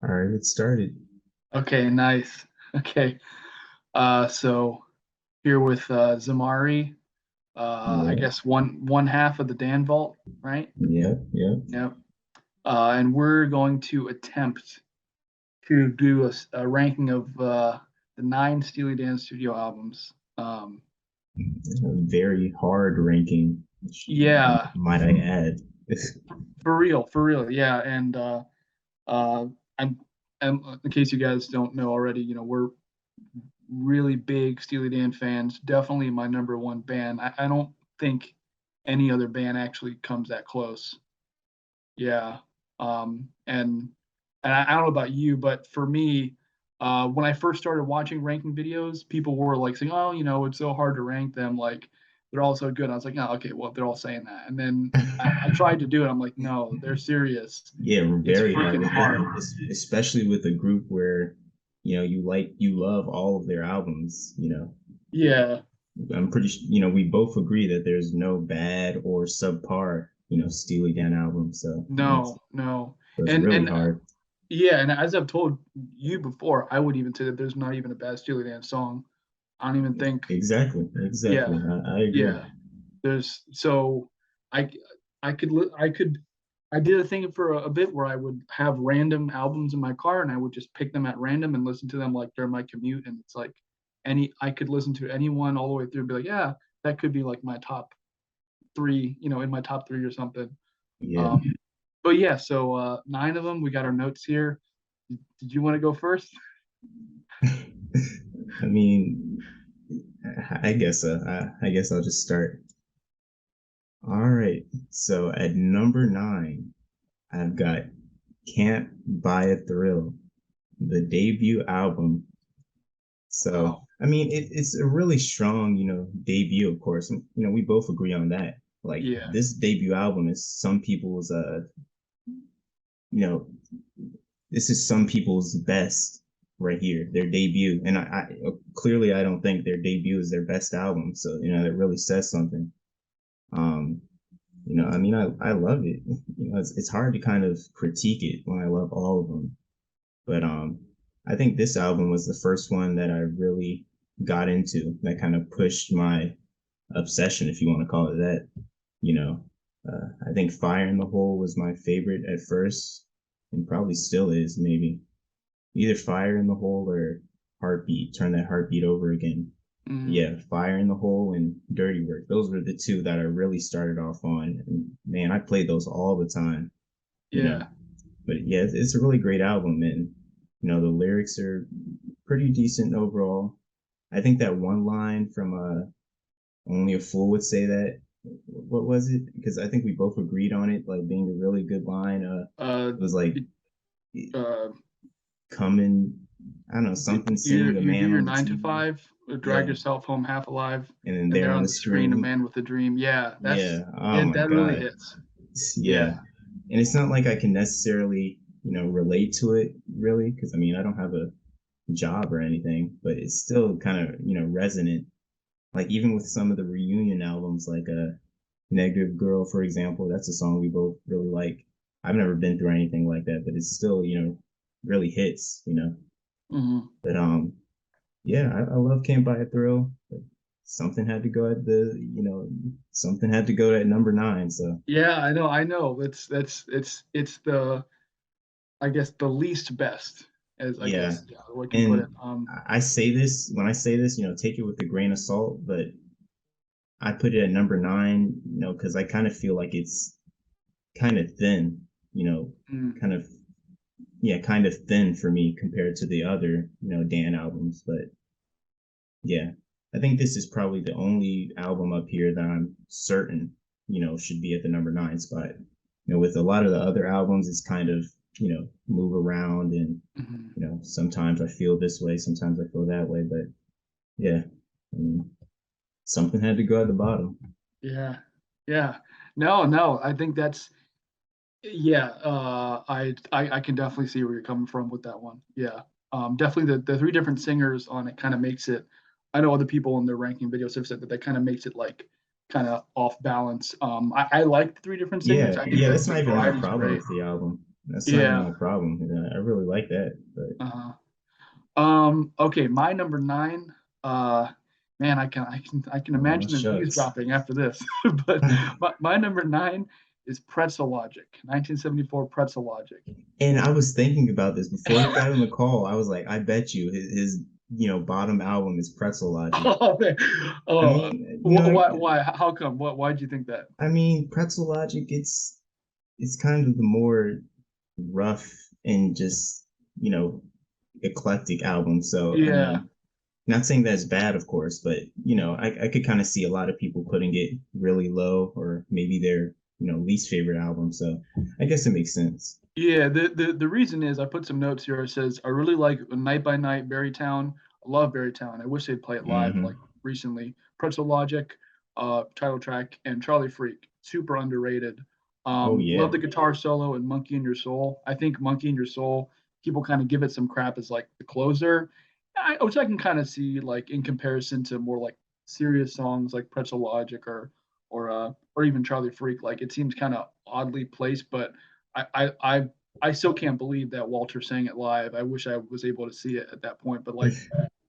All right, it started. Okay, nice. Okay. So here with Zamari, I Yeah, guess one half of the Dan Vault, right? yeah, yeah. Yep. And we're going to attempt to do a ranking of the nine Steely Dan studio albums. A very hard ranking, Yeah, might I add. for real, yeah. And uh, I'm, and in case you guys don't know already, we're really big Steely Dan fans. Definitely my number one band. I don't think any other band actually comes that close. Yeah. And I don't know about you, but for me, when I first started watching ranking videos, people were like saying, "Oh, it's so hard to rank them. Like they're all so good." I was like, "No, okay, well, they're all saying that." And then I tried to do it. I'm like, "No, they're serious. Yeah, we're It's very hard, freaking hard." especially with a group where you love all of their albums. Yeah. I'm pretty sure we both agree that there's no bad or subpar Steely Dan album. So No, no. it's really And hard. Yeah, and as I've told you before, I would even say that there's not even a bad Steely Dan song. I don't even think. Exactly, Yeah, exactly. I agree. yeah. There's so I I did a thing for a bit where I would have random albums in my car and I would just pick them at random and listen to them like during my commute, and it's like I could listen to anyone all the way through and be like, yeah, that could be like my top three, in my top three or something. Yeah. Um, but yeah, so nine of them. We got our notes here. Did you want to go first? I mean, I guess I guess I'll just start. All right. So at number nine, I've got Can't Buy a Thrill, the debut album. So Wow. I mean, it's a really strong, debut, of course. And, we both agree on that. Like Yeah. this debut album is some people's you know, this is some people's best right here, their debut. And I clearly I don't think their debut is their best album. So, that really says something. Um, I mean, I love it. It's hard to kind of critique it when I love all of them. But I think this album was the first one that I really got into that kind of pushed my obsession, if you want to call it that. You know, I think Fire in the Hole was my favorite at first, and probably still is, maybe. Either Fire in the Hole or Heartbeat, Turn That Heartbeat Over Again. Mm, Yeah, Fire in the Hole and Dirty Work. Those were the two that I really started off on. And man, I played those all the time, you know. yeah. But yeah, it's a really great album, and the lyrics are pretty decent overall. I think that one line from Only a Fool Would Say That. What was it? Because I think we both agreed on it, like being a really good line. Uh, It was like it- uh, coming, I don't know, something seeing a you do man your on the nine to TV. five, drag Yeah, yourself home half alive, and then and there there on on the the screen, a screen. man with a dream. Yeah, Yeah. Oh it. my That really God. hits. Yeah. Yeah. And it's not like I can necessarily, relate to it really, because I mean, I don't have a job or anything, but it's still kind of, resonant. Like even with some of the reunion albums, like Negative Girl, for example, that's a song we both really like. I've never been through anything like that, but it's still, really hits. Hmm. But yeah, I love Can't Buy a Thrill. But something had to go at something had to go at number nine. So Yeah, I know. I know. It's the I guess the least best, as I yeah, guess yeah, the way I can put it. and I say this when I say this, take it with a grain of salt, but I put it at number nine, because I kind of feel like it's kind of thin, you know, Mm, kind of yeah, kind of thin for me compared to the other, Dan albums. But yeah, I think this is probably the only album up here that I'm certain, should be at the number nine spot. With a lot of the other albums, it's kind of, move around and, mhm. sometimes I feel this way, sometimes I feel that way. But yeah, I mean, something had to go at the bottom. Yeah, yeah. No, no. I think that's yeah. I can definitely see where you're coming from with that one. Yeah. Definitely the three different singers on it kind of makes it. I know other people in their ranking videos have said that kind of makes it like kind of off balance. I like the three different singers. Yeah, I think yeah, that that's the not even my variety's problem great. with the album. That's not even Yeah. my problem. I really like that, but Uh, okay, my number nine. Uh, man, I can oh imagine the views shucks. dropping after this. But my number nine is Pretzel Logic, 1974 Pretzel Logic. And I was thinking about this before you got on the call. I was like, I bet you his bottom album is Pretzel Logic. Oh, man. I Oh, mean, why? How come? Why'd you think that? I mean, Pretzel Logic. It's kind of the more rough and just you know eclectic album. So I Yeah. mean, not saying that's bad, of course, but I could kind of see a lot of people putting it really low or maybe their least favorite album. So I guess it makes sense. Yeah, the reason is I put some notes here. It says I really like Night by Night, Berrytown. I love Berrytown. I wish they'd play it live like Hmm. recently. Pretzel Logic, title track, and Charlie Freak, super underrated. Oh Love yeah, the guitar solo and Monkey in Your Soul. I think Monkey in Your Soul, people kind of give it some crap as like the closer, which I can kind of see like in comparison to more like serious songs like Pretzel Logic or even Charlie Freak. Like it seems kind of oddly placed, but I, I I I still can't believe that Walter sang it live. I wish I was able to see it at that point, but like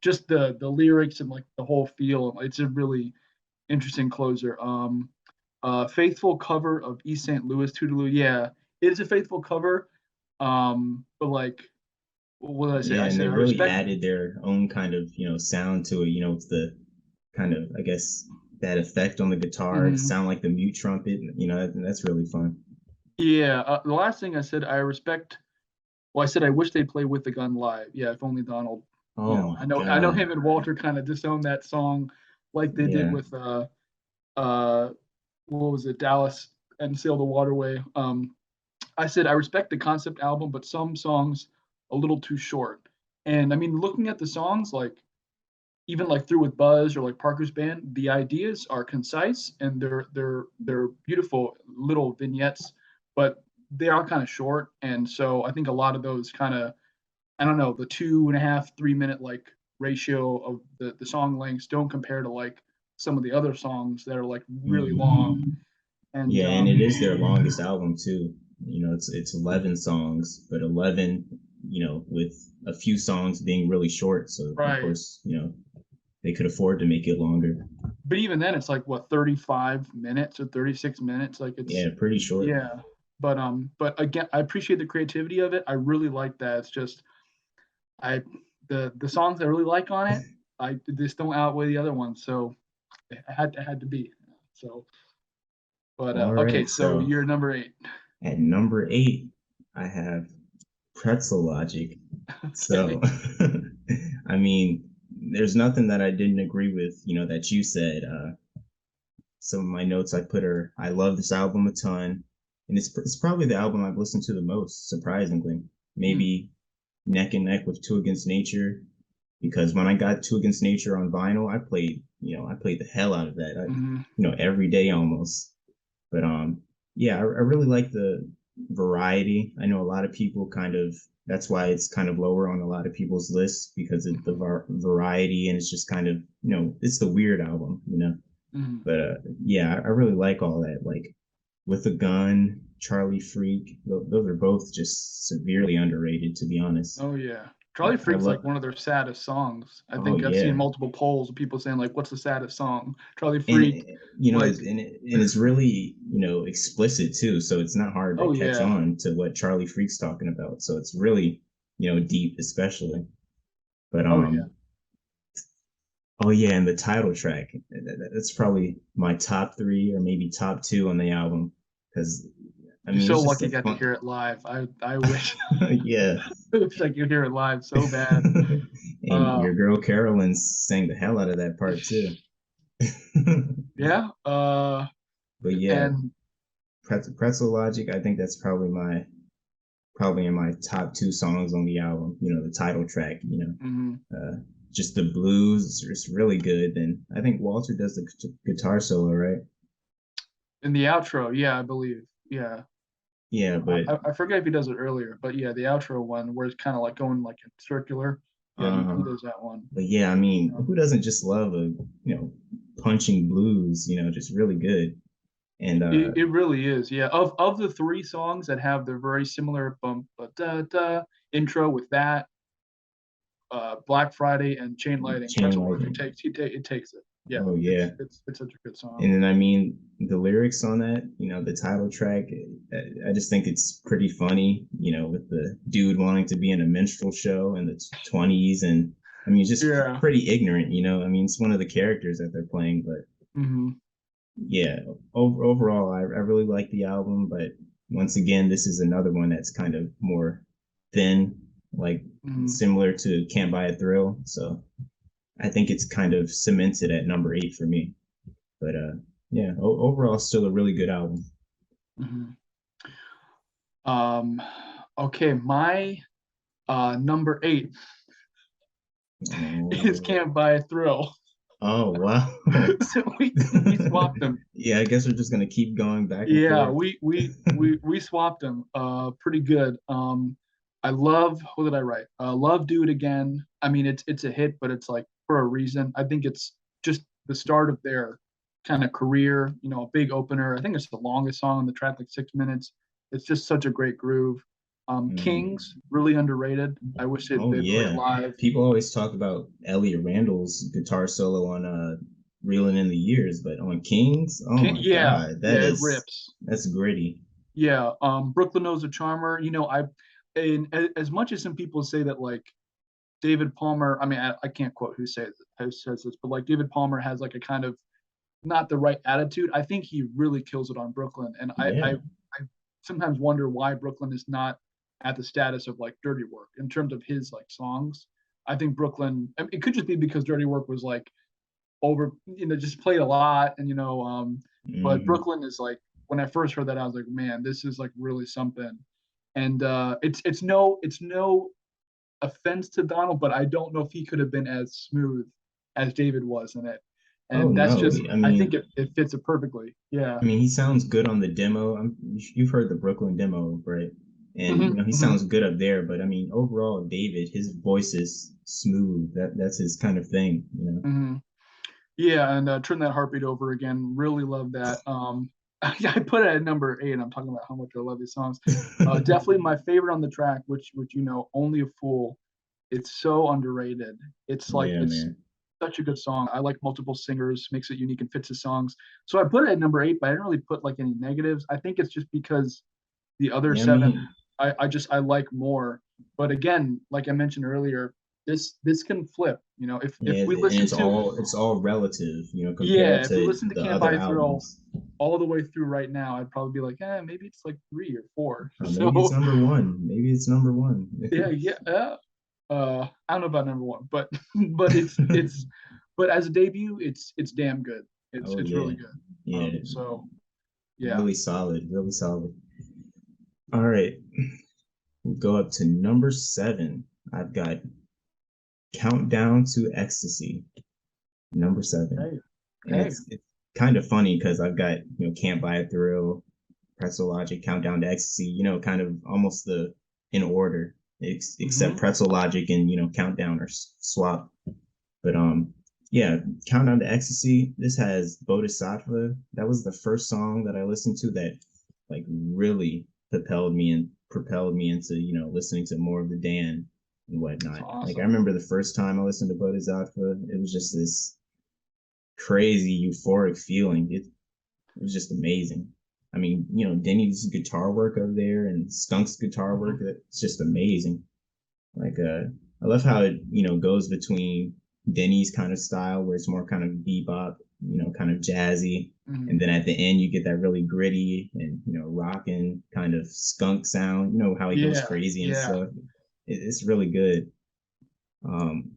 just the lyrics and like the whole feel, it's a really interesting closer. Faithful cover of East St. Louis Toodaloo. Yeah, it is a faithful cover. But like, what did I say? yeah, I and said they I really respect. added their own kind of sound to it. It's the kind of I guess that effect on the guitar to Mhm. sound like the mute trumpet. That's really fun. Yeah, the last thing I said, I respect. Well, I said I wish they'd play with the gun live. Yeah, if only Donald. Oh I my know God. him and Walter kind of disowned that song, like they did Yeah. with uh what was it, Dallas and Sail the Waterway. I said I respect the concept album, but some songs a little too short. And I mean, looking at the songs, like even like Through with Buzz or like Parker's Band, the ideas are concise and they're beautiful little vignettes, but they are kind of short. And so I think a lot of those kind of, I don't know, the 2.5, 3 minute like ratio of the song lengths don't compare to like some of the other songs that are like really long. Hmm. And Yeah, and it is their longest album too. It's 11 songs, but 11, with a few songs being really short. So of right. course, they could afford to make it longer. But even then it's like what, 35 minutes or 36 minutes, like it's, Yeah, pretty short. yeah. But again, I appreciate the creativity of it. I really like that. It's just I the songs I really like on it, I just don't outweigh the other ones, so it had to be. So but All okay, right, so so you're number eight. at number 8, I have Pretzel Logic. Okay. So, I mean, there's nothing that I didn't agree with, that you said. Some of my notes I put are I love this album a ton, and it's probably the album I've listened to the most, surprisingly. Mm, Maybe neck and neck with Two Against Nature, because when I got Two Against Nature on vinyl, I played the hell out of that, mhm, every day almost. But yeah, I really like the variety. I know a lot of people kind of that's why it's kind of lower on a lot of people's lists because of the mhm, variety, and it's just kind of it's the weird album. mhm. But yeah, I really like all that. Like with a gun, Charlie Freak, those are both just severely underrated, to be honest. Oh yeah. I, Charlie I Freak's love. like one of their saddest songs. I Oh think I've seen yeah, multiple polls of people saying like, "What's the saddest song?" Charlie and Freak, like, it's really explicit too, so it's not hard to oh catch yeah, on to what Charlie Freak's talking about. So it's really deep, especially. But oh yeah. oh yeah, and the title track, that's probably my top three or maybe top two on the album because I You're mean so it's just lucky a you got to fun. hear it live. I wish Yeah. I wish I could hear it live so bad. And Uh, your girl Carolyn sang the hell out of that part too. yeah. But yeah, And Pretzel Logic, I think that's probably in my top two songs on the album. The title track. mhm. Just the blues, it's really good. And I think Walter does the guitar solo, right? In the outro, yeah, I believe, yeah. Yeah, but I forget if he does it earlier, but yeah, the outro one where it's kind of like going like in circular. Yeah, he uh, does that one. but yeah, I mean, Um, who doesn't just love a punching blues? Just really good. And It really is. Yeah. Of the three songs that have the very similar bump da da intro with that, Black Friday and Chain Lighting, Chain Pretzel Work, Lightning. it takes it. Yeah, Oh yeah. it's such a good song. And then I mean the lyrics on that, the title track, I just think it's pretty funny, with the dude wanting to be in a minstrel show in the 20s, and I mean just Yeah. pretty ignorant, I mean it's one of the characters that they're playing, but Hmm. yeah, overall I really like the album, but once again this is another one that's kind of more thin, like Hmm. similar to Can't Buy a Thrill, so I think it's kind of cemented at number 8 for me. But yeah, overall, still a really good album. Hmm. Um, okay, my number 8 is Oh, Can't Buy a Thrill. oh wow. So we swapped them. Yeah, I guess we're just gonna keep going back and Yeah, forth. we swapped them. Pretty good. I love, what did I write? Love Do It Again. I mean, it's a hit, but it's like for a reason. I think it's just the start of their kind of career. A big opener. I think it's the longest song on the track, like 6 minutes. It's just such a great groove. Mm. Kings, really underrated. I wish Oh they'd play it yeah, live. people always talk about Elliot Randall's guitar solo on "Reeling in the Years," but on Kings, oh my Yeah, God, yeah, it rips. that's gritty. Yeah, Brooklyn knows a charmer. And as much as some people say that like David Palmer, I mean, I can't quote who says this, but like David Palmer has like a kind of not the right attitude. I think he really kills it on Brooklyn, and Yeah. I sometimes wonder why Brooklyn is not at the status of like Dirty Work in terms of his like songs. I think Brooklyn. I mean, it could just be because Dirty Work was like over, just played a lot, and but Hmm. Brooklyn is like, when I first heard that, I was like, man, this is like really something. And it's no offense to Donald, but I don't know if he could have been as smooth as David was in it. Oh And that's no, just, I think it fits it perfectly. Yeah. I mean, he sounds good on the demo. You've heard the Brooklyn demo, right? And Hmm. he Hmm. sounds good up there. But I mean, overall, David, his voice is smooth. That's his kind of thing. Hmm. Yeah, and Turn That Heartbeat Over Again. Really love that. I put it at number 8. I'm talking about how much I love these songs. Definitely my favorite on the track, which Only a Fool. It's so underrated. It's like Yeah, it's man. such a good song. I like multiple singers, makes it unique and fits the songs. So I put it at number 8, but I didn't really put like any negatives. I think it's just because the other Yeah, I seven mean, I like more. But again, like I mentioned earlier, this can flip. If yeah, we and listen to it's all relative, compared yeah, if we to listen to the Can't Buy other a Thrill albums. all the way through right now, I'd probably be like, maybe it's like 3 or 4. Or maybe it's So number one. Maybe it's number one. yeah, yeah. I don't know about number one, but but but as a debut, it's damn good. It's Oh it's yeah, really good. yeah, So yeah. really solid, really solid. All right, we'll go up to number 7. I've got Countdown to Ecstasy, number 7. Okay. And Okay. it's kind of funny because I've got, Can't Buy a Thrill, Pretzel Logic, Countdown to Ecstasy, kind of almost the in order, except Hmm. Pretzel Logic and, Countdown are swap. But yeah, Countdown to Ecstasy, this has Bodhisattva. That was the first song that I listened to that like really propelled me into, listening to more of the Dan and That's whatnot. Like I awesome. remember the first time I listened to Bodhisattva, it was just this crazy euphoric feeling. It was just amazing. I mean, Denny's guitar work up there and Skunk's guitar work, Hmm. it's just amazing. Like I love how it, goes between Denny's kind of style where it's more kind of bebop, kind of jazzy. And Hmm. then at the end you get that really gritty and, rocking kind of skunk sound, how he goes Yeah. crazy and Yeah. stuff. It's really good. Um,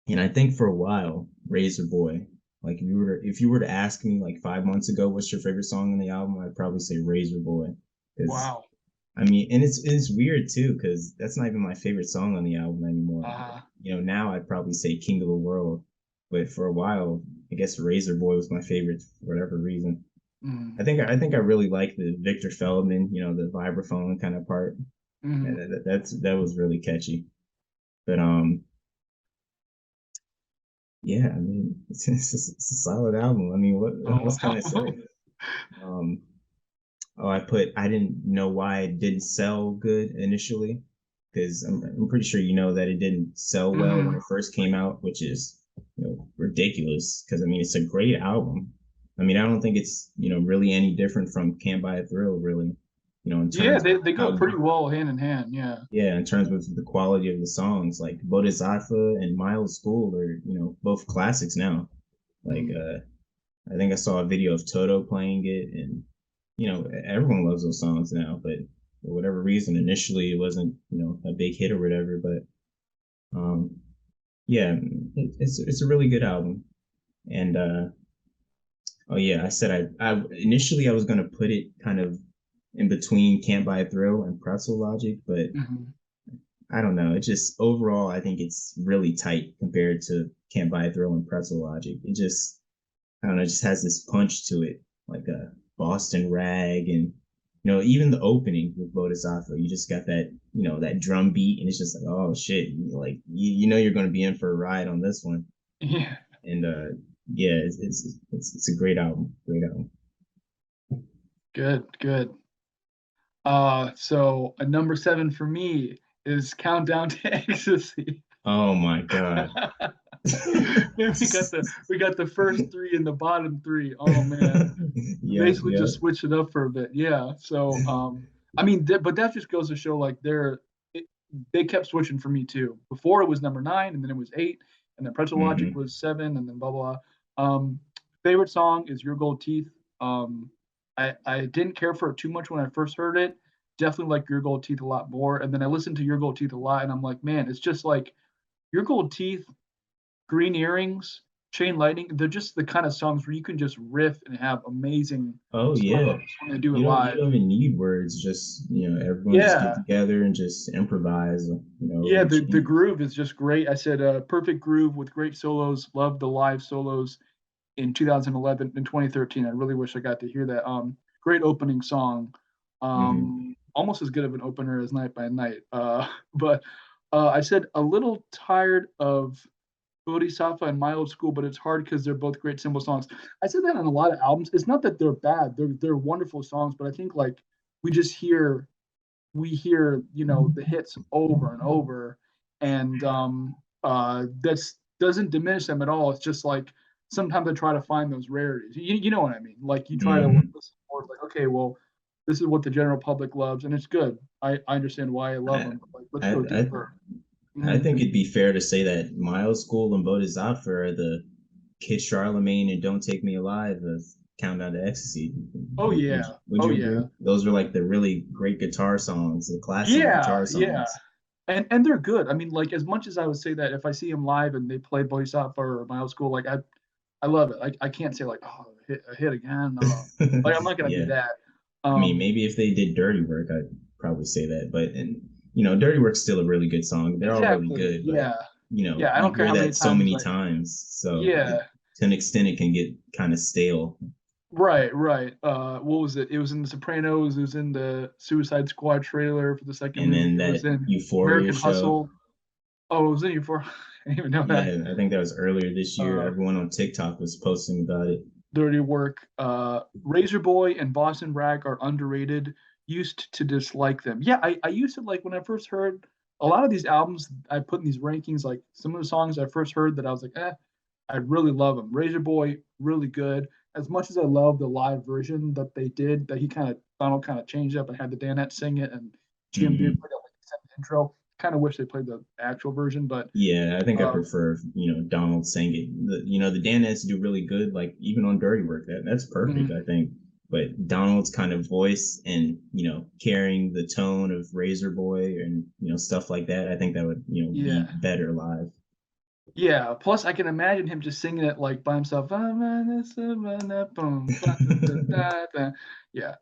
and I think for a while, Razor Boy, like if you were to ask me like 5 months ago, what's your favorite song on the album, I'd probably say Razor Boy. Because Wow. I mean, and it's weird too, because that's not even my favorite song on the album anymore. Uh, Now I'd probably say King of the World, but for a while, I guess Razor Boy was my favorite for whatever reason. mm, I think I really like the Victor Feldman, the vibraphone kind of part. And mm. that was really catchy. But yeah, I mean, it's a solid album. I mean, what Oh else can I wow. say? Um, oh, I didn't know why it didn't sell good initially, because I'm pretty sure you know that it didn't sell well when Mhm. it first came out, which is, ridiculous. Because I mean, it's a great album. I mean, I don't think it's, really any different from Can't Buy a Thrill, really, in Yeah, terms of they go how pretty good, well hand in hand. Yeah. yeah, in terms of the quality of the songs. Like Bodhisattva and Miles School are, both classics now. Like, Mhm. I think I saw a video of Toto playing it, and everyone loves those songs now. But for whatever reason, initially it wasn't a big hit or whatever. But um, yeah, it's a really good album. And oh yeah, I said I initially I was gonna put it kind of in between Can't Buy a Thrill and Pretzel Logic, but Mhm. I don't know. It just overall I think it's really tight compared to Can't Buy a Thrill and Pretzel Logic. It just, I don't know, it just has this punch to it, like a Boston Rag, and even the opening with Bodhisattva, you just got that, that drum beat, and it's just like, oh shit, like you're going to be in for a ride on this one, Yeah. and yeah, it's a great album, great album. Good. Good. So a number seven for me is Countdown to Ecstasy. Oh my god. Man, we got the first three and the bottom three. Oh man, Yep, basically yep. just switch it up for a bit. Yeah. So I mean, but that just goes to show like it, they kept switching for me too. Before it was number nine, and then it was eight, and then Pretzel Logic Hmm. was seven, and then blah blah. Favorite song is Your Gold Teeth. I didn't care for it too much when I first heard it. Definitely like Your Gold Teeth a lot more, and then I listened to Your Gold Teeth a lot, and I'm like, man, it's just like Your Gold Teeth, Green Earrings, Chain Lightning. They're just the kind of songs where you can just riff and have amazing Oh yeah. solos when they do it You live. don't even need words, just everyone just get Yeah, together and just improvise, yeah. and The change. groove is just great. I said perfect groove with great solos. Love the live solos in 2011 and 2013. I really wish I got to hear that. Great opening song. Hmm. Almost as good of an opener as Night by Night. But I said a little tired of Bodhisattva and My Old School, but it's hard because they're both great simple songs. I said that on a lot of albums. It's not that they're bad; they're wonderful songs, but I think like we just hear we hear the hits over and over, and that's doesn't diminish them at all. It's just like sometimes I try to find those rarities. You know what I mean? Like you try to Hmm. listen more like, okay, well, this is what the general public loves, and it's good. I understand why I love I, them, but like, let's I go I deeper. I Mhm. think it'd be fair to say that Miles School and Bodhisattva are the Kid Charlemagne and Don't Take Me Alive of Countdown to Ecstasy. Oh yeah, Would oh you yeah. agree? Those are like the really great guitar songs, the classic Yeah, guitar yeah. songs. And they're good. I mean, like as much as I would say that if I see them live and they play Bodhisattva or My Old School, like I love it. I can't say like, oh, hit again. Like I'm not gonna do Yeah. that. I mean, Um, maybe if they did Dirty Work, I'd probably say that. But and Dirty Work's still a really good song. They're all really exactly. good, but Yeah. Yeah. I you don't care hear how many that so times many like, times, so yeah. to an extent it can get kind of stale. Right, right. What was it? It was in The Sopranos. It was in the Suicide Squad trailer for the second And movie. then It was that in Euphoria American show, Hustle. Oh, it was in you for. I didn't even know that. yeah, I think that was earlier this year. Uh, Everyone on TikTok was posting about it. Dirty Work. Razor Boy and Boston Rag are underrated. Used to dislike them. Yeah, I used to like when I first heard a lot of these albums I put in these rankings, like some of the songs I first heard that I was like, I really love them. Razor Boy, really good. As much as I love the live version that they did, that he kind of Donald kind of changed up and had the Danette sing it and Jim did Hmm. play that like extended intro. Kind of wish they played the actual version, but Yeah, I think I uh, prefer, Donald saying it. The Danettes do really good, like even on Dirty Work. That's perfect, mhm, I think. But Donald's kind of voice and carrying the tone of Razor Boy and stuff like that, I think that would yeah. be better live. Yeah, plus I can imagine him just singing it like by himself. Yeah,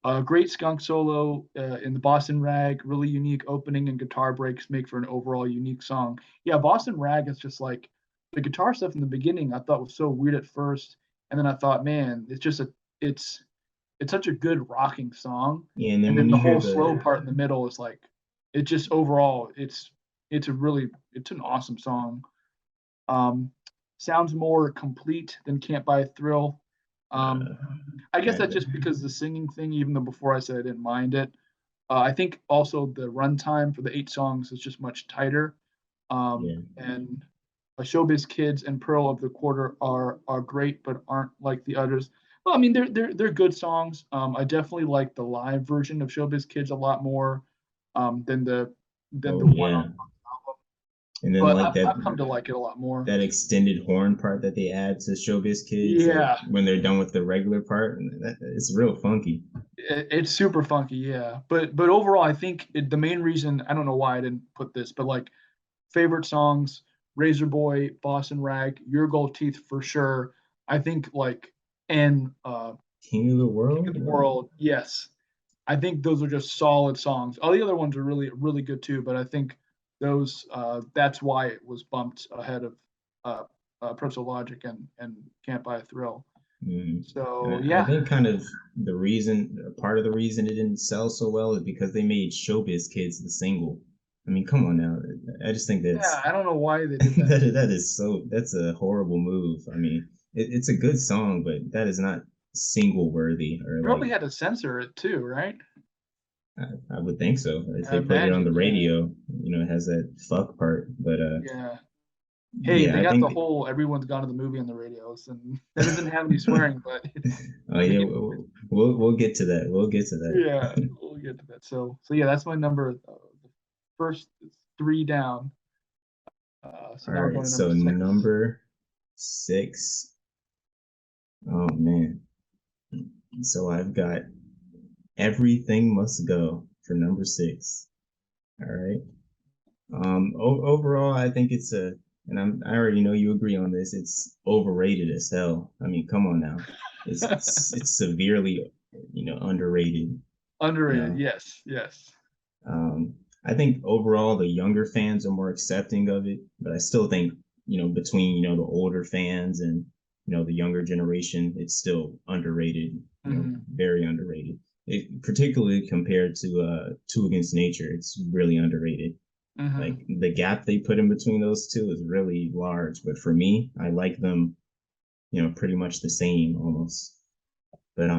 a great skunk solo in the Boston Rag. Really unique opening and guitar breaks make for an overall unique song. Yeah, Boston Rag is just like the guitar stuff in the beginning. I thought was so weird at first, and then I thought, man, it's it's such a good rocking song. Yeah, and then And when then the you hear whole slow the part in the middle is like, it just overall, it's an awesome song. Um, Sounds more complete than Can't Buy a Thrill. Um, Uh, I guess kind that's of. just because the singing thing, even though before I said I didn't mind it, I think also the runtime for the 8 songs is just much tighter. Yeah. And Showbiz Kids and Pearl of the Quarter are great, but aren't like the others. Well, I mean, they're good songs. I definitely like the live version of Showbiz Kids a lot more than the Oh one on yeah. the album. And then But like I've come to like it a lot more. that extended horn part that they add to Showbiz Kids, like Yeah, when they're done with the regular part, it's real funky. it's super funky. Yeah, but overall, I think the main reason I don't know why I didn't put this, but like favorite songs, Razor Boy, Boston Rag, Your Gold Teeth for sure. I think like and King of the King of World? the What? World, yes. I think those are just solid songs. All the other ones are really good too, but I think those that's why it was bumped ahead of uh, Pretzel Logic and Can't Buy a Thrill. Mm. And So I yeah, think kind of the reason, part of the reason it didn't sell so well is because they made Showbiz Kids the single. I mean, come on now. I just think yeah, that's I don't know why they did that. that is so that's a horrible move. I mean, it's a good song, but that is not single worthy or You like probably had to censor it too, right? I would think so. If I they put it on the imagine, yeah, radio, it has that fuck part. But yeah. Hey, yeah, they I got the think whole "Everyone's Gone to the Movie" on the radios, and that doesn't have any swearing, but oh I yeah, mean, we'll get to that. We'll get to yeah, that. we'll get to that. So yeah, that's my number. The first 3 down. So All now we're right, going to number so 6. number 6. Oh man. So I've got Everything Must Go for number 6. All right. Overall, I think I already know you agree on this. It's overrated as hell. I mean, come on now. It's severely, underrated. You Underrated, know, yes, yes. um, I think overall the younger fans are more accepting of it, but I still think, between, the older fans and, the younger generation, it's still underrated, Hmm. very underrated. Particularly compared to Two Against Nature, it's really underrated. Like Hmm. the gap they put in between those two is really large, but for me, I like them, pretty much the same almost. But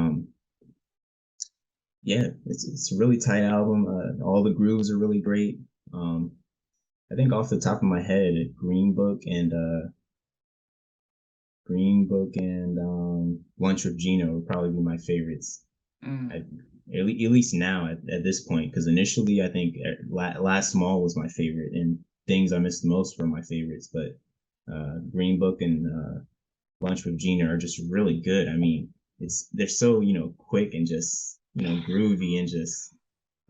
yeah, it's a really tight album. All the grooves are really great. Um, I think off the top of my head, Green Book and Lunch with Gino would probably be my favorites. Mm. At, at least now at this point, because initially I think Last Small was my favorite, and Things I Missed the Most were my favorites. But Green Book and Lunch with Gina are just really good. I mean, they're so quick and just groovy and just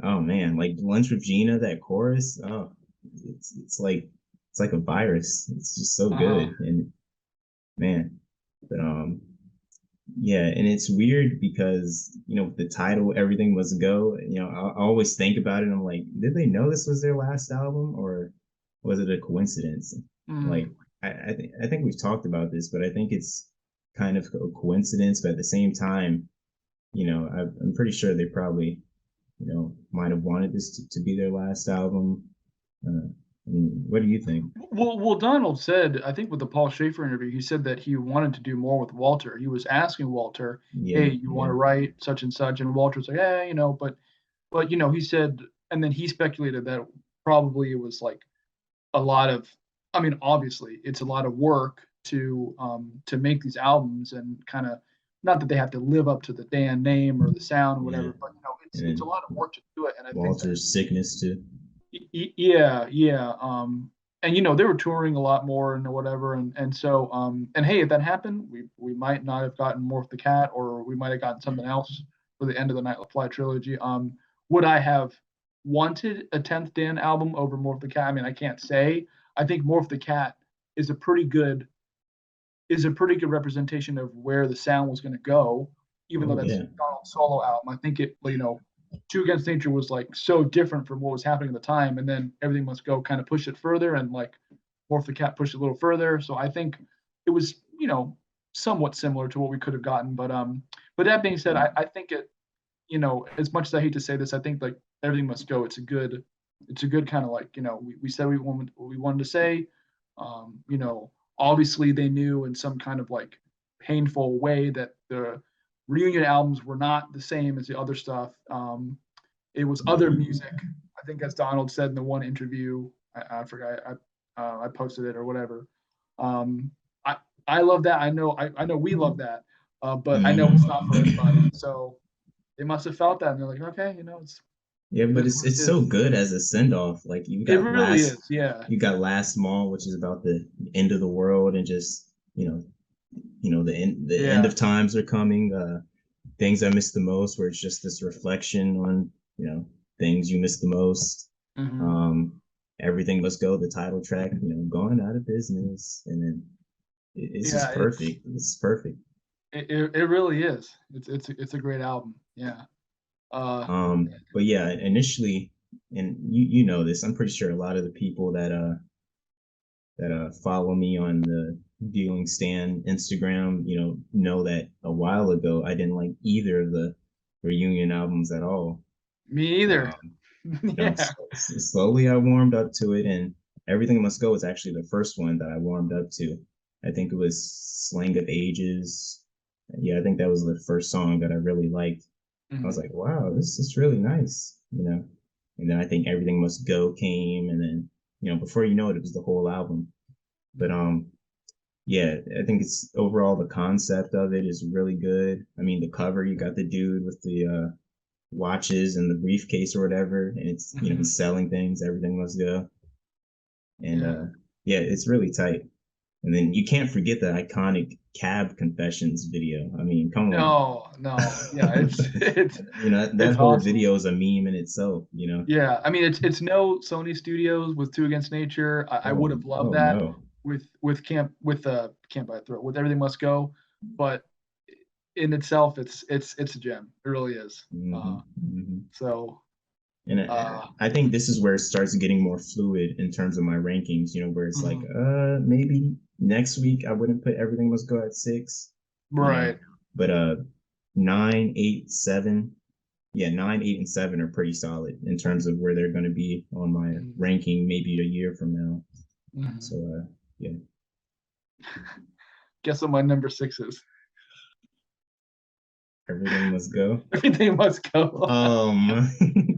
oh man, like Lunch with Gina, that chorus, oh, it's like a virus. It's just so Uh-huh. good and man, but yeah, and it's weird because the title "Everything Must Go." I always think about it. I'm like, did they know this was their last album, or was it a coincidence? Mm. Like, I think we've talked about this, but I think it's kind of a coincidence. But at the same time, I'm pretty sure they probably might have wanted this to be their last album. I mean, what do you think? Well, Donald said, I think with the Paul Schaefer interview, he said that he wanted to do more with Walter. He was asking Walter, "Hey, Yeah, you want yeah, to write such and such?" And Walter's like, "Yeah, but he said, and then he speculated that probably it was like a lot of, I mean, obviously it's a lot of work to make these albums and kind of not that they have to live up to the Dan name or the sound or yeah. whatever, but And it's a then lot of work to do it, and I think that Walter's sickness too. yeah, yeah. And they were touring a lot more and whatever, and so and hey, if that happened, we might not have gotten Morph the Cat, or we might have gotten something else for the end of the Night Fly trilogy. Would I have wanted a 10th Dan album over Morph the Cat? I mean, I can't say. I think Morph the Cat is a pretty good is a pretty good representation of where the sound was going to go, even though Oh that's yeah, Donald's solo album. I think Two Against Nature was like so different from what was happening at the time, and then Everything Must Go kind of pushed it further, and like Morph the Cat pushed it a little further. So I think it was somewhat similar to what we could have gotten. But that being said, I think it as much as I hate to say this, I think like Everything Must Go. It's a good kind of like we said what we wanted to say. Um, you know, obviously they knew in some kind of like painful way that the reunion albums were not the same as the other stuff. It was other music. I think, as Donald said in the one interview, I forgot, I posted it or whatever. Um, I I love that. I know we love that, but I know it's not for everybody. So they must have felt that, and they're like, okay, it's Yeah, it but is it's what it it's so is. good as a send off. Like It really is. Yeah. you got Last Mall, which is about the end of the world and just the end Yeah. of times are coming. Things I miss the most, where it's just this reflection on things you miss the most. Hmm. Um, Everything Must Go, the title track, going out of business, and then it's Yeah. just perfect. It's perfect. It really is. It's a great album. Yeah. Uh. But yeah, initially, and you know this, I'm pretty sure a lot of the people that follow me on the Dealing Stan Instagram, know that a while ago I didn't like either of the reunion albums at all. Me either. Um, Yeah. Slowly I warmed up to it, and Everything Must Go was actually the first one that I warmed up to. I think it was Slang of Ages. Yeah, I think that was the first song that I really liked. I was Mhm. like, wow, this is really nice. And then I think Everything Must Go came, and then before you know it, it was the whole album. But yeah, I think it's overall the concept of it is really good. I mean, the cover, you got the dude with the watches and the briefcase or whatever, and it's Mhm. he's selling things. Everything Must Go, and Yeah. yeah, it's really tight. And then you can't forget the iconic Cab Confessions video. I mean, come on. No, no. Yeah, it's That whole awesome. video is a meme in itself. Yeah, I mean it's no Sony Studios with Two Against Nature. I would Oh, have loved oh that no. with Camp by Throat with Everything Must Go, but in itself it's a gem. It really is. Hmm. Hmm. So And uh I think this is where it starts getting more fluid in terms of my rankings, where it's like, mhm. maybe next week I wouldn't put Everything Must Go at 6, you know, Right. but 9, 8, 7, yeah, 9, 8, and 7 are pretty solid in terms of where they're going to be on my Mhm. ranking maybe a year from now. So, Mhm. yeah, Guess what my number 6 is? Everything Must Go. Everything Must Go. Oh my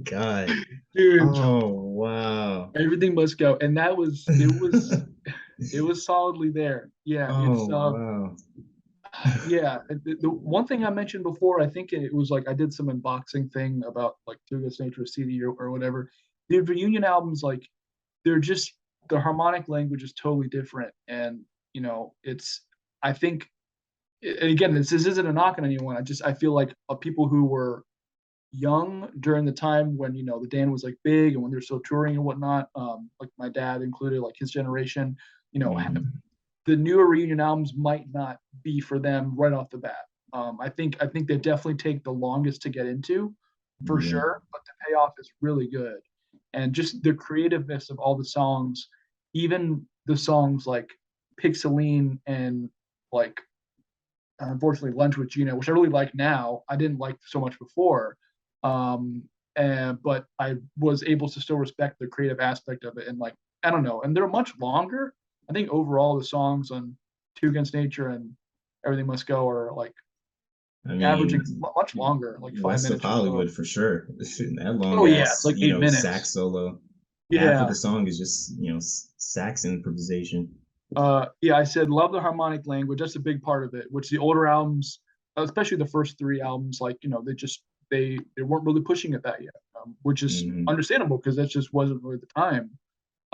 God. Dude, Oh, wow. Everything Must Go. And it was solidly there. Yeah, Oh, wow. yeah. The one thing I mentioned before, I think it was like I did some unboxing thing about like Two Against Nature CD or whatever. The reunion albums, like they're just the harmonic language is totally different, and it's I think, and again, this isn't a knock on anyone. I feel like people who were young during the time when the Dan was like big and when they're still touring and whatnot, like my dad included, like his generation, you know, Mhm. the newer reunion albums might not be for them right off the bat. I think they definitely take the longest to get into, for Yeah. sure, but the payoff is really good, and just the creativeness of all the songs, even the songs like Pixeline and like unfortunately Lunch with Gina, which I really like now. I didn't like so much before, um, but I was able to still respect the creative aspect of it. And like I don't know, and they're much longer. I think overall the songs on Two Against Nature and Everything Must Go are like I averaging mean, much longer, like five West of minutes or so. Hollywood for sure. That long Oh yeah, it's ass, like 8 minutes. sax solo. Half of Yeah. the song is just, sax improvisation. Yeah, I said love the harmonic language. That's a big part of it. Which the older albums, especially the first three albums, like they weren't really pushing it that yet, which is Hmm. understandable because that just wasn't really the time.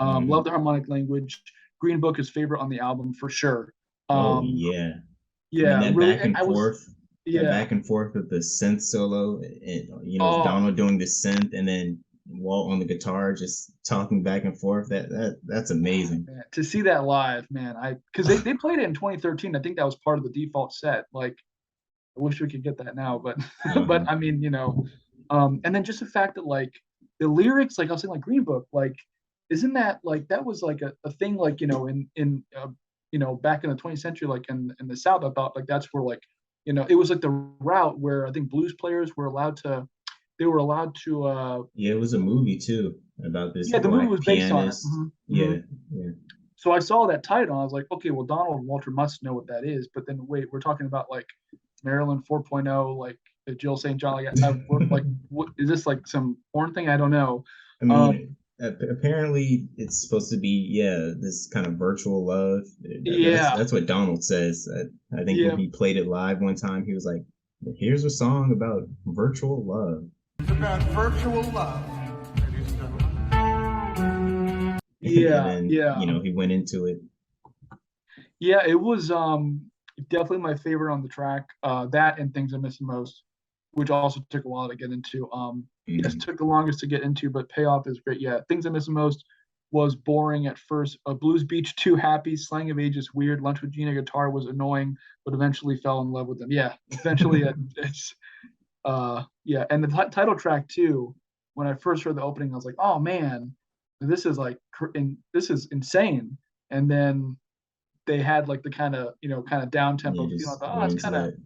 Love Hmm. the harmonic language. Green Book is favorite on the album for sure. Oh Um, yeah. I mean yeah, really. And I was that yeah. back and forth with the synth solo, and Oh Donald doing the synth, and then Walt on the guitar just talking back and forth. That's amazing. man, to see that live, man. I because they played it in 2013. I think that was part of the default set. Like I wish we could get that now, but but Uh-huh. I mean, and then just the fact that like the lyrics, like I was saying, like Green Book, like isn't that like that was like a thing like back in the 20th century, like in the South, I thought like that's where like it was like the route where I think blues players were allowed to they were allowed to Yeah, it was a movie too about this yeah, the movie black was based on it. pianist. Hmm. Yeah, yeah. so I saw that title. I was like, okay, well, Donald and Walter must know what that is. But then wait, we're talking about like Maryland 4.0, like Jill St. John. Like, what is this, like some porn thing? I don't know. I mean, apparently it's supposed to be, yeah, this kind of virtual love. Yeah, That's what Donald says. I think when yeah, he played it live one time, he was like, "Here's a song about virtual love." It's about virtual love, ladies and gentlemen. And yeah, then, yeah. he went into it. Yeah, it was definitely my favorite on the track. That and Things I Miss the Most, which also took a while to get into. Yes, Mhm. took the longest to get into, but payoff is great. Yeah, Things I Miss the Most was boring at first. Blues Beach too happy. Slang of Age is weird. Lunch with Gina guitar was annoying, but eventually fell in love with them. Yeah, eventually it's yeah, and the title track too. When I first heard the opening, I was like, oh man, this is like this is insane. And then they had like the kind of down Yeah, tempo feel. I just thought, oh, went it's into kind of that.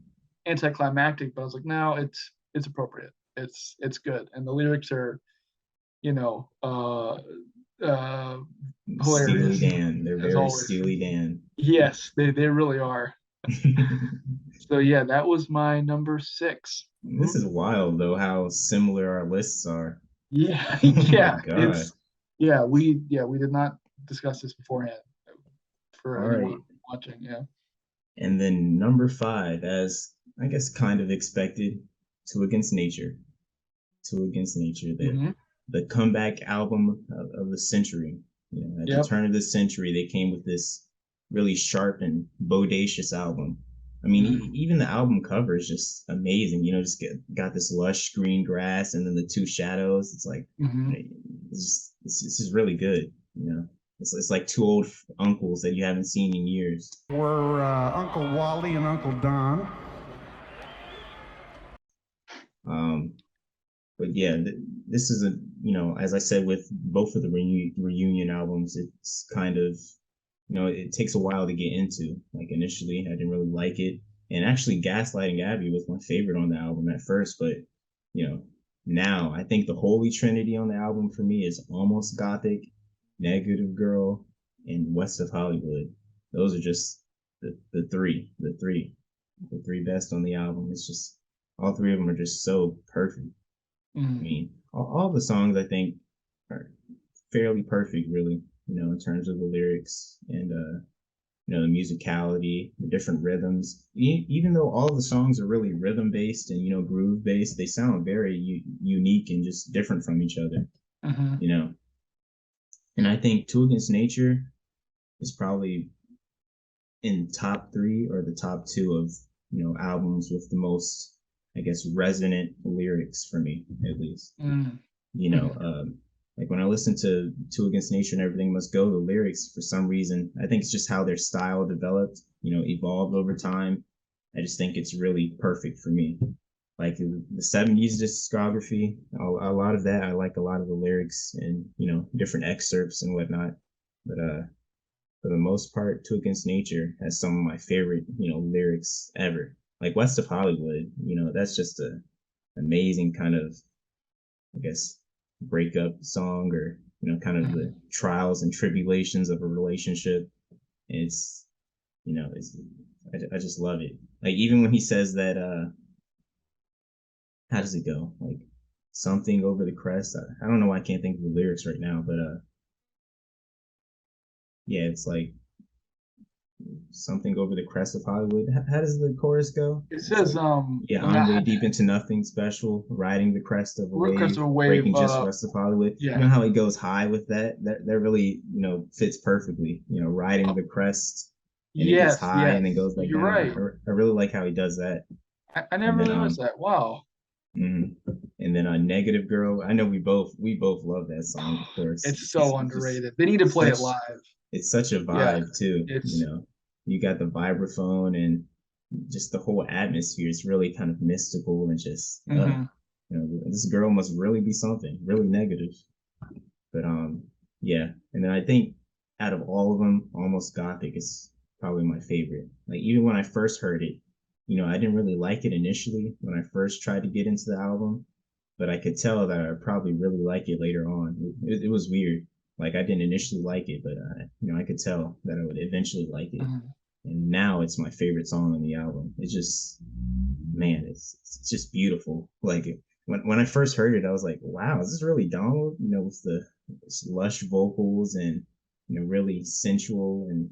anticlimactic, but I was like, no, it's appropriate. It's good, and the lyrics are you know uh Steely hilarious Dan. They're as very always. Steely Dan. Yes, they really are. So yeah, that was my number 6. This is wild, though, how similar our lists are. Yeah, Oh my yeah, God. yeah we did not discuss this beforehand for All anyone right. watching. Yeah. And then number five, as I guess kind of expected, Two Against Nature. Two Against Nature, Hmm. the comeback album of the century. At the Yep. turn of the century, they came with this really sharp and bodacious album. I mean, Hmm. even the album cover is just amazing. Got this lush green grass and then the two shadows. It's like, Hmm. this is really good. It's like two old uncles that you haven't seen in years. We're Uncle Wally and Uncle Don. Um, but yeah, this is as I said with both of the reunion albums, it's kind of, it takes a while to get into. Like initially, I didn't really like it, and actually, Gaslighting Abby was my favorite on the album at first, but you know, now I think the holy trinity on the album for me is Almost Gothic, Negative Girl, and West of Hollywood. Those are just the three best on the album. It's just all three of them are just so perfect. I Hmm. mean, all the songs I think are fairly perfect, really. In terms of the lyrics and the musicality, the different rhythms. Even though all the songs are really rhythm based and groove based, they sound very unique and just different from each other. Hmm. You know, and I think Two Against Nature is probably in top three or the top two of albums with the most, I guess, resonant lyrics for me, at least. Hmm. you know, Hmm. um, like when I listen to Two Against Nature and Everything Must Go, the lyrics, for some reason, I think it's just how their style developed, evolved over time. I just think it's really perfect for me. Like the 70s discography, a lot of that, I like a lot of the lyrics and, different excerpts and whatnot. But for the most part, Two Against Nature has some of my favorite, lyrics ever. Like West of Hollywood, that's just a amazing kind of, I guess, breakup song, or kind of the Hmm. trials and tribulations of a relationship. And it's I just love it. Like even when he says that, how does it go? Like something over the crest. I don't know why I can't think of the lyrics right now, but yeah, it's like something over the crest of Hollywood. How does the chorus go? It It's says like, yeah, and I I'm way had deep into nothing special, riding the crest of a Crest wave, of a Wave. breaking just west of Hollywood. You Yeah. know how he goes high with that? That really, fits perfectly. Riding the crest, and it gets Yes, high and then yes. goes back You're down. right. I really like how he does that. I never And then really noticed that. Wow. mhm. And then Negative Girl. I know we both love that song, of course. It's so It's just underrated. They need to play it such live. it's such a Yeah. vibe too. It's You got the vibraphone and just the whole atmosphere is really kind of mystical and just hmm this girl must really be something really negative. But yeah, and then I think out of all of them, Almost Gothic is probably my favorite. Like even when I first heard it, I didn't really like it initially when I first tried to get into the album, but I could tell that I probably really like it later on. It was weird. Like I didn't initially like it, but I could tell that I would eventually like it. Mhm. And now it's my favorite song on the album. It's just, man, it's just beautiful. Like when I first heard it, I was like, wow, is this really Donald? With the lush vocals and really sensual and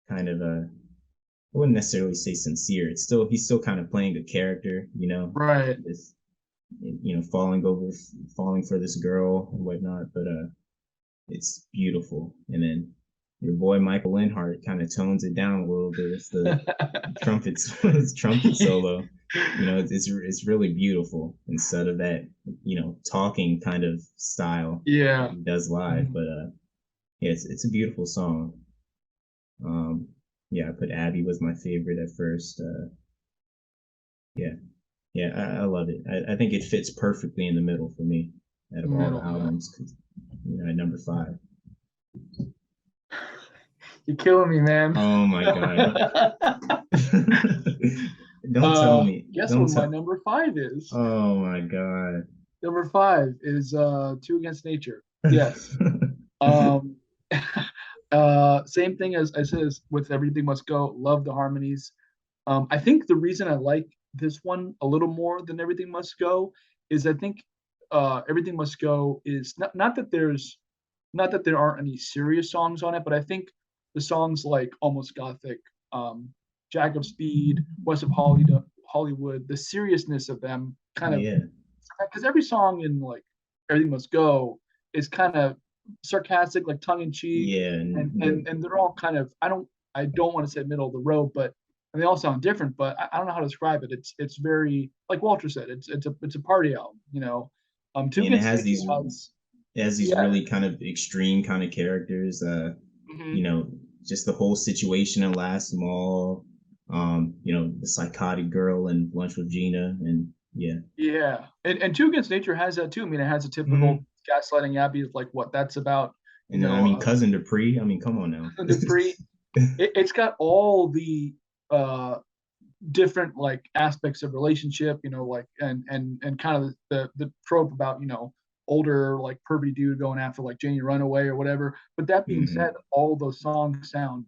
kind of I wouldn't necessarily say sincere. He's still kind of playing a character, Right. this falling for this girl and whatnot. But it's beautiful. And then your boy Michael Linhart kind of tones it down a little bit with the trumpets trumpet solo. It's really beautiful instead of that talking kind of style that Yeah. he does live. Mhm. But yeah, it's a beautiful song. Um, yeah, I put Abby was my favorite at first. Yeah, yeah, I love it. I think it fits perfectly in the middle for me out of all the Middle, yeah. albums. At number 5. You're killing me, man. Oh my god! Don't tell me. Guess Don't what my tell. number 5 is? Oh my god. Number 5 is Two Against Nature. Yes. Um, same thing as I said with Everything Must Go. Love the harmonies. I think the reason I like this one a little more than Everything Must Go is I think Everything Must Go is not that there aren't any serious songs on it, but I think the songs like Almost Gothic, um, Jack of Speed, West of Hollywood, the seriousness of them kind of, Yeah, because every song in like Everything Must Go is kind of sarcastic, like tongue in cheek, yeah, and they're all kind of I don't want to say middle of the road, but and they all sound different, but I don't know how to describe it. It's very like Walter said, it's a party album, you know. Two and it Against has Nature these has yeah. really kind of extreme kind of characters. You Mhm. know, just the whole situation in Last Mall. The psychotic girl and Lunch with Gina, and yeah. Yeah, and Two Against Nature has that too. I mean, it has a typical Hmm. gaslighting Abby is like what that's about. You And then I know, mean, Cousin Dupree. I mean, come on now. Dupree. It's got all the uh, different like aspects of relationship. You know, like and kind of the trope about older like pervy dude going after like Janie Runaway or whatever. But that being Hmm. said, all those songs sound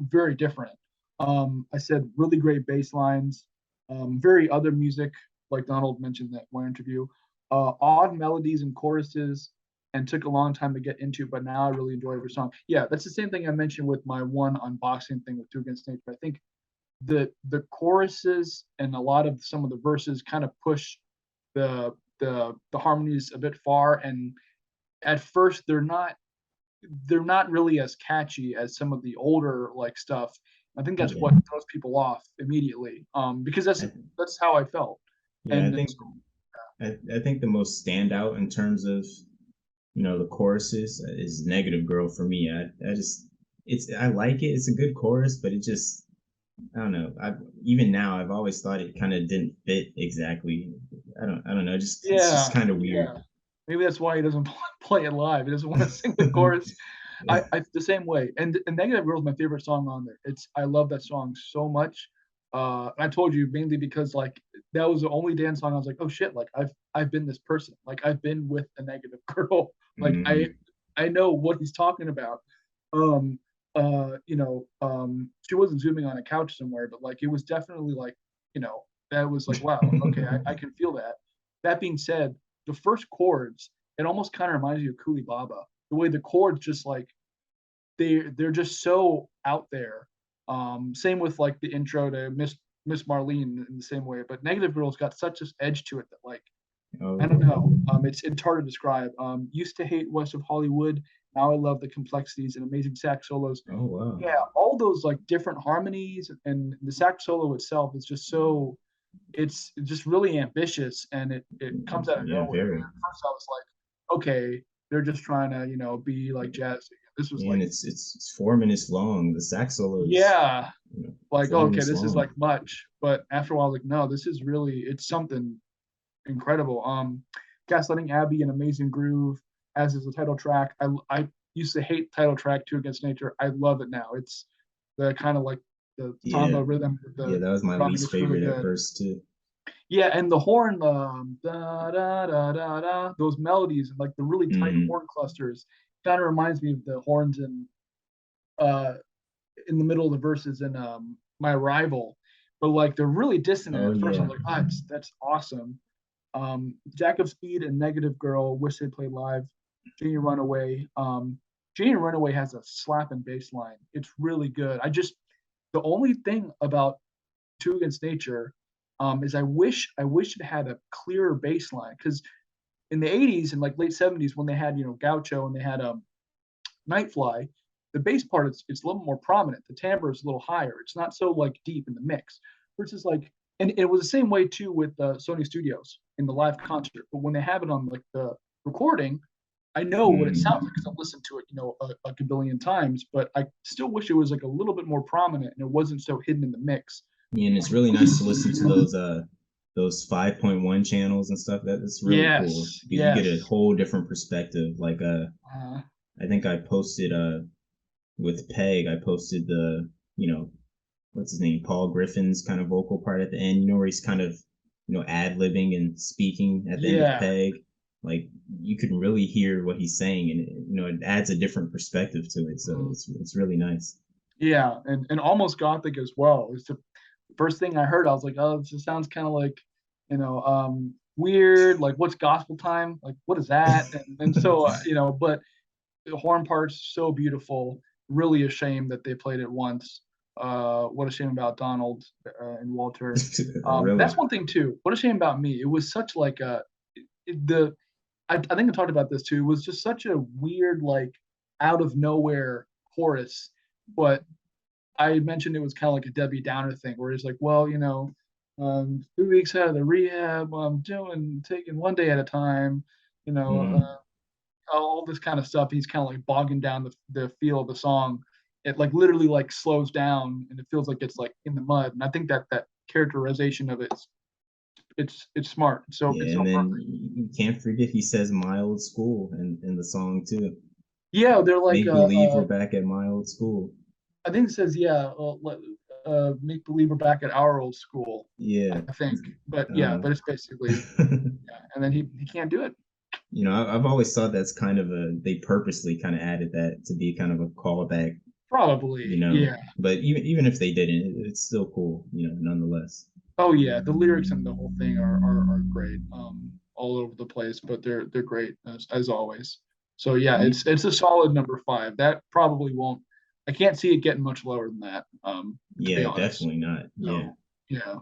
very different. I said really great bass lines, very other music, like Donald mentioned that one interview. Odd melodies and choruses, and took a long time to get into, but now I really enjoy every song. Yeah, that's the same thing I mentioned with my one unboxing thing with Two Against Nature. I think the choruses and a lot of some of the verses kind of push the harmonies a bit far, and at first they're not really as catchy as some of the older like stuff. I think that's Yeah. what throws people off immediately, because that's I, that's how I felt. yeah, I And think I think the most standout in terms of the choruses is Negative Girl for me. I just I like it. It's a good chorus, but it just I don't know. I Even now I've always thought it kind of didn't fit exactly. I don't know. It's just yeah, kind of weird. yeah, maybe that's why he doesn't play it live. He doesn't want to sing the chorus. I the same way. And Negative Girl is my favorite song on there. I love that song so much. I told you mainly because like that was the only dance song I was like, oh shit, like I've been this person. Like I've been with a negative girl. Like Hmm. I know what he's talking about. Um she wasn't zooming on a couch somewhere, but like it was definitely like, that was like, wow, okay, I can feel that. That being said, the first chords, it almost kind of reminds you of Kuli Baba. The way the chords just like they're just so out there. Same with like the intro to Miss Marlene in the same way, but Negative Girl's got such an edge to it that like I don't Oh, know. It's hard to describe. Used to hate West of Hollywood. Now I love the complexities and amazing sax solos. oh wow. Yeah, all those like different harmonies and the sax solo itself is just so it's just really ambitious and it comes out of Yeah, nowhere. very. At first I was like, okay, they're just trying to be like jazz. This was And like, it's 4 minutes long. The sax solo is yeah, like, four oh, okay, minutes this is like long. much. But after a while, like, no, this is really it's something incredible. Gaslighting Abbey, an amazing groove, as is the title track. I used to hate title track Two Against Nature. I love it now. It's the kind of like the Yeah, samba rhythm, yeah, the that was my drumming least is really favorite at good. first too. Yeah, and the horn, da da da da da, those melodies and like the really tight Hmm. horn clusters. kind of reminds me of the horns uh in the middle of the verses in My Arrival, but like they're really dissonant Oh at first. I'm yeah. like, ah, that's awesome. Jack of Speed and Negative Girl, wish they played live. Janie Runaway. Janie Runaway has a slapping bass line. It's really good. The only thing about Two Against Nature is I wish it had a clearer bass line, because in the 80s and like late 70s when they had Gaucho and they had Nightfly, the bass part is a little more prominent. The timbre is a little higher. It's not so like deep in the mix. Versus like, and it was the same way too with Sony Studios in the live concert. But when they have it on like the recording, I know what it sounds like because I've listened to it, a billion times. But I still wish it was like a little bit more prominent and it wasn't so hidden in the mix. Yeah, and it's really nice to listen to those 5.1 channels and stuff. That's really cool. Yes, You get a yes. whole different perspective. Like Uh, I think I posted with Peg, I posted the, what's his name, Paul Griffin's kind of vocal part at the end, where he's kind of, ad-libbing and speaking at the end of yeah, Peg. Like you can really hear what he's saying, and it adds a different perspective to it. So mm, it's really nice. yeah, and almost gothic as well. It's the first thing I heard. I was like, oh, this just sounds kind of like, weird. Like, what's gospel time? Like, what is that? And so, but the horn part's so beautiful. Really a shame that they played it once. What a shame about Donald and Walter. Really. That's one thing too. What a shame about me. It was such like the I think I talked about this too. It was just such a weird, like out of nowhere chorus. But I mentioned it was kind of like a Debbie Downer thing, where he's like, well, 2 weeks out of the rehab, I'm taking one day at a time, you know, Mm. all this kind of stuff. He's kind of like bogging down the feel of the song. It like literally like slows down and it feels like it's like in the mud. And I think that characterization of it's smart. It's Yeah, so and then perfect. you can't forget he says "my old school" in the song too. Yeah, they're like Make believe we're back at my old school. I think it says yeah, make believe we're back at our old school. Yeah. I think, but yeah, Uh, but it's basically yeah, and then he can't do it. I've always thought that's kind of they purposely kind of added that to be kind of a callback, Probably, yeah. but even if they didn't, it's still cool, nonetheless. Oh yeah, the lyrics and the whole thing are great, all over the place, but they're great as always. So yeah, You, it's a solid number five. That probably won't. I can't see it getting much lower than that. To be yeah, honest. definitely not. Yeah. So yeah,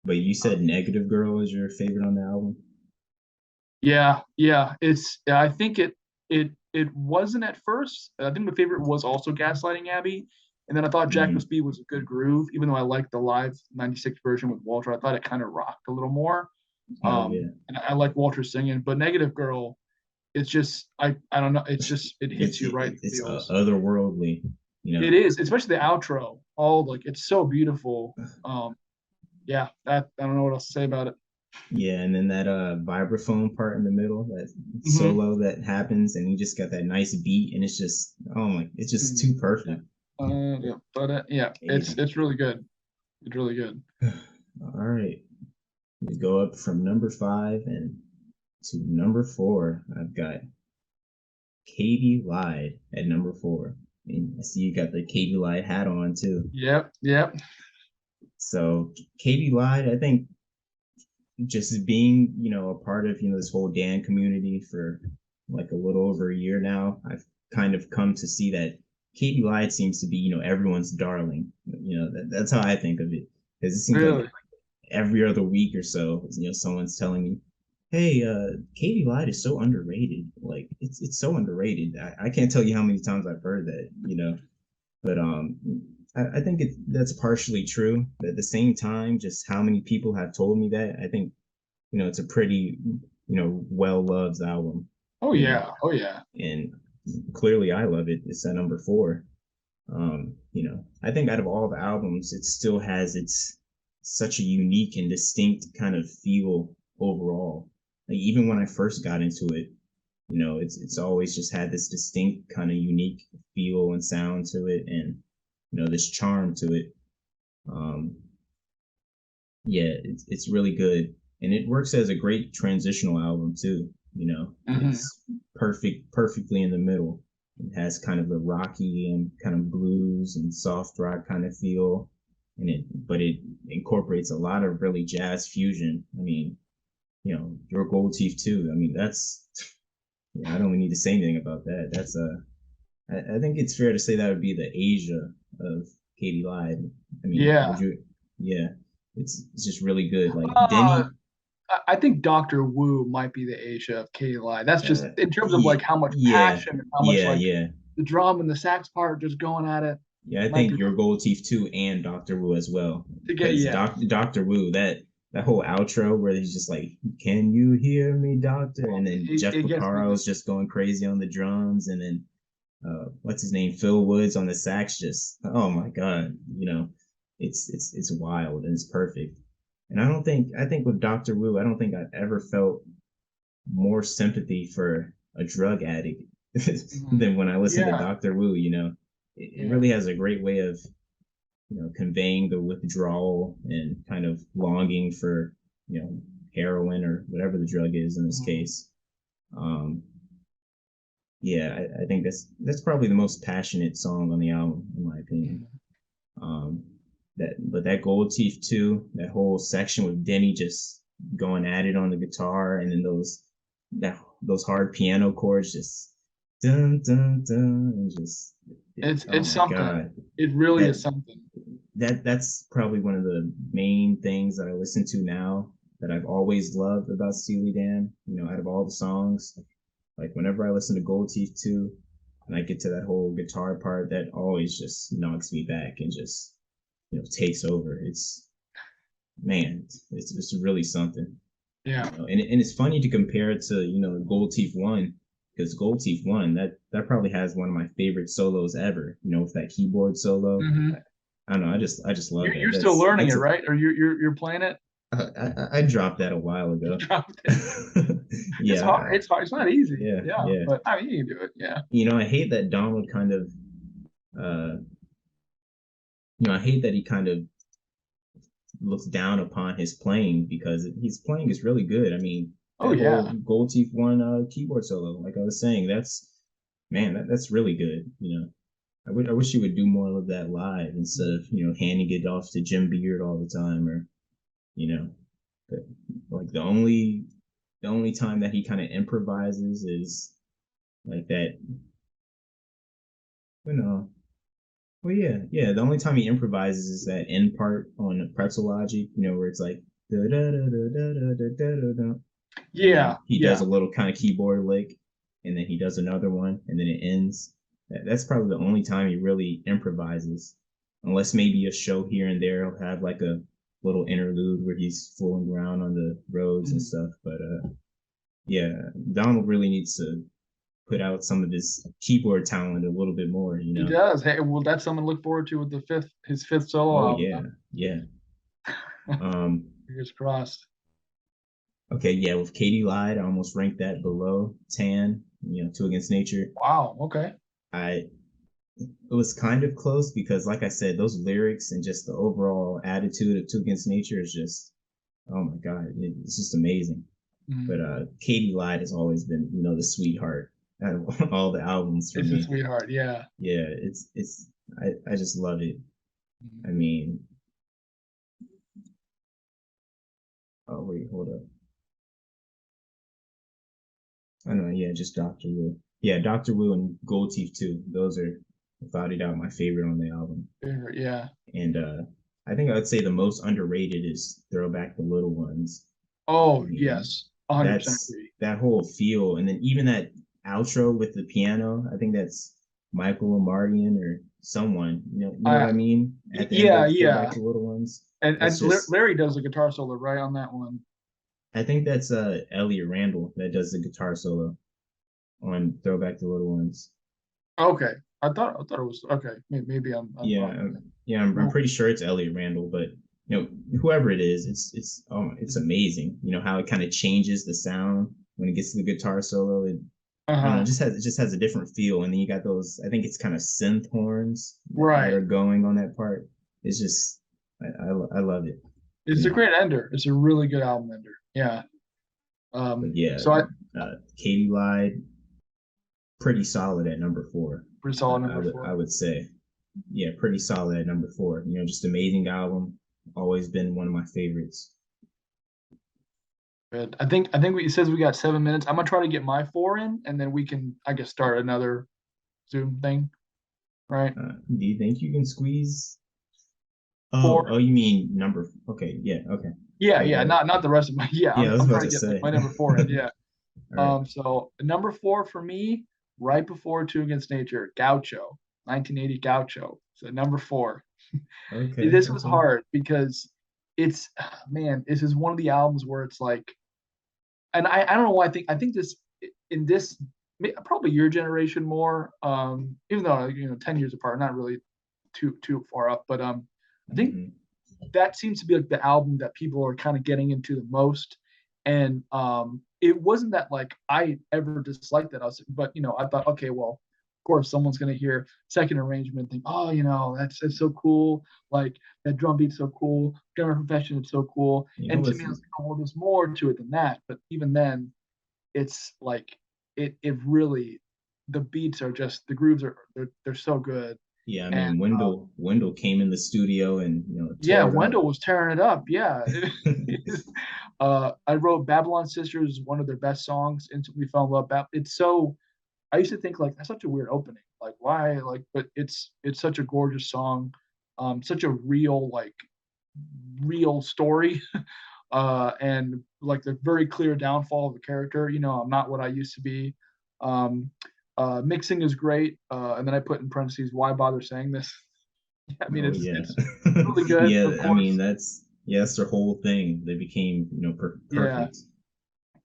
But you uh, said Negative Girl is your favorite on the album? yeah. I think it wasn't at first. I think my favorite was also Gaslighting Abby, and then I thought Jack of Mm. Speed was a good groove, even though I liked the live '96 version with Walter. I thought it kind of rocked a little more. Oh yeah. And I like Walter singing, but Negative Girl, it's just I don't know. It's just it hits you right in the It's feels. otherworldly, you It know. is, especially the outro. All like it's so beautiful. Yeah, that I don't know what else to say about it. Yeah, and then that vibraphone part in the middle, that Mm-hmm. solo that happens, and you just got that nice beat, and it's just it's just too Yeah, perfect. yeah, but yeah, Amazing. it's really good. It's really good. All right, we go up from number 5 and to number 4. I've got Katie Lied at number 4, and I see you got the Katie Lied hat on too. Yep. So Katie Lied, I think, just being a part of this whole Dan community for like a little over a year now, I've kind of come to see that Katie Lied seems to be everyone's darling. That's how I think of it, because it seems like Really. every other week or so, someone's telling me, hey, Katie Lied is so underrated. Like it's so underrated. I can't tell you how many times I've heard that. But I think that's partially true. But at the same time, just how many people have told me that, I think it's a pretty well loved album. Oh You know, yeah. Oh yeah. and clearly I love it. It's at number 4. I think out of all the albums, it still has its such a unique and distinct kind of feel overall. Like even when I first got into it, it's always just had this distinct kind of unique feel and sound to it, and this charm to it. Um, yeah, it's really good, and it works as a great transitional album too. Hmm. It's perfectly in the middle. It has kind of the rocky and kind of blues and soft rock kind of feel, but it incorporates a lot of really jazz fusion. I mean, your Gold Teeth too. I mean, that's I don't need to say anything about that. That's I think it's fair to say that would be the Asia of Katie Lied. I mean, Yeah. would you? Yeah, it's just really good. Like Uh, Denny, I think Doctor Wu might be the Asia of K-Line. That's just in terms of like how much yeah, passion and how much yeah, like yeah. the drum and the sax part just going at it. Yeah, I Might be think your Gold Teeth too and Doctor Wu as well. to get Because yeah. Doctor Wu, that whole outro where he's just like, "Can you hear me, Doctor?" And then Jeff It gets me. Porcaro is just going crazy on the drums, and then what's his name, Phil Woods on the sax. Just oh my god, it's wild and it's perfect. And I think with Doctor Wu, I don't think I've ever felt more sympathy for a drug addict than when I listen to Yeah. Doctor Wu. It Yeah. really has a great way of conveying the withdrawal and kind of longing for heroin or whatever the drug is in this case. Um, yeah, I think that's probably the most passionate song on the album, in my opinion. But that Gold Teeth too, that whole section with Denny just going at it on the guitar, and then those hard piano chords just dun dun dun, and just oh It's my something. god, It really that is something. that's probably one of the main things that I listen to now that I've always loved about Steely Dan. Out of all the songs, like whenever I listen to Gold Teeth 2 and I get to that whole guitar part, that always just knocks me back and just takes over. It's man, it's really something. Yeah. And it's funny to compare it to Gold Teeth 1, because Gold Teeth 1, that probably has one of my favorite solos ever. With that keyboard solo. Mm-hmm. I don't know. I just love You're that. still learning it, That's right? Or you're playing it? I dropped that a while ago. Dropped it. Yeah, It's hard. It's hard. It's not easy. yeah, Yeah. yeah. But I mean, you can do it. Yeah. I hate that Donald kind of, uh, I hate that he kind of looks down upon his playing, because his playing is really good. I mean, Oh that whole yeah. Gold Teeth 1 keyboard solo, like I was saying, that's really good. I wish he would do more of that live instead of handing it off to Jim Beard all the time, or you know, like the only time that he kind of improvises is like that. Well, yeah. The only time he improvises is that end part on Pretzel Logic, where it's like da da da da da da da da da. Yeah. He Yeah. does a little kind of keyboard lick, and then he does another one, and then it ends. That's probably the only time he really improvises, unless maybe a show here and there he'll have like a little interlude where he's fooling around on the roads and stuff. But yeah, Donald really needs to put out some of his keyboard talent a little bit more. He does. Hey, well, that's something to look forward to with his fifth solo Oh album. yeah. Fingers crossed. Okay, yeah, with Katie Lied, I almost ranked that below Tan, Two Against Nature. Wow. Okay. It was kind of close because, like I said, those lyrics and just the overall attitude of Two Against Nature is just, oh my God, it's just amazing. Mm-hmm. But Katie Lied has always been, the sweetheart out of all the albums for It's me. a sweetheart. Yeah. Yeah, I just love it. I mean, oh wait, hold up. I know, yeah, just Doctor Wu. Yeah, Doctor Wu and Gold Teeth 2. Those are, without a doubt, my favorite on the album. Favorite, yeah. And I think I would say the most underrated is Throwback the Little Ones. Oh, yes. 100% agree. That whole feel, and then even that outro with the piano, I think that's Michael Mardian or someone, you know what I mean? At the end of Throwback the Little Ones. And Larry does the guitar solo right on that one. I think that's Elliot Randall that does the guitar solo on Throwback the Little Ones. Okay. I thought it was okay. Maybe I'm I'm pretty sure it's Elliot Randall, but whoever it is, it's amazing. How it kind of changes the sound when it gets to the guitar solo. It just has a different feel, and then you got those. I think it's kind of synth horns that are going on that part. It's just I love it. It's a great ender. It's a really good album ender. Yeah. So Katie Lied, pretty solid at number 4. Pretty solid I number would 4. I would say, yeah, pretty solid at number 4. You know, just amazing album. Always been one of my favorites. Good. I think it says we got 7 minutes. I'm gonna try to get my 4 in, and then we can, I guess, start another Zoom thing, right? Do you think you can squeeze? Four. Oh, you mean number? Okay, yeah, okay. Yeah, Yeah, yeah, not the rest of my. Yeah, yeah, I was I'm about trying to to get like say. my number 4 in. Yeah. All right. So number 4 for me, right before Two Against Nature, Gaucho, 1980 Gaucho. So number 4. Okay. This was Okay. hard because it's, man, this is one of the albums where it's like, and I don't know why I think this in this probably your generation more, even though 10 years apart, not really too far up, but I think Mhm. that seems to be like the album that people are kind of getting into the most. And it wasn't that like I ever disliked that. But I thought, okay, well, of course, someone's gonna hear second arrangement, think, oh, that's so cool. Like that drum beat's so cool. Drummer profession is so cool. You know And to what's me, I was like, oh, well, there's more to it than that. But even then, it's like it really, the beats are just, the grooves are, they're so good. yeah, I And mean Wendell came in the studio and yeah, tore it up. Wendell was tearing it up. Yeah. I wrote Babylon Sisters, one of their best songs, Instantly Fell in Love. It's so, I used to think like that's such a weird opening. Like why? Like, but it's such a gorgeous song. Such a real story. And like the very clear downfall of the character. I'm not what I used to be. Um, Mixing is great. And then I put in parentheses, why bother saying this? I mean, Oh it's yeah. it's really good, of Yeah, I mean course. that's their whole thing. They became, Yeah, perfect.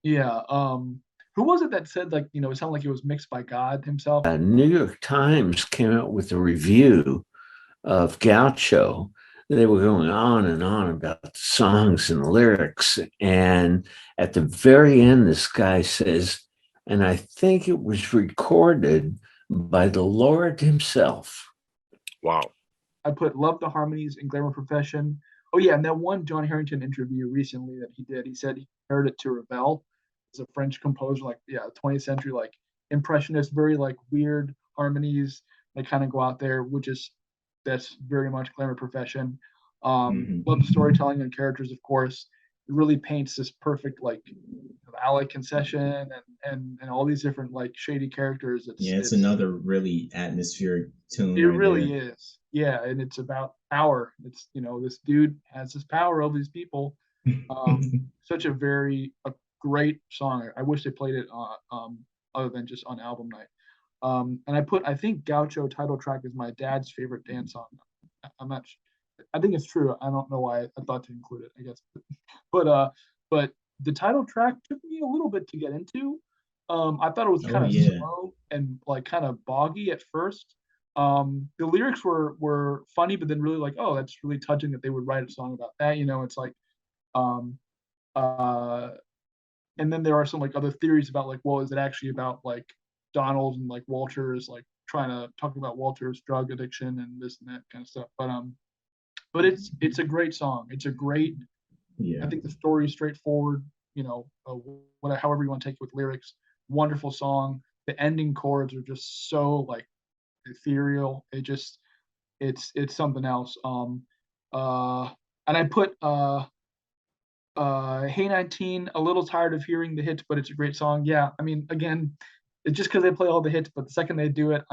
yeah. Who was it that said like it sounded like it was mixed by God himself? New York Times came out with a review of Gaucho. They were going on and on about the songs and lyrics. And at the very end, this guy says, and I think it was recorded by the Lord himself. Wow. I put love the harmonies in Glamour Profession. Oh yeah, and that one John Harrington interview recently that he did, he said he heard it to Ravel. It's a French composer, like 20th century, like impressionist, very like weird harmonies that kind of go out there, which is that's very much Glamour Profession. Love the Hmm. storytelling and characters, of course. It really paints this perfect like ally concession and all these different like shady characters. It's Yeah, it's it's another really atmospheric tune it right really there. is. Yeah, and it's about power. It's this dude has this power over these people. Such a great song. I wish they played it other than just on album night. And I think Gaucho title track is my dad's favorite dance song. I'm not. I think it's true. I don't know why I thought to include it. I guess, but the title track took me a little bit to get into. I thought it was Oh kind of yeah. slow and like kind of boggy at first. The lyrics were funny, but then really like, oh, that's really touching that they would write a song about that. It's like, um, uh, and then there are some like other theories about like, well, is it actually about like Donald and like Walter is like trying to talk about Walter's drug addiction and this and that kind of stuff. But it's a great song. It's a great. I Yeah. think the story is straightforward. However you want to take it with lyrics. Wonderful song. The ending chords are just so like ethereal. It's something else. Uh, and I put Hey 19, a little tired of hearing the hits, but it's a great song. Yeah, I mean, again, it's just because they play all the hits, but the second they do it,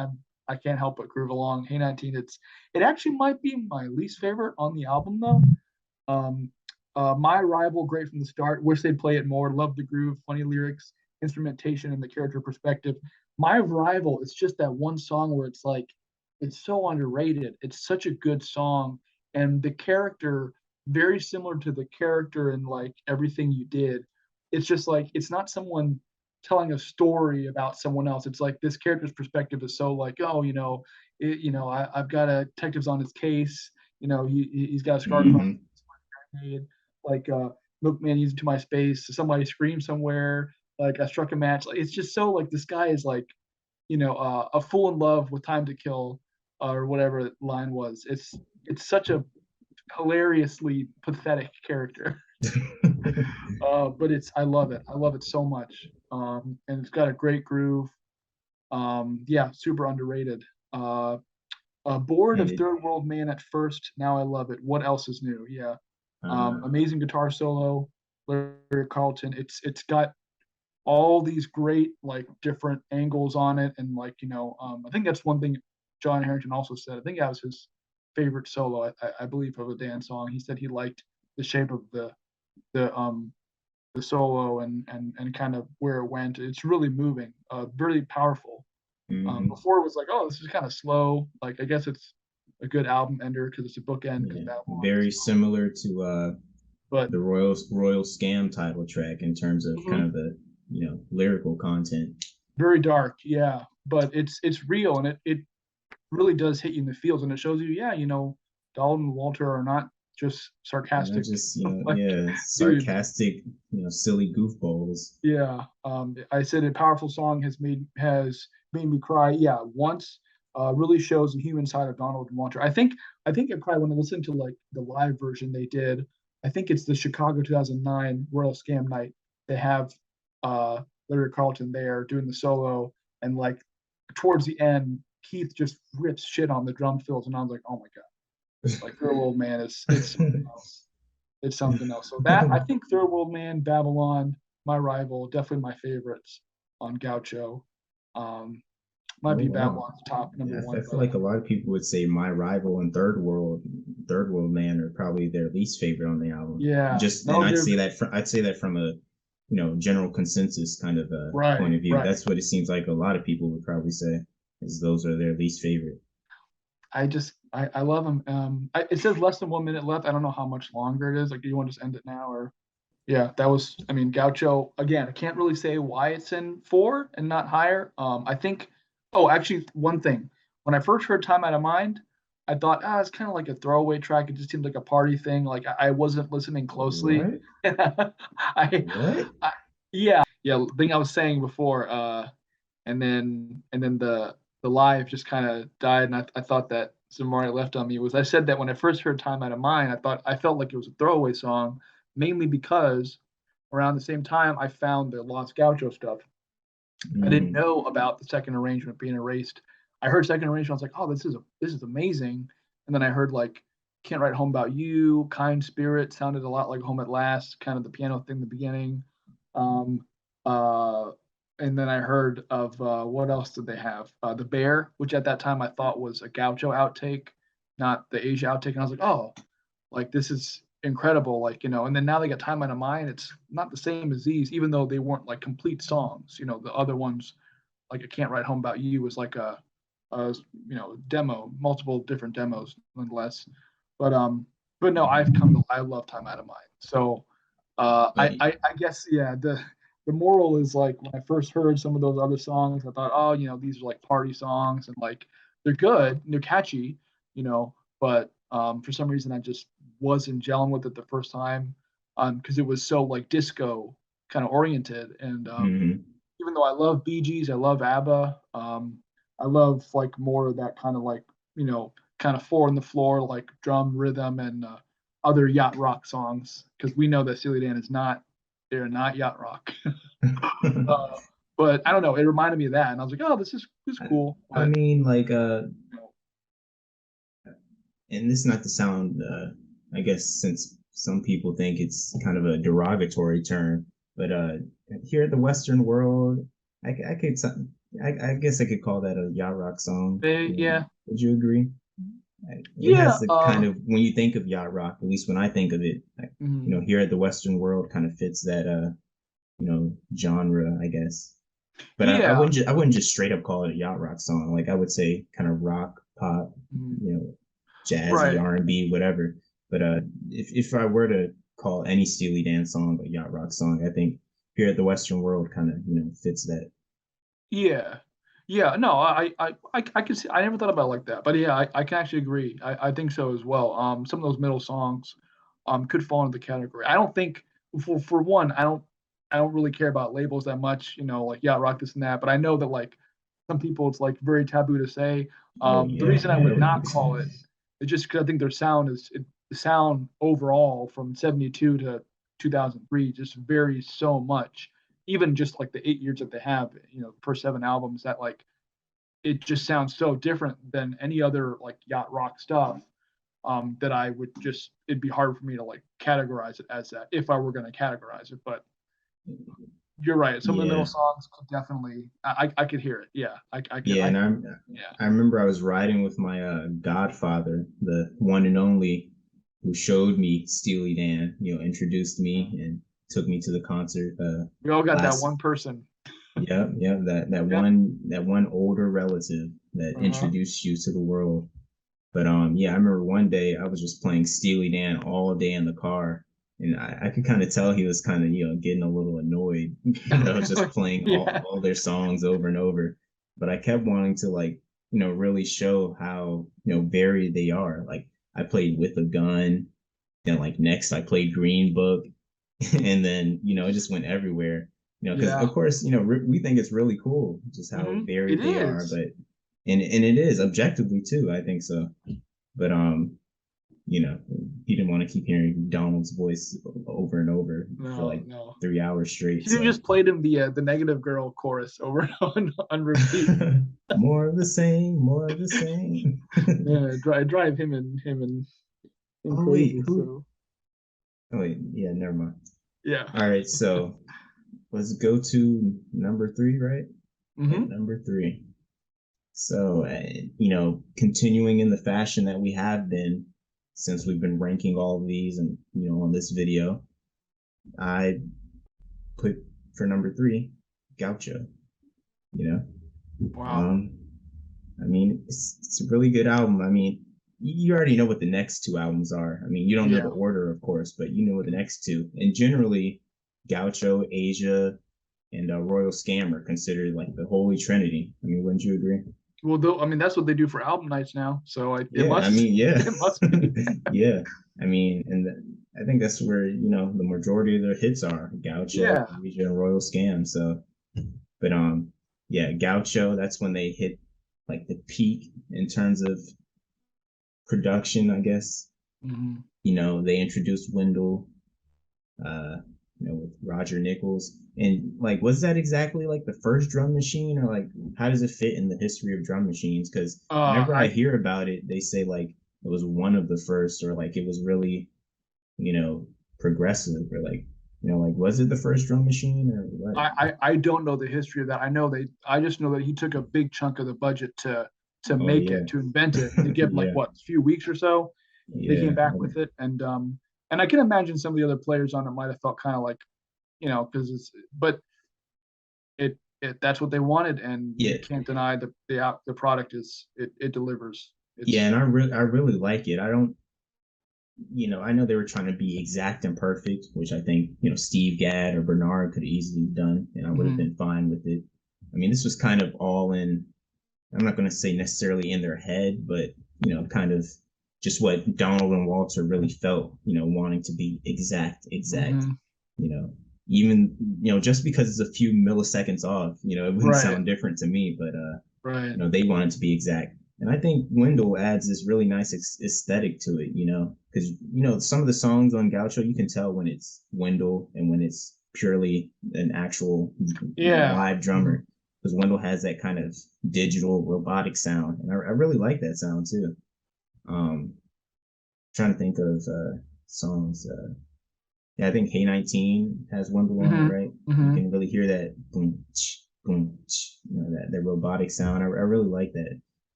I can't help but groove along. Hey 19, it actually might be my least favorite on the album though. Um, My Rival, great from the start. Wish they'd play it more. Love the groove, funny lyrics, instrumentation, and the character perspective. My Rival is just that one song where it's like, it's so underrated. It's such a good song. And the character, very similar to the character in like everything you did. It's just like, it's not someone telling a story about someone else. It's like this character's perspective is so like, oh, I've got a detective's on his case. He's got a scar across Hmm. made, like milkman used to my space, somebody screamed somewhere, like I struck a match. Like it's just so like this guy is like, a fool in love with time to kill, or whatever line was. It's such a hilariously pathetic character. But I love it. I love it so much. And it's got a great groove. Yeah, super underrated. Bored And of it, Third World Man at first, now I love it. What else is new? Yeah. uh, Amazing guitar solo, Larry Carlton. It's got all these great like different angles on it, and like I think that's one thing John Harrington also said. I think that was his favorite solo, I believe, of a dance song. He said he liked the shape of the the solo and kind of where it went. It's really moving, really powerful. mhm, Before it was like, oh, this is kind of slow. Like I guess it's a good album ender because it's a bookend because yeah, Babylon is. very similar to But the Royal Scam title track in terms of kind mhm, of the lyrical content. very dark, yeah. But it's real and it really does hit you in the feels and it shows you, yeah, Donald and Walter are not just Not sarcastic just like yeah, dudes. sarcastic, silly goofballs. Yeah. I said a powerful song has made me cry. Yeah, once. Really shows the human side of Donald and Walter. I think I probably when I listened to like the live version they did. I think it's the Chicago 2009 Royal Scam Night. They have uh Larry Carlton there doing the solo, and like towards the end, Keith just rips shit on the drum fills, and I was like, oh my god, like Third World Man is it's something else. It's something else. So that I think Third World Man, Babylon, My Rival, definitely my favorites on Gaucho. Um, might Oh be wow. Babylon's top number Yeah, I one, feel but like a lot of people would say My Rival and Third World Man are probably their least favorite on the album. yeah, Just and no, they're I'd say that from a general consensus kind of point right, of view. right. That's what it seems like a lot of people would probably say is those are their least favorite. I love them. It says less than 1 minute left. I don't know how much longer it is. Like, do you want to just end it now or? Yeah, that was. I mean, Gaucho again. I can't really say why it's in four and not higher. I think. Oh, actually, one thing. When I first heard "Time Out of Mind," I thought, it's kind of like a throwaway track. It just seemed like a party thing. Like I wasn't listening closely. What? I, What? I, yeah. The thing I was saying before. And then the live just kind of died, and I thought that some more I left on me was I said that when I first heard "Time Out of Mind," I felt like it was a throwaway song, mainly because around the same time I found the Los Gauchos stuff. I didn't Mm, know about the second arrangement being erased. I heard second arrangement, I was like, oh, this is amazing. And then I heard like "Can't Write Home About You," "Kind Spirit" sounded a lot like "Home at Last," kind of the piano thing in the beginning. Um, uh, and then I heard of what else did they have? The Bear, which at that time I thought was a Gaucho outtake, not the Asia outtake. And I was like, oh, like this is incredible. Like, and then now they got "Time Out of Mind." It's not the same as these, even though they weren't like complete songs. The other ones, like "I Can't Write Home About You" was like a demo, multiple different demos nonetheless. But but no, I love "Time Out of Mind." So but I guess yeah, the moral is like when I first heard some of those other songs, I thought, oh, these are like party songs and like they're good, and they're catchy, but for some reason I just wasn't gelling with it the first time, because it was so like disco kind of oriented, and mhm. even though I love Bee Gees, I love ABBA, I love like more of that kind of like kind of four on the floor like drum rhythm and other yacht rock songs because we know that Steely Dan is not they're not yacht rock. uh, but I don't know, it reminded me of that, and I was like, oh, this is I, cool. I But mean, like, you know, and this is not to sound, I guess, since some people think it's kind of a derogatory term, but here at the Western world, I could, I guess I could call that a yacht rock song. yeah, Would you agree? It yeah, has the kind of when you think of yacht rock, at least when I think of it, mm, here at the Western world, kind of fits that genre, I guess. But yeah, I wouldn't just straight up call it a yacht rock song. Like I would say kind of rock, pop, mm, you know, jazzy, right. R&B, whatever. But if I were to call any Steely Dan song a yacht rock song, I think here at the Western world kind of fits that. Yeah. Yeah, no, I can see. I never thought about it like that, but yeah, I can actually agree. I think so as well. Some of those middle songs, could fall into the category. I don't think for one, I don't really care about labels that much. Like yacht rock this and that. But I know that like some people, it's like very taboo to say. Oh The yeah. reason I would not call it is just because I think their sound the sound overall from '72 to 2003 just varies so much even just like the 8 years that they have, per seven albums, that like it just sounds so different than any other like yacht rock stuff, that I would just, it'd be hard for me to like categorize it as that if I were going to categorize it. But you're right. Some of the middle Yeah, songs could definitely, I could hear it. Yeah. yeah, and Yeah. I remember I was riding with my godfather, the one and only, who showed me Steely Dan. Introduced me and took me to the concert. We all got that Last one person. Yeah, yeah, Yeah. that one older relative that Uh-huh. introduced you to the world. But yeah, I remember one day I was just playing Steely Dan all day in the car, and I could kind of tell he was kind of getting a little annoyed, just playing Yeah. all their songs over and over. But I kept wanting to like really show how varied they are. Like I played With a Gun, then like next I played Green Book, and then it just went everywhere. Because Yeah. of course we think it's really cool just how It varied they are, is. but and it is objectively too, I think so. But you know, he didn't want to keep hearing Donald's voice over and over for No, like no. 3 hours straight. He should have So just played him the Negative Girl chorus over and on repeat. more of the same, more of the same. Yeah, drive him Oh wait, crazy. who? So Oh wait, yeah, never mind. yeah. All right, so let's go to number three, right? At Mm-hmm. number three. So, continuing in the fashion that we have been since we've been ranking all of these and, on this video, I put for number three, Gaucho, you know. Wow. Um, I mean, it's a really good album. I mean, you already know what the next two albums are. I mean, you don't know the Yeah. order, of course, but you know what the next two. And generally, Gaucho, Asia, and Royal Scam are considered like the Holy Trinity. I mean, wouldn't you agree? Well, though, I mean, that's what they do for album nights now. So it Yeah, I must, mean, yeah, it must be. yeah. I mean, and I think that's where the majority of their hits are Gaucho, Yeah. Asia, and Royal Scam. So, but yeah, Gaucho. That's when they hit like the peak in terms of production, I guess. Mm-hmm. They introduced Wendell, uh, with Roger Nichols. And like, was that exactly like the first drum machine, or like, how does it fit in the history of drum machines? Because whenever I I hear about it, they say like it was one of the first, or like it was really, progressive, or like, like was it the first drum machine or what? I don't know the history of that. I just know that he took a big chunk of the budget to Oh make yeah, it, to invent it. They give him like yeah, what, a few weeks or so. They came yeah, back with it, and I can imagine some of the other players on it might have felt kind of like, because but it that's what they wanted, and yeah, you can't deny the product it delivers. yeah. It's And I really like it. I don't I know they were trying to be exact and perfect, which I think, Steve Gadd or Bernard could have easily done, and I would have mhm. been fine with it. I mean, this was kind of all in, I'm not going to say necessarily in their head, but, kind of just what Donald and Walter really felt, wanting to be exact, Mhm. you know, even, just because it's a few milliseconds off, it wouldn't Right, sound different to me, but, right. they wanted to be exact. And I think Wendell adds this really nice aesthetic to it, because some of the songs on Gaucho, you can tell when it's Wendell and when it's purely an actual Yeah. live Mhm. drummer, because Wendell has that kind of digital robotic sound, and I really like that sound too. Um, Trying to think of songs. Yeah, I think Hey 19 has Wendell on it, Mhm. right? You Mhm. can really hear that boom, boom, that robotic sound. I really like that.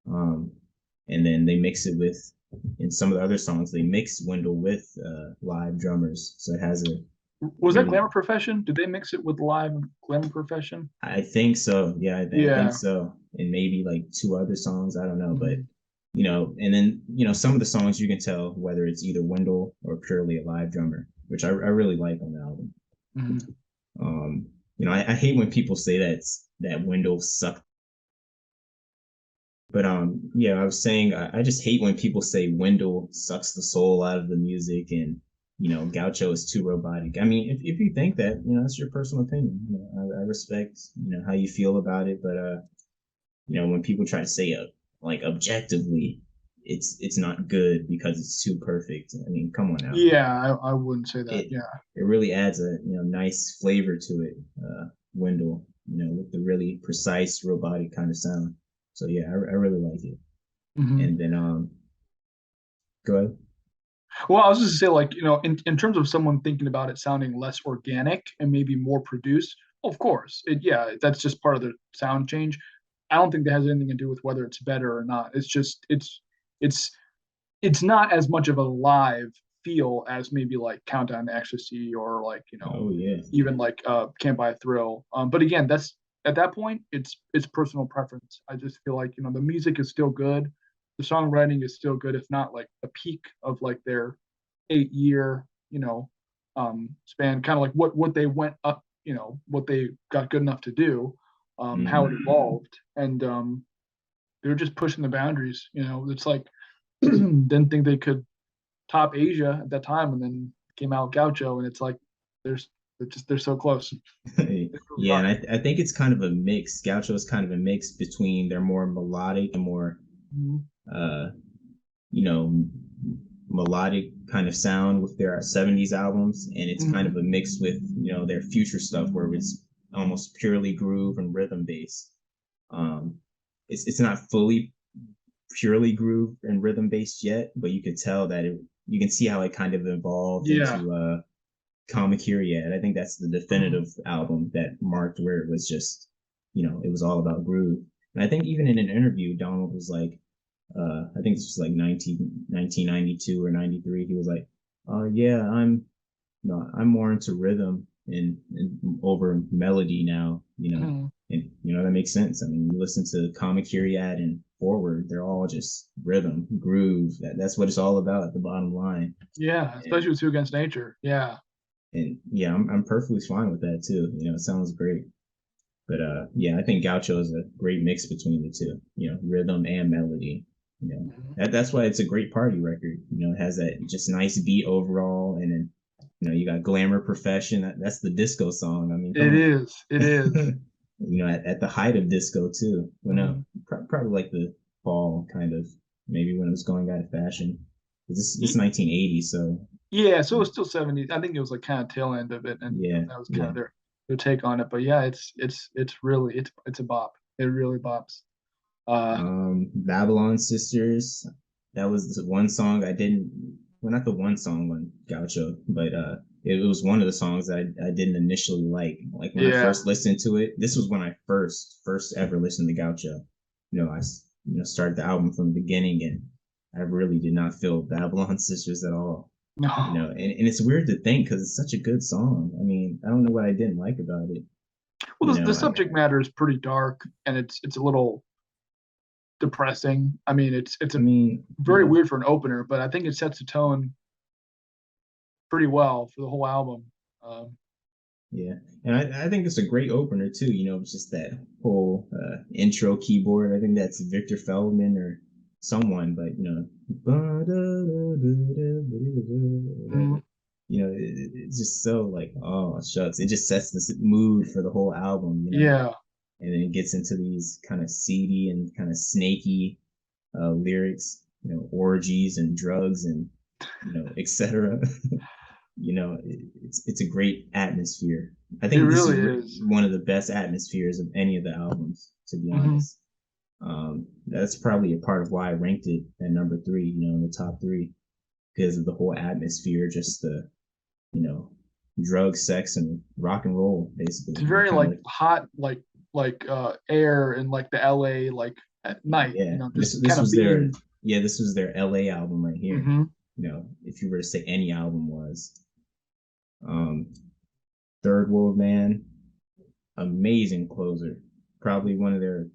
Um, and then they mix it with, in some of the other songs, they mix Wendell with live drummers, so it has a Was that really. Glamour Profession? Did they mix it with live Glamour Profession? I think so. Yeah, I think Yeah. so. And maybe like two other songs. I don't know, but Mhm. and then some of the songs you can tell whether it's either Wendell or purely a live drummer, which I really like on the album. Mhm. I hate when people say that Wendell sucked. But yeah, I was saying I just hate when people say Wendell sucks the soul out of the music, and Gaucho is too robotic. I mean, if you think that, that's your personal opinion. I respect how you feel about it, but when people try to say like objectively, it's not good because it's too perfect. I mean, come on now. Yeah, I wouldn't say that. It Yeah. it really adds a nice flavor to it, Wendell. With the really precise robotic kind of sound. So yeah, I really like it. Mhm. And then go ahead. Well, I was just gonna say, like, in terms of someone thinking about it sounding less organic and maybe more produced, of course, yeah, that's just part of the sound change. I don't think that has anything to do with whether it's better or not. It's just it's it's not as much of a live feel as maybe like Countdown to Ecstasy or like, Oh yeah. even like Can't Buy a Thrill. But again, that's at that point, it's personal preference. I just feel like, the music is still good, the songwriting is still good, if not like the peak of like their 8 year, span, kind of like what they went up, what they got good enough to do, how it Mhm. evolved, and they were just pushing the boundaries. It's like didn't think they could top Asia at that time, and then came out Gaucho, and it's like there's they're so close. They really Yeah, and are. I think it's kind of a mix. Gaucho is kind of a mix between their more melodic and more Mhm. uh you know melodic kind of sound with their 70s albums, and it's kind Mhm. of a mix with their future stuff where it's almost purely groove and rhythm based. Um, it's not fully purely groove and rhythm based yet, but you could tell that you can see how it kind of evolved Yeah. into Kamakiriad. I think that's the Mhm. definitive album that marked where it was just, it was all about groove. And I think even in an interview, Donald was like, I think this was like 1992 or 93. He was like, yeah, I'm more into rhythm and over melody now, Mhm. and that makes sense. I mean, you listen to Kamakiriad and Forward, they're all just rhythm, groove. That's what it's all about at the bottom line. Yeah, And especially with Two Against Nature. Yeah. yeah, I'm perfectly fine with that too. It sounds great. But yeah, I think Gaucho is a great mix between the two, rhythm and melody. Mhm. That's why it's a great party record. It has that just nice beat overall, and then you got Glamour Profession. That's the disco song. I mean, come It on. is. It is. At the height of disco too. Well, no, Mhm. probably like the fall kind of, maybe when it was going out of fashion. This Ye- 1980, so Yeah, so it was still 70s. I think it was like kind of tail end of it, and yeah, that was kind yeah. of their take on it. But yeah, it's really it's a bop. It really bops. Uh, Babylon Sisters. That was the one song I didn't. Well, not the one song on Gaucho, but it was one of the songs that I didn't initially like. Like when I yeah. first listened to it, this was when I first ever listened to Gaucho. I started the album from the beginning, and I really did not feel Babylon Sisters at all. No. And it's weird to think because it's such a good song. I mean, I don't know what I didn't like about it. Well, the I, subject matter is pretty dark, and it's a little depressing. I mean, it's I a mean, very yeah. weird for an opener, but I think it sets the tone pretty well for the whole album. Um, Yeah, and I think it's a great opener too. It's just that whole intro keyboard. I think that's Victor Feldman or someone, but mm, it's just so like, oh shucks. It just sets this mood for the whole album. yeah, And then it gets into these kind of seedy and kind of snaky lyrics. Orgies and drugs and etc. It's a great atmosphere. I it think this is really is. one of the best atmospheres of any of the albums, to be Hmm. honest. That's probably a part of why I ranked it at number three, in the top three, because of the whole atmosphere, just the, you know, drug, sex, and rock and roll, basically. It's very Kind of like like, hot, like air in like the LA like at night. yeah, Just kind of being. this was their LA album right here. Hmm. If you were to say any album was, um, Third World Man, amazing closer. Probably one of their,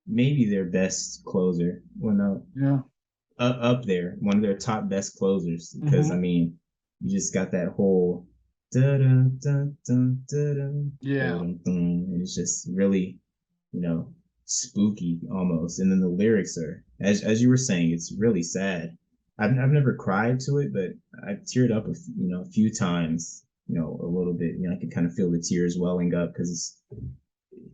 maybe their best closer. Well, no, Yeah. up there, one of their top best closers. Because I Hmm. mean, you just got that whole da da da da da da Yeah. and it's just really, you know, spooky almost. And then the lyrics are, as you were saying, it's really sad. I've never cried to it, but I've teared up a few times. A little bit. I could kind of feel the tears welling up because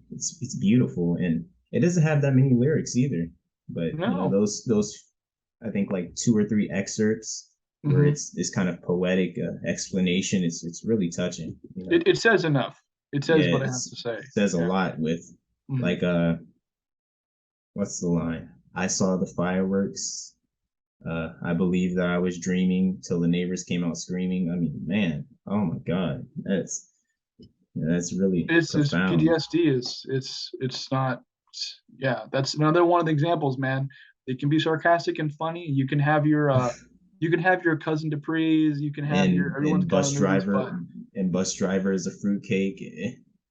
it's beautiful, and it doesn't have that many lyrics either. But No. those I think like two or three excerpts where Hmm. it's this kind of poetic explanation. It's really touching. It says enough. It says Yeah, what it it has to say. says a Yeah. lot with Hmm. like what's the line? I saw the fireworks. I believe that I was dreaming till the neighbors came out screaming. I mean, man, oh my God, that's really It's profound. PTSD it's not yeah, that's another one of the examples, man. It can be sarcastic and funny. You can have your cousin Dupree's, you can have your everyone's And got a news, but bus driver is a fruitcake.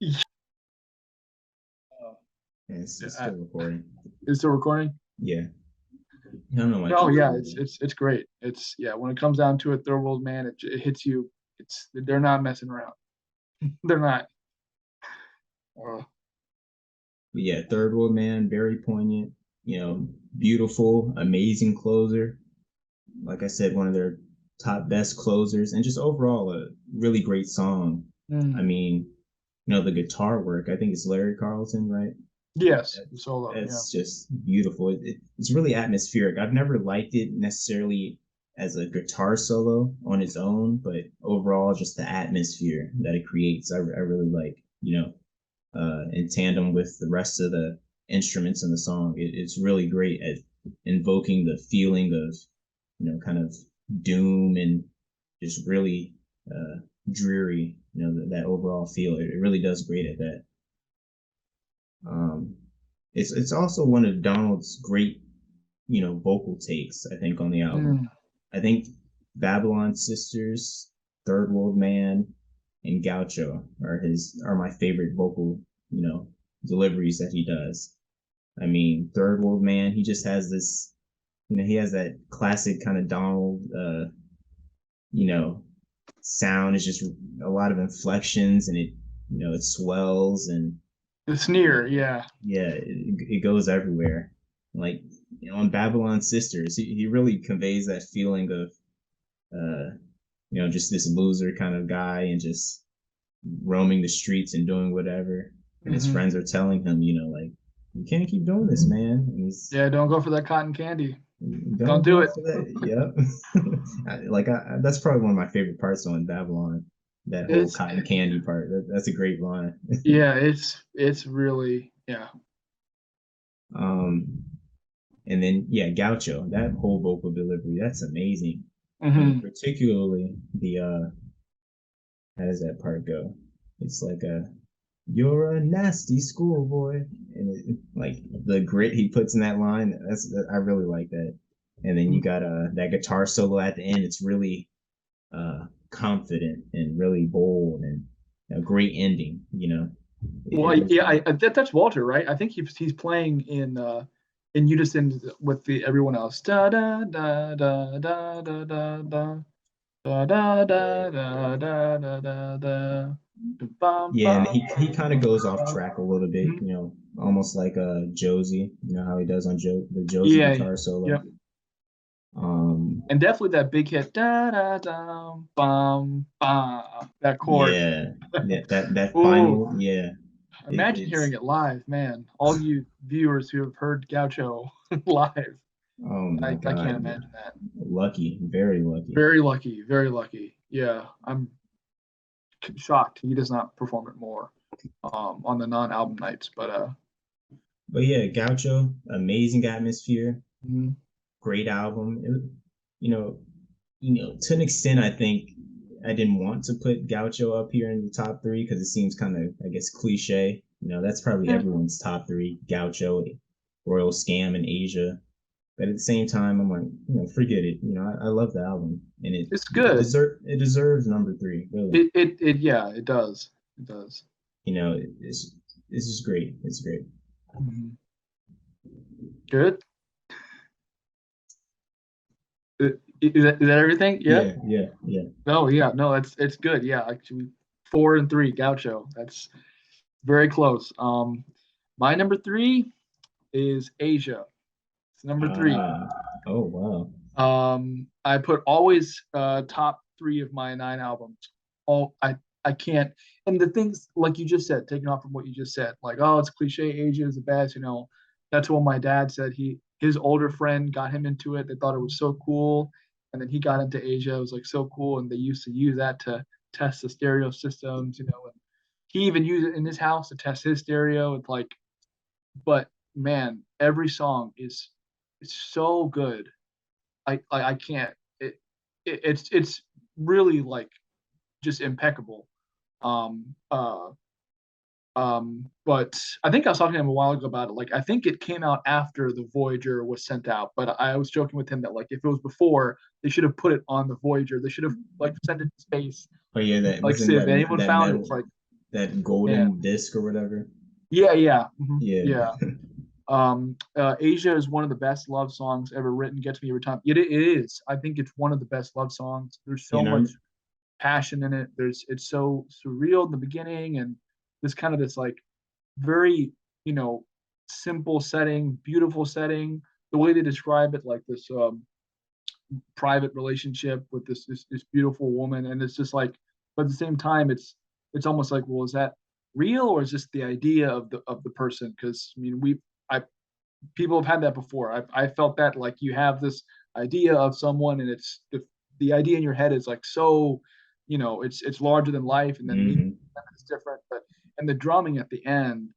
uh, It's I, still recording. is still recording? Yeah, I don't know why. Oh yeah, it's great. It's yeah, when it comes down to it, Third World Man, it hits you. It's they're not messing around. They're not. Uh, But yeah, Third World Man, very poignant. Beautiful, amazing closer. Like I said, one of their top best closers, and just overall a really great song. I mm, mean, the guitar work. I think it's Larry Carlton, right? yes, That's, solo. Yeah. that's just beautiful. It's really atmospheric. I've never liked it necessarily as a guitar solo on its own, but overall, just the atmosphere that it creates, I really like. In tandem with the rest of the instruments in the song, it's really great at invoking the feeling of, kind of doom and just really dreary. That overall feel. It really does great at that. Um, it's also one of Donald's great, vocal takes, I think, on the album. Mm, I think Babylon Sisters, Third World Man, and Gaucho are my favorite vocal, deliveries that he does. I mean, Third World Man, he just has this, he has that classic kind of Donald, you know, sound. It's just a lot of inflections, and it swells, and the you know, sneer. Yeah. yeah, it goes everywhere. Like, on Babylon Sisters, he really conveys that feeling of, just this loser kind of guy, and just roaming the streets and doing whatever. And his Hmm. friends are telling him, like, you can't keep doing this, man. And he's Yeah. Don't go for that cotton candy. Don't don't do go it. for that. Yep. That's probably one of my favorite parts on Babylon. That whole It's cotton candy part. That's a great line. yeah. It's really yeah. Um, and then yeah, Gaucho. That whole vocal delivery. That's amazing. I mean, Hmm. particularly the how does that part go? It's like you're a nasty schoolboy, and like the grit he puts in that line. I really like that. And then you got that guitar solo at the end. It's really confident and really bold, and a great ending. Well, It was yeah. That's Walter, right? I think he's playing in unison with the everyone else. Da da da da da da da da. Da da da da da da da da. Bum, yeah, and bum, he kind of goes off bum. track a little bit. Mhm. Almost like Josie. You know how he does on the Josie Yeah, guitar solo. yep. Um, And definitely that big hit, da da da, bum, bum, that chord. yeah, that Ooh, final, yeah, imagine hearing it's it live, man. All you viewers who have heard Gaucho live, oh my I can't God, imagine that. lucky, very lucky. Very lucky, very lucky. Yeah, I'm shocked he does not perform it more on the non-album nights. But But yeah, Gaucho, amazing atmosphere, mhm. great album. You know, to an extent, I think I didn't want to put Gaucho up here in the top three because it seems kind of, I guess, cliche. That's probably Yeah, everyone's top three: Gaucho, Royal Scam, and Asia. But at the same time, I'm like, forget it. I love the album, and it it's it good. deserve it deserves number three, really. Yeah, it does. It does. It's just great. It's great. Mhm. Good. Is that everything? Yeah. Yeah, yeah, yeah. No, yeah, no, it's good. Yeah, actually, 4 and 3 Gaucho. That's very close. My number three is Asia. It's number three. Ah, oh wow. I put always top three of my 9 albums. All I can't. And the things like you just said, taking off from what you just said, like oh, it's cliche. Asia is the best. That's what my dad said. His older friend got him into it. They thought it was so cool, and then he got into Asia. It was like so cool, and they used to use that to test the stereo systems. And he even used it in his house to test his stereo. It's like, but man, every song is so good. I can't. It's really like just impeccable. Um, uh, but I think I was talking to him a while ago about it. Like, I think it came out after the Voyager was sent out, but I was joking with him that like if it was before, they should have put it on the Voyager. They should have like sent it to space. But yeah, that Like, wasn't say if that anyone that found it, it's metal, like, that man, golden disc or whatever. yeah, yeah, Yeah. yeah. Asia is one of the best love songs ever written. Gets me every time. It is. I think it's one of the best love songs. There's You so know, much passion in it. It's so surreal in the beginning, and this kind of this like very, you know, simple setting, beautiful setting. The way they describe it, like this private relationship with this beautiful woman, and it's just like, but at the same time, it's almost like, well, is that real or is this the idea of the person? Because I mean, I people have had that before. I felt that like you have this idea of someone, and it's the idea in your head is like so, you know, it's larger than life, and then meeting hmm them it's different. But and the drumming at the end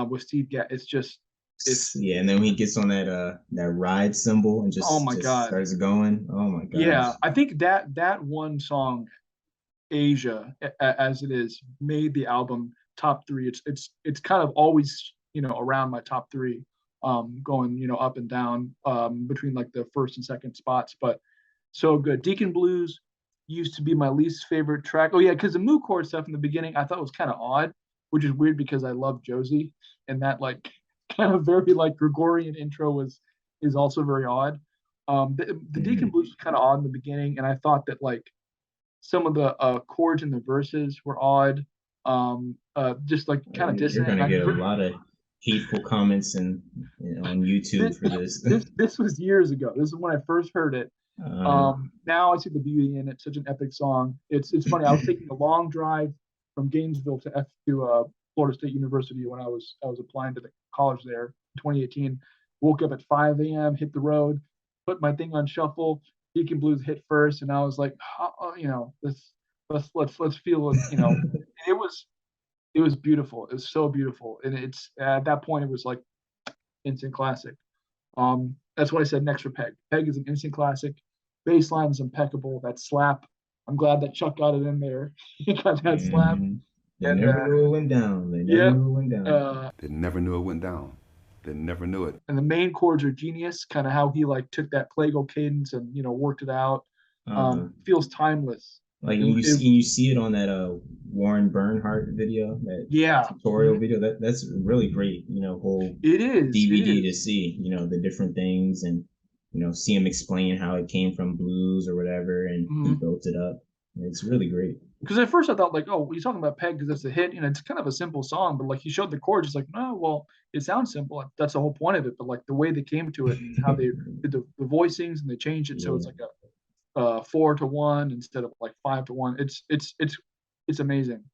with Steve Gadd, it's just it's Yeah, and then when he gets on that ride cymbal and oh just my just god. starts going. Oh my gosh. Yeah, I think that one song, Asia, as it is, made the album top three. It's kind of always, you know, around my top three, going, you know, up and down between like the first and second spots. But so good. Deacon Blues used to be my least favorite track. Oh yeah, because the Moo chord stuff in the beginning I thought was kind of odd, which is weird because I love Josie, and that like kind of very like Gregorian intro was is also very odd. The Deacon hmm Blues was kind of odd in the beginning, and I thought that like some of the chords in the verses were odd, just like kind of You're dissonant. gonna I get a never lot of hateful comments and on YouTube this, for this. this was years ago. This is when I first heard it. uh, Now I see the beauty in it. Such an epic song. It's funny. I was taking a long drive from Gainesville to Florida State University when I was applying to the college there in 2018. Woke up at 5 a.m. Hit the road, put my thing on shuffle. Deacon Blues hit first, and I was like, you know, this let's feel it. You know, it was beautiful. It was so beautiful, and it's at that point it was like instant classic. That's what I said next for Peg. Peg is an instant classic. Baseline is impeccable. That slap. I'm glad that Chuck got it in there. He got that slap. mhm. They And never knew it went down. They never yeah. knew it went down. They never knew it went down. They never knew it. And the main chords are genius. Kind of how he like took that plagal cadence and you know worked it out. Uh, Feels timeless. like It, it, you see it on that Warren Bernhardt video, that yeah. tutorial video. That's really great. You know, whole It is. It DVD to is. see. You know, the different things and see him explain how it came from blues or whatever, and he Mhm. built it up. It's really great. Because at first I thought like, oh, he's talking about Peg because it's a hit. You know, it's kind of a simple song, but like he showed the chords, it's like, no, well, it sounds simple. That's the whole point of it. But like the way they came to it and how they did the voicings and they changed it so Yeah. it's like a 4-1 instead of like 5-1. It's amazing.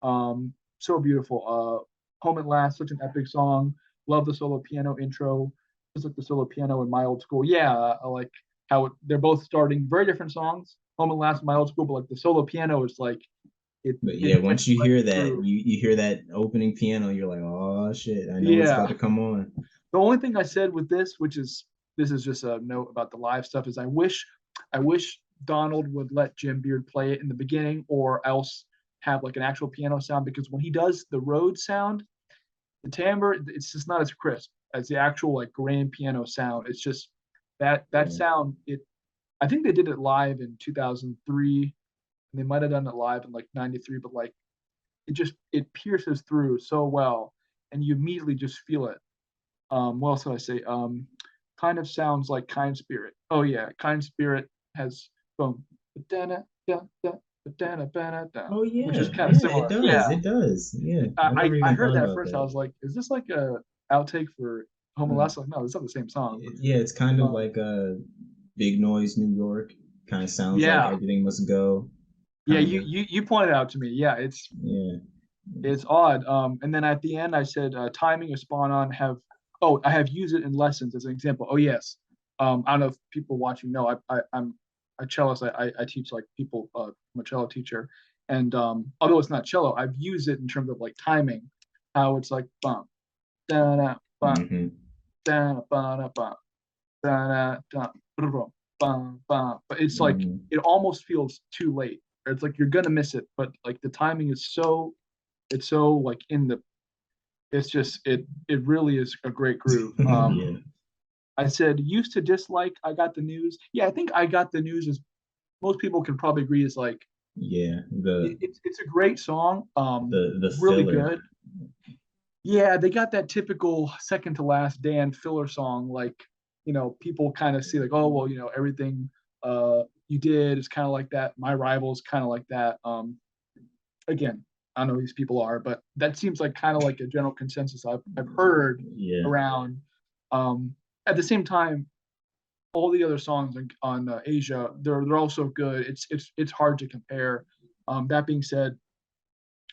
So beautiful. Home at Last, such an epic song. Love the solo piano intro. Just like the solo piano in My Old School. Yeah, I like how they're both starting very different songs. Home at Last, My Old School, but like the solo piano is like But it yeah, once fits you right hear that, through. you hear that opening piano, you're like, oh shit, I know what's about Yeah. to come on. The only thing I said with this, which is this is just a note about the live stuff, is I wish Donald would let Jim Beard play it in the beginning, or else have like an actual piano sound because when he does the Rhodes sound, the timbre, it's just not as crisp as the actual like grand piano sound. It's just that Yeah. sound. I think they did it live in 2003, and they might have done it live in like '93, but like it pierces through so well, and you immediately just feel it. What else did I say? Kind of sounds like Kind Spirit. Oh yeah, Kind Spirit has boom, Oh which yeah, is kind of yeah, it similar. Yeah, does. It does. Yeah. I never I even heard thought that about first. I that. was like, is this like a outtake for Home Mm. Alaska? Like, no, it's not the same song. Yeah, it's kind of Um, like a Big Noise New York. Kind of sounds like yeah, everything must go. yeah. Kind You of. you you pointed out to me. Yeah, Yeah. it's odd. And then at the end, I said timing of spawn on have. Oh, I have used it in lessons as an example. Oh yes. I don't know if people watching know. I'm a cellist. I teach like people. I'm a cello teacher, and although it's not cello, I've used it in terms of like timing. How it's like bum, da da ba, Hmm. da, ba, da, ba, da, da, da, ba, ba, ba. But it's like Hmm. it almost feels too late. It's like you're gonna miss it, but like the timing is so it's so like in the it's just it really is a great groove. Yeah, I said used to dislike I Got the News. Yeah, I think I Got the News is most people can probably agree is like yeah. it's a great song. The Really filler. good. Yeah, they got that typical second to last Dan filler song. Like, people kind of see like, oh well, everything you did is kind of like that. My rival is kind of like that. Again, I don't know who these people are, but that seems like kind of like a general consensus I've heard Yeah, around. Um, at the same time, all the other songs on Asia, they're also good. It's hard to compare. That being said,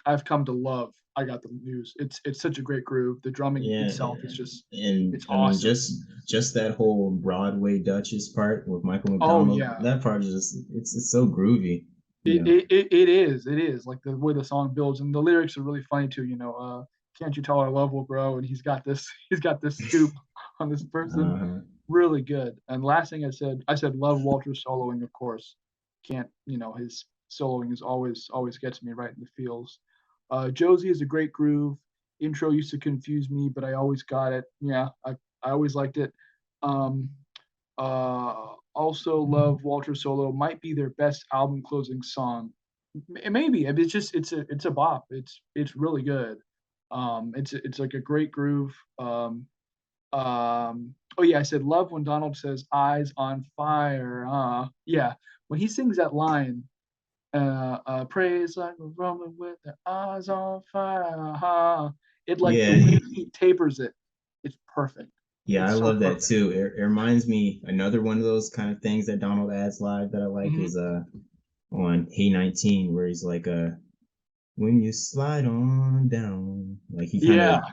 I've come to love I Got the News. It's such a great groove. The drumming yeah. itself is just And it's I mean, awesome. just that whole Broadway Duchess part with Michael Oh McDonald, yeah, that part is just it's so groovy, you know. it is like the way the song builds and the lyrics are really funny too. Can't you tell our love will grow? And he's got this he's got this scoop on this person. Uh-huh. Really good. And last thing I said love Walter's soloing, of course. Can't his soloing is always gets me right in the feels. Josie is a great groove. Intro used to confuse me, but I always got it. Yeah, I always liked it. Um, also love Walter Solo. Might be their best album closing song. Maybe. I mean, it's a bop. It's really good. It's like a great groove. Oh yeah, I said love when Donald says eyes on fire. Yeah, when he sings that line, praise like a Roman with their eyes on fire. It like the Yeah, way he tapers it, it's perfect. yeah, I It's so love that perfect. too. It reminds me another one of those kind of things that Donald adds live that I like Hmm. is on Hey 19 where he's like when you slide on down, like he kind of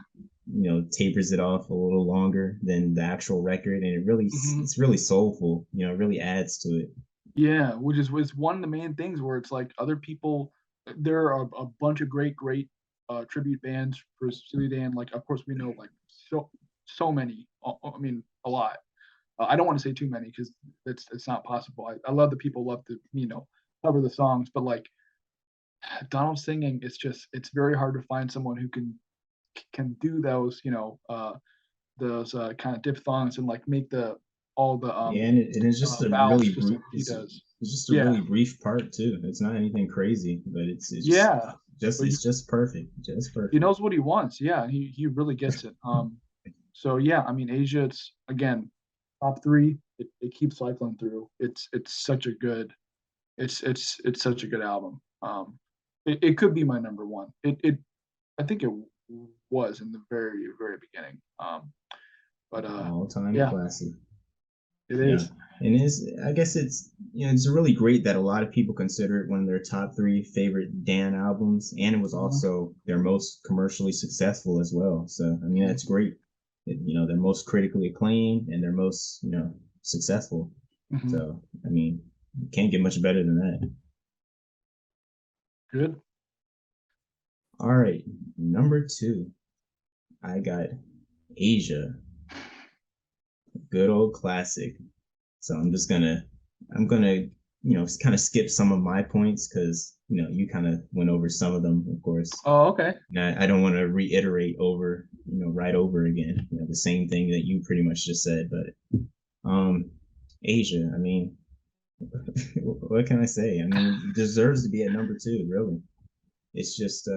Yeah. tapers it off a little longer than the actual record, and Hmm. it's really soulful. It really adds to it. Yeah, which is was one of the main things where it's like other people. There are a bunch of great tribute bands for Steely Dan. Like, of course, we know like so many. I mean, a lot. I don't want to say too many because it's not possible. I love that people love to cover the songs, but like Donald singing, it's very hard to find someone who can do those kind of diphthongs and like make the all the Yeah, and it's just a vowels really just brief. like he does. It's just a Yeah, really brief part too. It's not anything crazy, but it's yeah, but it's just perfect, just he perfect. knows what he wants. Yeah, and he really gets it. So yeah, I mean Asia, it's again top three. It keeps cycling through. It's such a good it's such a good album. It could be my number one. I think it was in the very beginning. But All time yeah, classic. it Yeah, is. and I guess it's really great that a lot of people consider it one of their top three favorite Dan albums, and it was Mhm, also their most commercially successful as well. So I mean, mhm, that's great. They're most critically acclaimed and they're most successful. mhm. So I mean, you can't get much better than that. Good. All right, number two, I got Asia, good old classic. So I'm gonna, kind of skip some of my points because, you kind of went over some of them, of course. Oh, okay. And I don't want to reiterate over, right over again, the same thing that you pretty much just said. But Asia, I mean, what can I say? I mean, it deserves to be at number two, really. It's just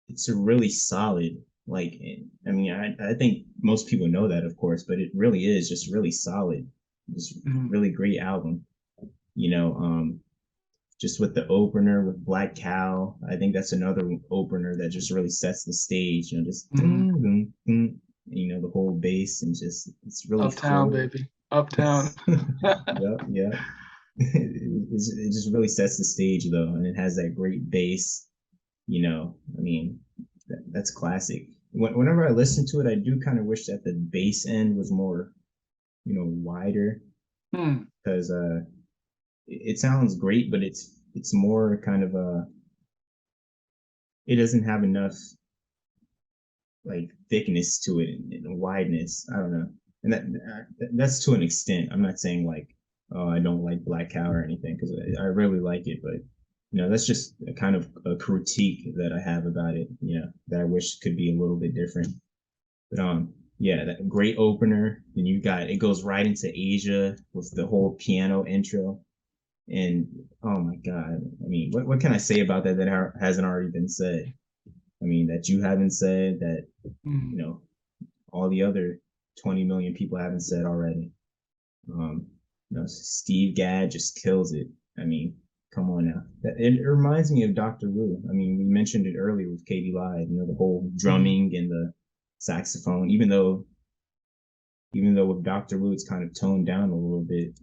it's a really solid, like, I mean, I think most people know that, of course, but it really is just really solid, just Mhm, really great album. you know um just with the opener with Black Cow, I think that's another opener that just really sets the stage, just mhm. dun, dun, dun, the whole bass, and just it's really Uptown, flowy. baby. Uptown. Yep, yep. It just really sets the stage though, and it has that great bass. I mean, that's classic. Whenever I listen to it, I do kind of wish that the bass end was more, wider, Hmm. because it sounds great, but it's more kind of it doesn't have enough like thickness to it and wideness. I don't know, and that's to an extent. I'm not saying like, oh, I don't like Black Cow or anything, because I really like it, but that's just a kind of a critique that I have about it. That I wish could be a little bit different. But yeah, that great opener. Then you got it goes right into Asia with the whole piano intro. And oh my God, I mean, what can I say about that hasn't already been said? I mean, that you haven't said, that Mm. all the other 20 million people haven't said already. Steve Gadd just kills it. I mean, come on now. It reminds me of Doctor Wu. I mean, we mentioned it earlier with Katie Live. The whole drumming and the saxophone. Even though with Doctor Wu it's kind of toned down a little bit,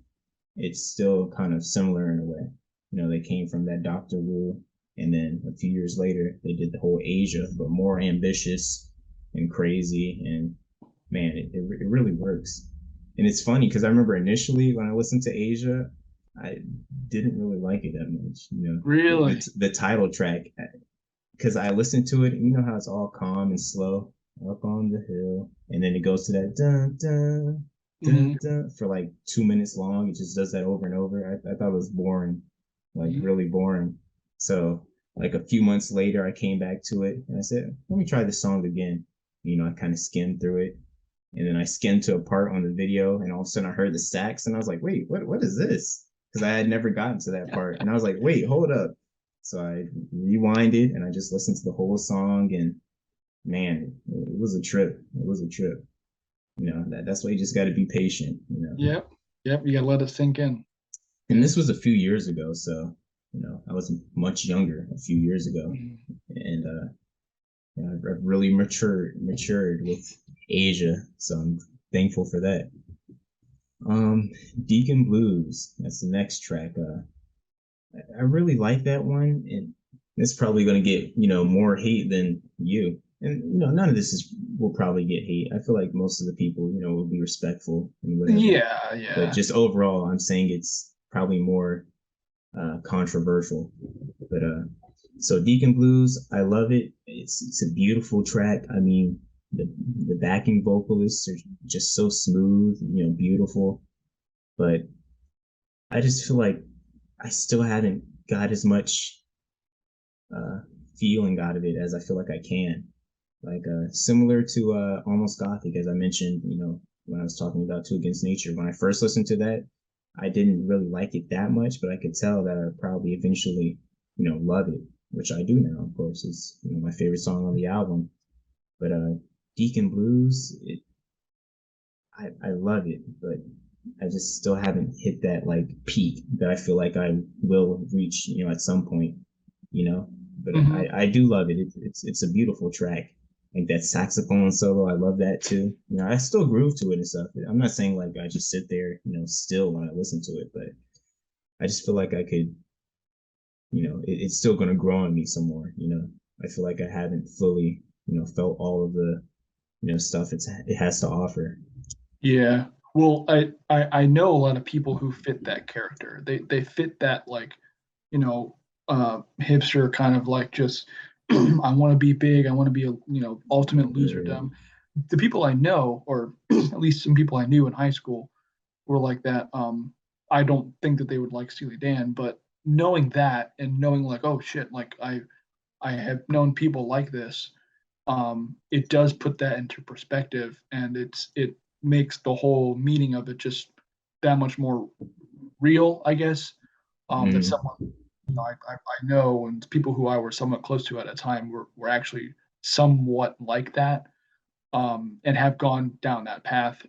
it's still kind of similar in a way. They came from that Doctor Wu, and then a few years later they did the whole Asia, but more ambitious and crazy. And man, it really works. And it's funny because I remember initially when I listened to Asia, I didn't really like it that much. Really? The title track, because I listened to it, and you know how it's all calm and slow, up on the hill, and then it goes to that dun dun dun dun for like 2 minutes long. It just does that over and over. I thought it was boring, like really boring. So like a few months later, I came back to it and I said, let me try this song again. I kind of skimmed through it, and then I skimmed to a part on the video, and all of a sudden I heard the sax, and I was like, wait, what is this? Because I had never gotten to that part, and I was like, wait, hold up. So I rewinded and I just listened to the whole song, and man, it was a trip. It was a trip. That's why you just got to be patient. Yep. Yep. You got to let it sink in. And this was a few years ago, so I was much younger a few years ago, and I've really matured with Asia, so I'm thankful for that. Deacon Blues, that's the next track. I really like that one, and it's probably going to get more hate than you. And none of this will probably get hate. I feel like most of the people will be respectful and whatever. Yeah. But just overall, I'm saying it's probably more controversial. But so Deacon Blues, I love it. It's a beautiful track. I mean, the backing vocalists are just so smooth, beautiful. But I just feel like I still haven't got as much feeling out of it as I feel like I can. Like similar to Almost Gothic, as I mentioned, when I was talking about Two Against Nature. When I first listened to that, I didn't really like it that much, but I could tell that I probably eventually, love it, which I do now. Of course, it's my favorite song on the album. But Deacon Blues, I love it, but I just still haven't hit that like peak that I feel like I will reach, at some point, But I do love it. It's a beautiful track. Like that saxophone solo, I love that too. I still groove to it and stuff. I'm not saying like I just sit there, still when I listen to it, but I just feel like I could, it's still going to grow on me some more. I feel like I haven't fully, felt all of the, stuff it has to offer. Yeah. Well, I know a lot of people who fit that character. They fit that like, hipster kind of like just I want to be big. I want to be a ultimate loserdom. The people I know, or at least some people I knew in high school, were like that. I don't think that they would like Steely Dan, but knowing that and knowing like, oh shit, like I have known people like this. It does put that into perspective, and it makes the whole meaning of it just that much more real, I guess. That someone I know, and people who I were somewhat close to at a time were actually somewhat like that, and have gone down that path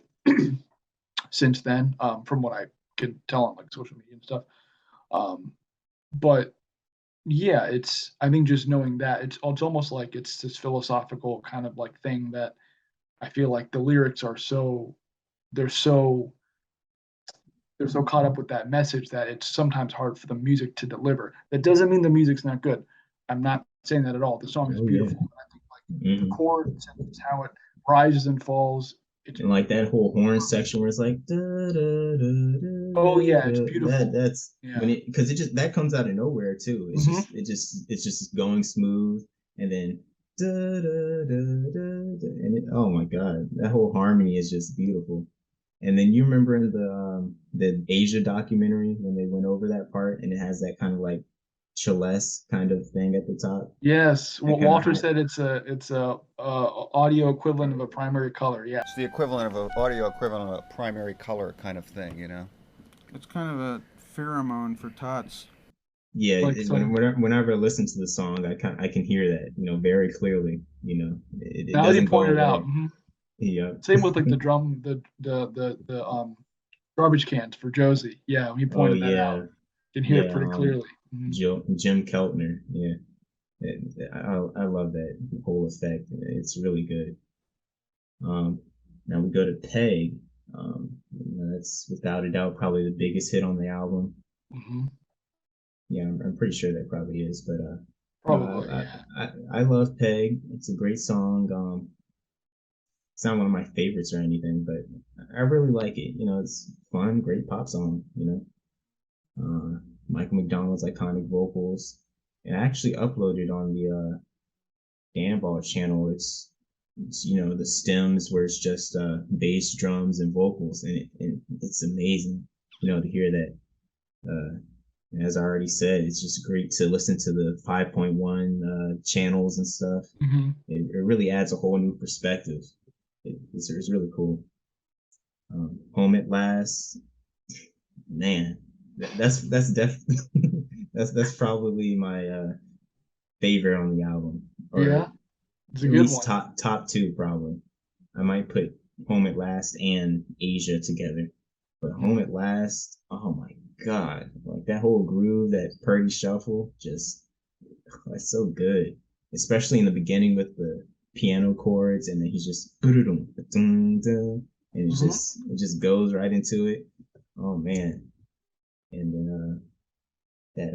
since then, from what I can tell on like social media and stuff. But yeah, I think just knowing that it's almost like it's this philosophical kind of like thing that I feel like the lyrics are they're so they're so caught up with that message that it's sometimes hard for the music to deliver. That doesn't mean the music's not good. I'm not saying that at all. The song is beautiful. Yeah. I think like the chords and just how it rises and falls. And like that whole horn section where it's like da, da, da, oh yeah, it's beautiful. That's when it, because it just that comes out of nowhere too. It's just going smooth, and then da, da, da, da, da, and oh my God, that whole harmony is just beautiful. And then you remember in the Asia documentary when they went over that part, and it has that kind of like Celeste kind of thing at the top. Yes, That kind of Walter high. said it's a audio equivalent of a primary color. Yeah. It's the equivalent of an audio equivalent of a primary color kind of thing, you know? It's kind of a pheromone for tots. Yeah, Like some, whenever I listen to the song, I can hear that, very clearly. It now that you doesn't go pointed out, away. Yeah. same with like the drum, the garbage cans for Josie. Yeah, he Oh pointed that out. yeah, You can hear it yeah. pretty clearly. Mhm. Jim Keltner. Yeah, I love that whole effect. It's really good. Now we go to Peg. That's without a doubt probably the biggest hit on the album. Mhm. Yeah, I'm pretty sure that probably is. But no, Probably, yeah. I love Peg. It's a great song. It's not one of my favorites or anything, but I really like it. It's fun, great pop song. Michael McDonald's iconic vocals. And I actually uploaded on the Danball channel. It's the stems where it's just bass, drums, and vocals, and it's amazing. To hear that. As I already said, it's just great to listen to the 5.1 channels and stuff. Mhm. It really adds a whole new perspective. It's really cool. Home at Last, man, that's definitely that's probably my favorite on the album, or Yeah, at it's a good least one. top two probably. I might put Home at Last and Asia together, but Home Mhm. at Last, oh my God, like that whole groove, that Purdy shuffle, just that's so good, especially in the beginning with the piano chords, and then he's just and Mhm. it just goes right into it. Oh man, and then that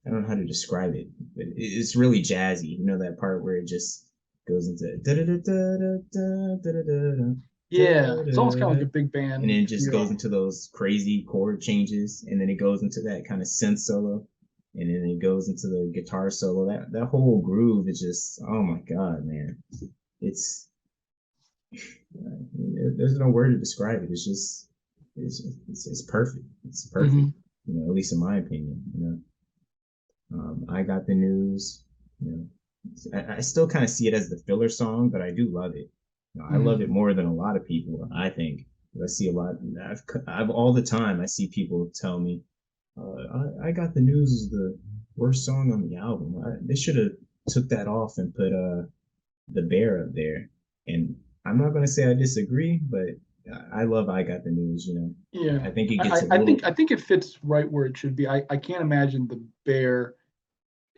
I don't know how to describe it, but it's really jazzy. That part where it just goes into da da da da da da da da Yeah, it's almost kind of da, like a big and then band it just goes feel. into those crazy chord changes, and then it goes into that kind of synth solo, and then it goes into the guitar solo. That whole groove is just, oh my God, man! It's there's no word to describe it. It's perfect. It's perfect. Mhm. At least in my opinion. I got the news. You know, I still kind of see it as the filler song, but I do love it. I love it Mhm. more than a lot of people. I think I see a lot. I've all the time. I see people tell me, I got the news is the worst song on the album. They should have took that off and put the bear up there. And I'm not gonna say I disagree, but I love I got the news. Yeah, I think it I, gets I a I think little I think it fits right where it should be. I can't imagine the bear.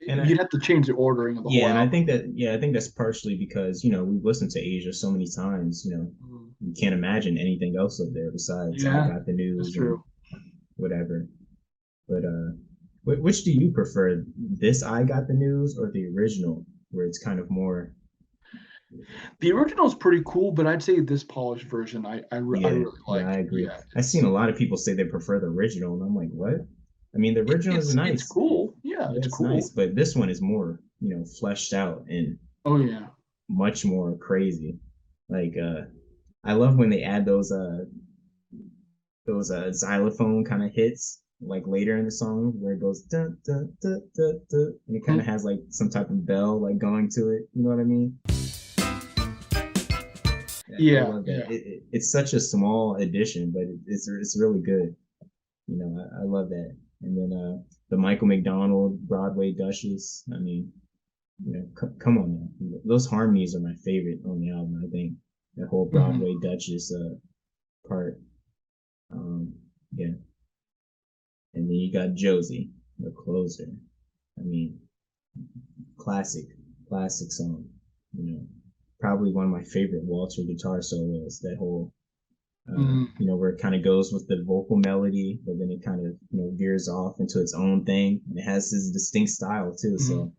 and You'd have to change the ordering of the whole yeah, and I album. think that's partially because we've listened to Asia so many times. Mhm. You can't imagine anything else up there besides I Yeah, got the that's news and true. whatever. But which do you prefer? This I got the news or the original, where it's kind of more? The original is pretty cool, but I'd say this polished version I Yeah, really yeah, like. I agree. Yeah, I've seen a lot of people say they prefer the original, and I'm like, what? I mean, the original is it's nice. cool. Yeah, Yeah, it's it's nice, cool. but this one is more, fleshed out and Oh yeah. much more crazy. Like, I love when they add those xylophone kind of hits like later in the song where it goes dun, dun, dun, dun, dun, and it kind Mhm. of has like some type of bell like going to it. You know what I mean? Yeah, I Yeah, love that. yeah. It's such a small addition, but it's really good. I love that. And then the Michael McDonald Broadway Duchess. I mean, come on now. Those harmonies are my favorite on the album. I think that whole Mhm. Broadway Duchess part. Um, yeah, and then you got Josie, the closer. I mean, classic, classic song. You know, Probably one of my favorite Walter guitar solos. That whole, Mhm. where it kind of goes with the vocal melody, but then it kind of veers off into its own thing. And it has this distinct style too. Mhm. So,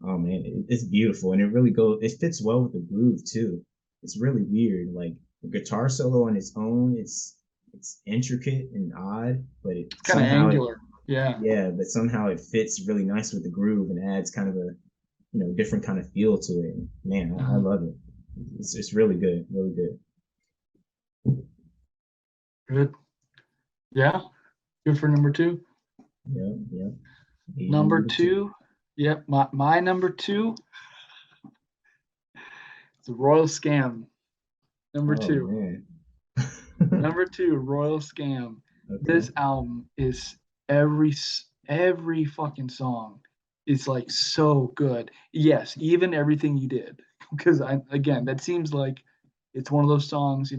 oh man, it's beautiful, and it really goes. It fits well with the groove too. It's really weird. Like the guitar solo on its own, it's intricate and odd, but it Kind of somehow it angular. Yeah. yeah, but somehow it fits really nice with the groove and adds kind of different kind of feel to it. Man, I love it. It's really good, really good. Good. Yeah. Good for number two. Yeah, yeah. Number two. Yep. My number two. It's a Royal Scam. Number Oh two. man. Number two, Royal Scam. Okay. This album is every fucking song is like so good. Yes, even everything you did. Because again, that seems like it's one of those songs,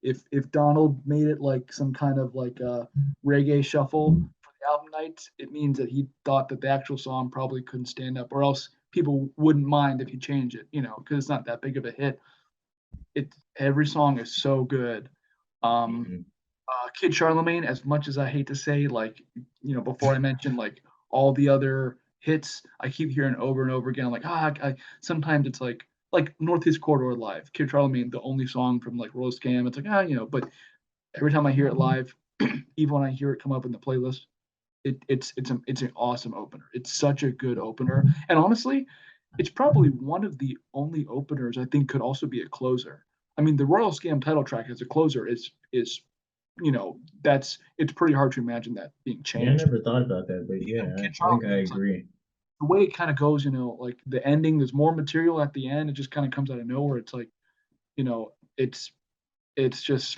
if Donald made it like some kind of like a reggae shuffle for the album nights, it means that he thought that the actual song probably couldn't stand up, or else people wouldn't mind if you change it, because it's not that big of a hit. Every song is so good. Mhm. Kid Charlemagne, as much as I hate to say, like, before I mentioned like all the other hits, I keep hearing over and over again, like, sometimes it's like Northeast Corridor Live, Kid Charlemagne, the only song from like Royal Scam. It's like, but every time I hear it live, even when I hear it come up in the playlist, it's an awesome opener. It's such a good opener, and honestly, it's probably one of the only openers I think could also be a closer. I mean, the Royal Scam title track as a closer is it's pretty hard to imagine that being Yeah, I changed. never thought about that, but yeah, And Kid I think I Charlemagne, it's like agree. the way it kind of goes, like the ending, there's more material at the end. It just kind of comes out of nowhere. It's like, you know, it's it's just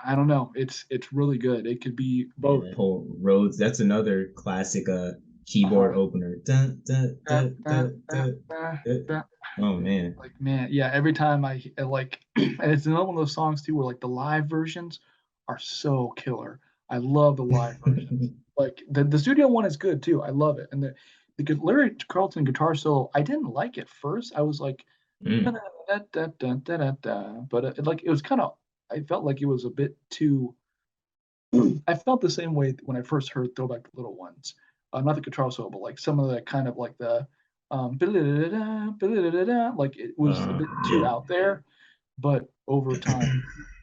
I don't know. It's really good. It could be Yeah, both. that whole Rhodes, that's another classic Uh, keyboard opener. Dun, dun, dun, dun, dun, dun. Oh man. like man, yeah. Every time I like, and it's another one of those songs too, where like the live versions are so killer. I love the live versions. Like the studio one is good too. I love it. And Larry Carlton guitar solo, I didn't like it first. I was like, Mm, but like it was kind of. I felt like it was a bit too. I felt the same way when I first heard Throwback to Little Ones. Not the guitar solo, but like some of the kind of like the like it was a bit too yeah. out there. But over time,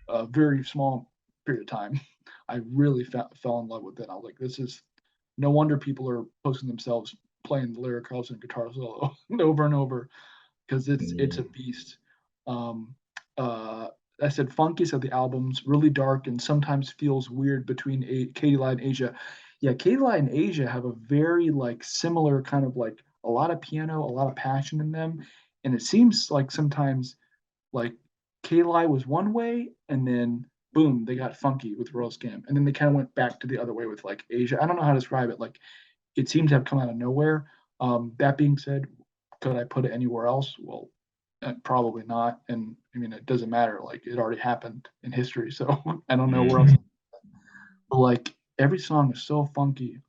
a very small period of time, I really fell in love with it. I was like, this is no wonder people are posting themselves playing the Larry Carlson guitar solo over and over because it's Yeah. a beast. Um, uh, I said funky said the album's really dark and sometimes feels weird between Katie Lie and Asia. Yeah, Katie Lie and Asia have a very like similar kind of like a lot of piano, a lot of passion in them, and it seems like sometimes like Katie Lie was one way and then boom, they got funky with Royal Scam, and then they kind of went back to the other way with like Asia. I don't know how to describe it. Like it seems to have come out of nowhere. That being said, could I put it anywhere else? Well, probably not. And I mean, it doesn't matter. Like it already happened in history, so I don't know where else. Mhm. But like every song is so funky.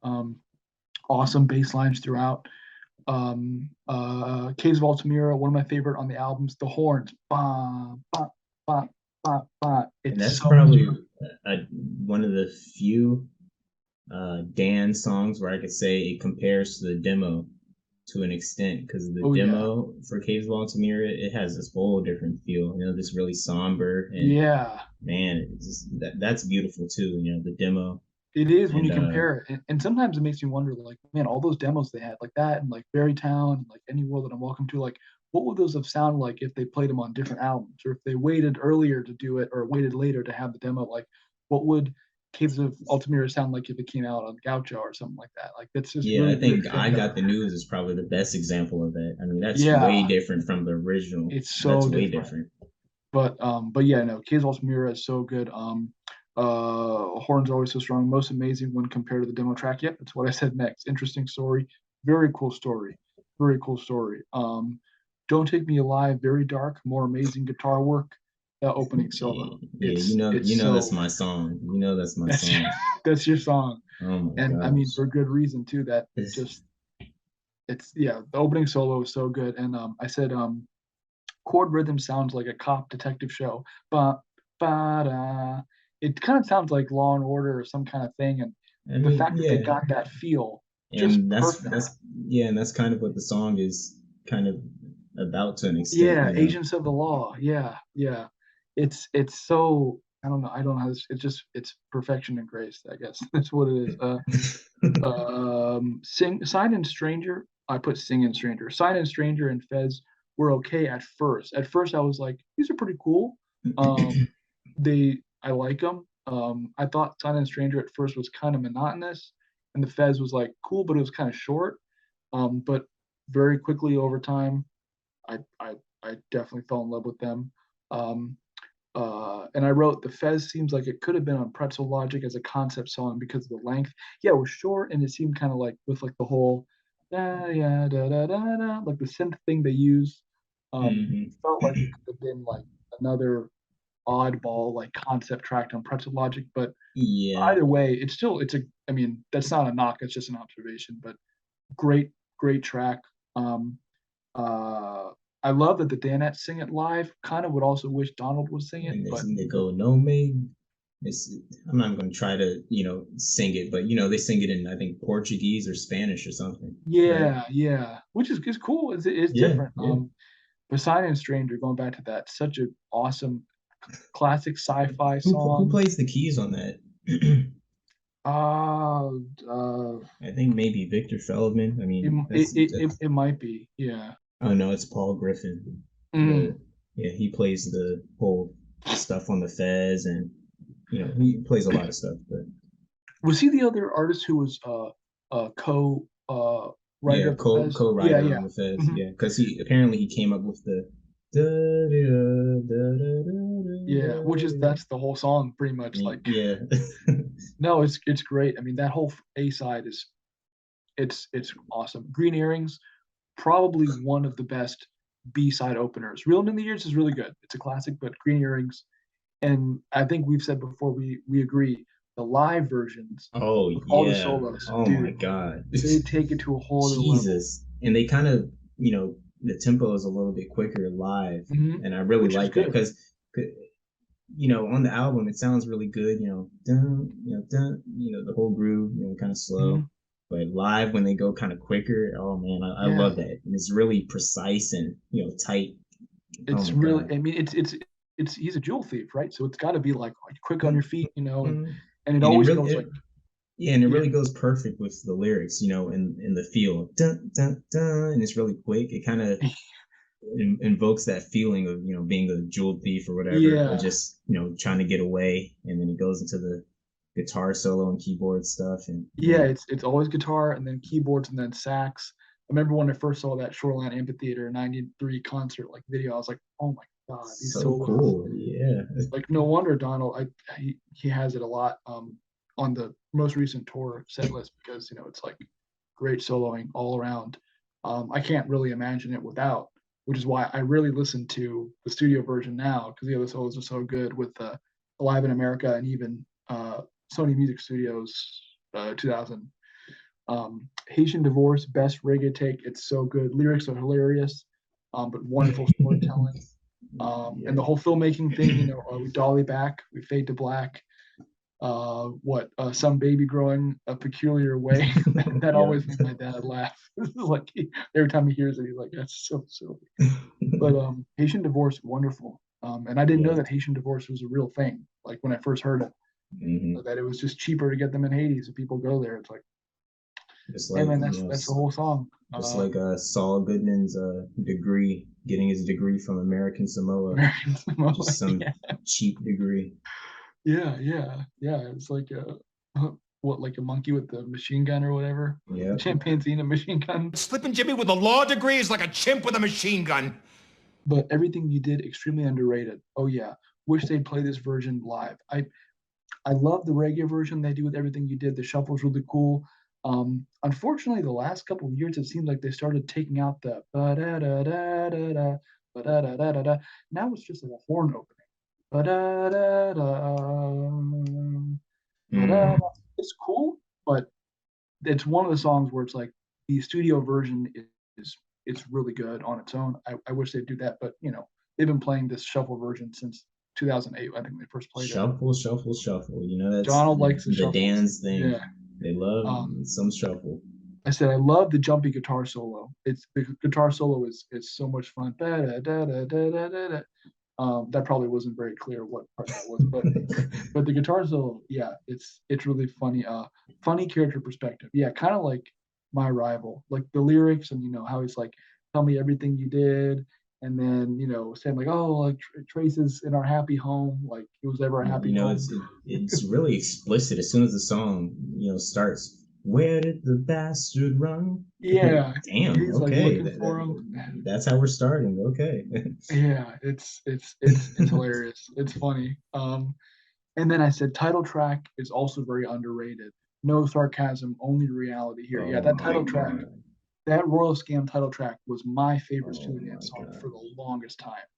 Awesome bass lines throughout. Caves of Altamira, one of my favorite on the albums. The horns, bah, bah, bah, bah, bah. And It's that's so probably one of the few Dan songs where I could say it compares to the demo to an extent, because the oh yeah, demo for Caves of Altamira, it has this whole different feel, this really somber, and yeah. man, that's beautiful too, the demo. It is when And you compare it, and sometimes it makes me wonder, like, man, all those demos they had, like that, and like Berrytown, and like Any World That I'm Welcome to, like, what would those have sounded like if they played them on different albums, or if they waited earlier to do it, or waited later to have the demo? Like, what would Caves of Altamira sound like if it came out on Gaucho or something like that? Like, that's just yeah, really I weird think to I think of. Got the News is probably the best example of that. I mean, that's way Yeah, different from the original. it's That's so way different. different. But yeah, no, Caves of Altamira is so good. Horns are always so strong, most amazing when compared to the demo track. Yep, that's what I said next. Interesting story, very cool story, very cool story. Don't Take Me Alive, very dark, more amazing guitar work. That opening Yeah, solo, yeah, it's that's so my song. That's my that's your, song. that's your song, Oh my and I mean gosh. for good reason too. That This, just it's yeah, the opening solo is so good, and I said chord rhythm sounds like a cop detective show. Ba ba da. It kind of sounds like Law and Order or some kind of thing, and I the mean, fact that they yeah, got that feel just and perfect. that's kind of what the song is kind of about to an extent, Yeah, Agents of the Law. Yeah, yeah. It's so I don't know. I don't know how this. It's perfection and grace. I guess that's what it is. Sign and Stranger. I put Singing Stranger. Signing Stranger and Fez were okay at first. At first, I was like, these are pretty cool. I like them. I thought Signing Stranger at first was kind of monotonous, and the Fez was like cool, but it was kind of short. But very quickly over time, I definitely fell in love with them. Um, and I wrote the Fez seems like it could have been on Pretzel Logic as a concept song because of the length. Yeah, it was short and it seemed kind of like with like the whole yeah da da da da like the synth thing they use. Felt like it could have been like another oddball like concept track on Pretzel Logic, but Yeah. either way, it's a I mean that's not a knock, it's just an observation, but great track. Um, uh, I love that the Danettes sing it live. Kind of would also wish Donald would sing it, And but they go, no, me. I'm not going to try to, sing it, but, they sing it in, I think, Portuguese or Spanish or something. Right? yeah, which is cool. It's Yeah. different. Yeah. Poseidon Stranger, going back to that, such an awesome classic sci-fi Who song. plays the keys on that? Uh, I think maybe Victor Feldman. I mean, it might be, yeah. oh no, it's Paul Griffin. Mm. Yeah, he plays the whole stuff on the Fez, and he plays a lot of stuff. But Was he the other artist who was co writer yeah, of the Fez? Yeah, co-writer yeah. on the Fez. Mhm. Yeah, because he came up with the da, da, da, da, Yeah, which is da, da. that's the whole song pretty much like Yeah. no, it's great. I mean that whole A side is it's awesome. Green Earrings, probably one of the best B side openers. Reeled in the Years is really good. It's a classic, but Green Earrings, and I think we've said before we agree the live versions Oh with all the yeah. solos, Oh my dude, God. they take it to a whole other level. Jesus. And they kind of, the tempo is a little bit quicker live, and I really Which is like that good. because, on the album it sounds really good, dun, dun, the whole groove, kind of slow. Mhm. But live when they go kind of quicker, oh man, I Yeah, love that. And it's really precise and tight. Oh it's my really. God. I mean, it's he's a jewel thief, right? So it's got to be like quick on Mm, your feet, mm. and it And it always really, goes like yeah, and it yeah, really goes perfect with the lyrics, in the feel, dun, dun, dun, and it's really quick. It kind of invokes that feeling of being a jewel thief or whatever, or yeah, just trying to get away, and then it goes into the guitar solo and keyboard stuff, and yeah. man, It's always guitar and then keyboards and then sax. I remember when I first saw that Shoreline Amphitheater '93 concert like video, I was like, oh my god, these so solos. cool. Yeah. Like no wonder Donald, he has it a lot on the most recent tour set list because it's like great soloing all around. I can't really imagine it without, which is why I really listen to the studio version now because the other solos are so good with Alive in America and even Sony Music Studios 2000. Haitian Divorce, best reggae take. It's so good. Lyrics are hilarious, but wonderful storytelling. And Yeah. the whole filmmaking thing, we dolly back, we fade to black. Some baby growing a peculiar way. That Yeah. always made my dad laugh. Like every time he hears it, he's like, "That's so silly." But Haitian Divorce, wonderful. And I didn't know Yeah. that Haitian Divorce was a real thing. Like when I first heard it, Hmm. that it was just cheaper to get them in Haiti, so people go there. It's like, Just hey like man, that's the whole song. just like Saul Goodman's degree, getting his degree from American Samoa, American Samoa. just some Yeah, cheap degree. yeah. It's like what, like a monkey with the machine gun or whatever? Yeah. Chimpanzee and a machine gun. Slippin' Jimmy with a law degree is like a chimp with a machine gun. But everything you did extremely underrated. Oh yeah, wish they'd play this version live. I love the reggae version they do with everything you did. The shuffle's really cool. Unfortunately, the last couple of years, it seemed like they started taking out the ba da da da da da ba da da da da da. Now it's just like a horn opening. Ba da da da. Ba-da. Mm. It's cool, but it's one of the songs where it's like the studio version is it's really good on its own. I wish they'd do that, but they've been playing this shuffle version since 2008. I think they first played it. Shuffle, shuffle, shuffle. That's Donald likes the the shuffles. Dan's thing. Yeah. They love Um, some shuffle. I said I love the jumpy guitar solo. It's the guitar solo is so much fun. That probably wasn't very clear what part that was, but the guitar solo, yeah, it's really funny. Funny character perspective. Yeah, kind of like my rival. Like the lyrics and how he's like, tell me everything you did, and then saying like, oh, like Trace is in our happy home, like it was ever a happy home. It's really explicit as soon as the song starts. Where did the bastard run? Yeah, Damn. he's like Okay, looking for him. that's how we're starting. Okay. Yeah, it's hilarious. It's funny. And then I said title track is also very underrated. No sarcasm, only reality here. Yeah, Oh that my title track, god. that Royal Scam title track was my favorite Oh Steely Dan my song for god. the longest time.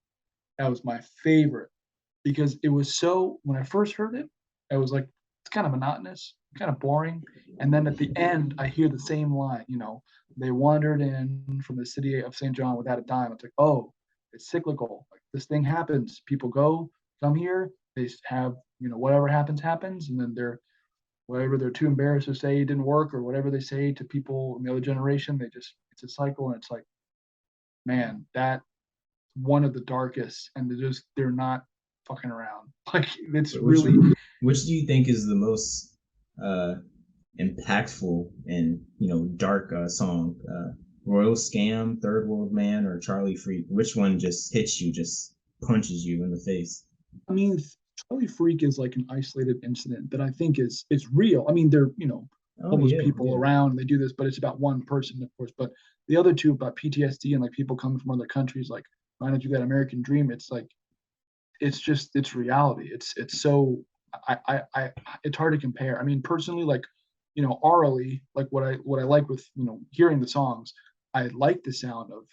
That was my favorite because it was so, when I first heard it, I was like, it's kind of monotonous, kind of boring. And then at the end, I hear the same line, they wandered in from the city of St. John without a dime. It's like, oh, it's cyclical. Like this thing happens. People come here, they have, whatever happens, happens. And then whatever they're too embarrassed to say it didn't work or whatever they say to people in the other generation, it's a cycle. And it's like, man, that one of the darkest, and they're not fucking around. Like it's Which really which do you think is the most uh impactful and dark song? Royal Scam, Third World Man, or Charlie Freak? Which one just hits you, just punches you in the face? I mean, Charlie Freak is like an isolated incident that I think is real. I mean, they're Oh homeless yeah, people yeah. around and they do this, but it's about one person, of course. But the other two about PTSD and like people coming from other countries, like reminded you that American dream. It's like it's reality. It's so I it's hard to compare. I mean, personally, like orally, like what I like with hearing the songs, I like the sound of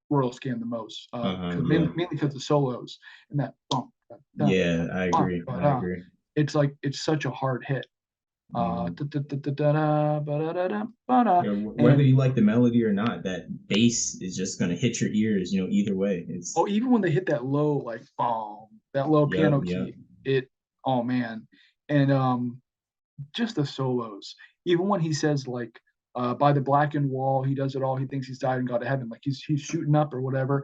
Royal Scan the most, because Yeah. mainly because the solos and that Yeah, I agree. I agree. it's like it's such a hard hit. Mhm. Yeah, whether And you like the melody or not, that bass is just gonna hit your ears, either way. It's oh, even when they hit that low, like boom, that low yep, piano yep. key, oh man. And just the solos. Even when he says like by the blackened wall, he does it all. He thinks he's died and gone to heaven. Like he's shooting up or whatever.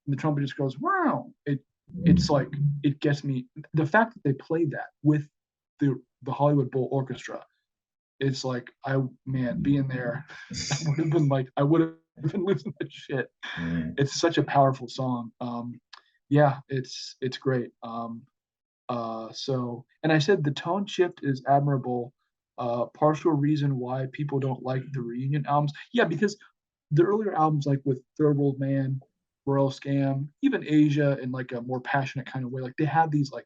And the trumpet just goes, wow. It's like it gets me. The fact that they played that with the Hollywood Bowl Orchestra, it's like being there, I would have been like I would have been losing my shit. Man. It's such a powerful song. Yeah, it's great. And I said the tone shift is admirable. Partial reason why people don't like the reunion albums. Yeah, because the earlier albums, like with Third World Man, Royal Scam, even Asia, in like a more passionate kind of way, like they had these like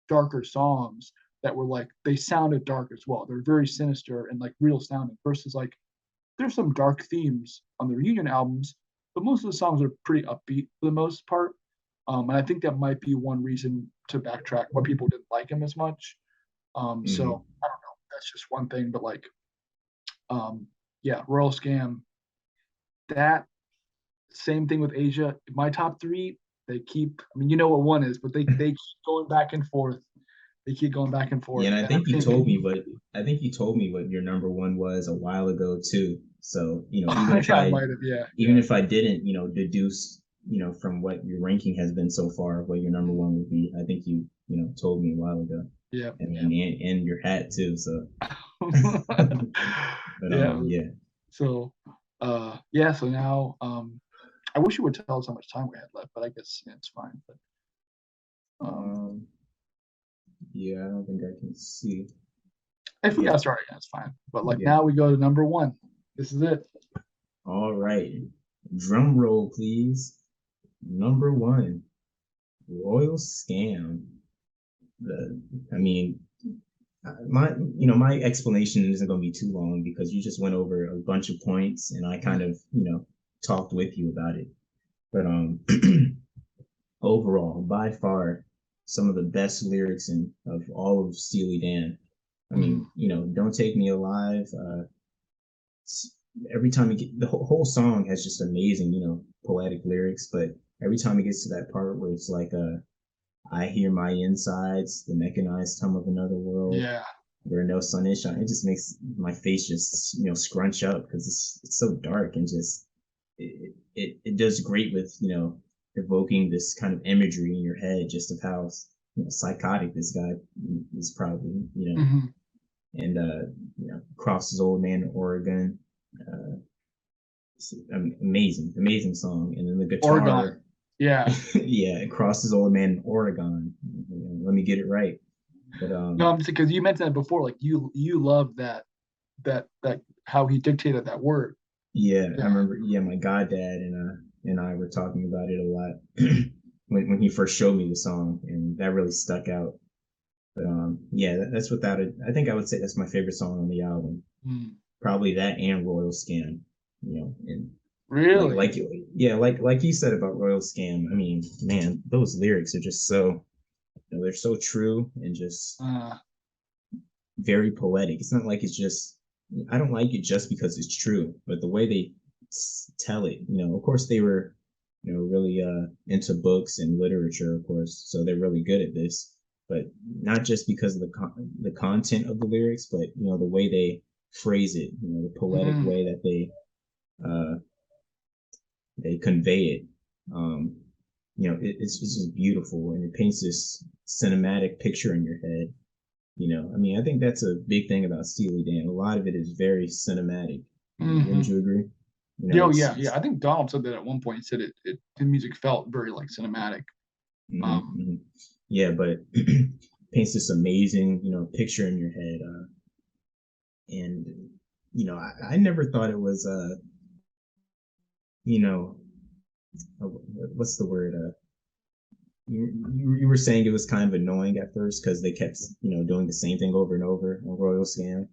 darker songs that were like they sounded dark as well. They're very sinister and like real sounding. Versus like there's some dark themes on the reunion albums, but most of the songs are pretty upbeat for the most part. And I think that might be one reason to backtrack why people didn't like him as much. So Mhm. I don't know. That's just one thing, but like, yeah, Royal Scam. That same thing with Asia. My top three, they keep. I mean, you know what one is, but they keep going back and forth. They keep going back and Yeah, forth, and and I think I think you told me what your number one was a while ago too. So, yeah, I might have. Yeah, even if I didn't, deduce, from what your ranking has been so far, what your number one would be, I think told me a while ago. yeah, And your hat too. So, yeah. but Yeah. yeah. So, yeah. So now, I wish you would tell us how much time we had left, but I guess it's fine. But Um, yeah, I don't think I can see. if we Yeah. got started, yeah, it's fine. But like Yeah. now we go to number one. This is it. All right. Drum roll, please. Number one, Royal Scam. The, I mean, my explanation isn't going to be too long because you just went over a bunch of points and I kind of talked with you about it. But overall, by far, some of the best lyrics of all of Steely Dan. I mean, "Don't Take Me Alive." Every time you get the whole song has just amazing, poetic lyrics. But every time it gets to that part where it's like, "I hear my insides, the mechanized hum of another world. Yeah. Where no sun is shining," it just makes my face just scrunch up because it's so dark and just it does great with evoking this kind of imagery in your head just of how psychotic this guy is probably Hmm. and crosses old man in Oregon. Uh, amazing song. And then the guitar, Oregon. Yeah. yeah, it crosses Old Man in Oregon. Let me get it right. But No, I'm just because you mentioned that before. Like you love that how he dictated that word. yeah, I Yeah. remember. Yeah, my goddad and I were talking about it a lot when he first showed me the song, and that really stuck out. But yeah, that's without it. I think I would say that's my favorite song on the album. Mm. Probably that and Royal Scam. You know, and Really? yeah, like you said about Royal Scam. I mean, man, those lyrics are just so, they're so true and just very poetic. It's not like it's just, I don't like it just because it's true, but the way they tell it, of course they were, really into books and literature, of course, so they're really good at this, but not just because of the content of the lyrics, but the way they phrase it, the poetic Mm. way that uh they convey it. It's just beautiful, and it paints this cinematic picture in your head. I mean, I think that's a big thing about Steely Dan. A lot of it is very cinematic. Wouldn't Mm-hmm. you agree? Yeah, yeah. I think Donald said that at one point. He said the music felt very like cinematic. Mm-hmm. Yeah, but paints this amazing, picture in your head. And I never thought it was, you know, what's the word? You were saying it was kind of annoying at first because they kept, doing the same thing over and over on Royal Scam.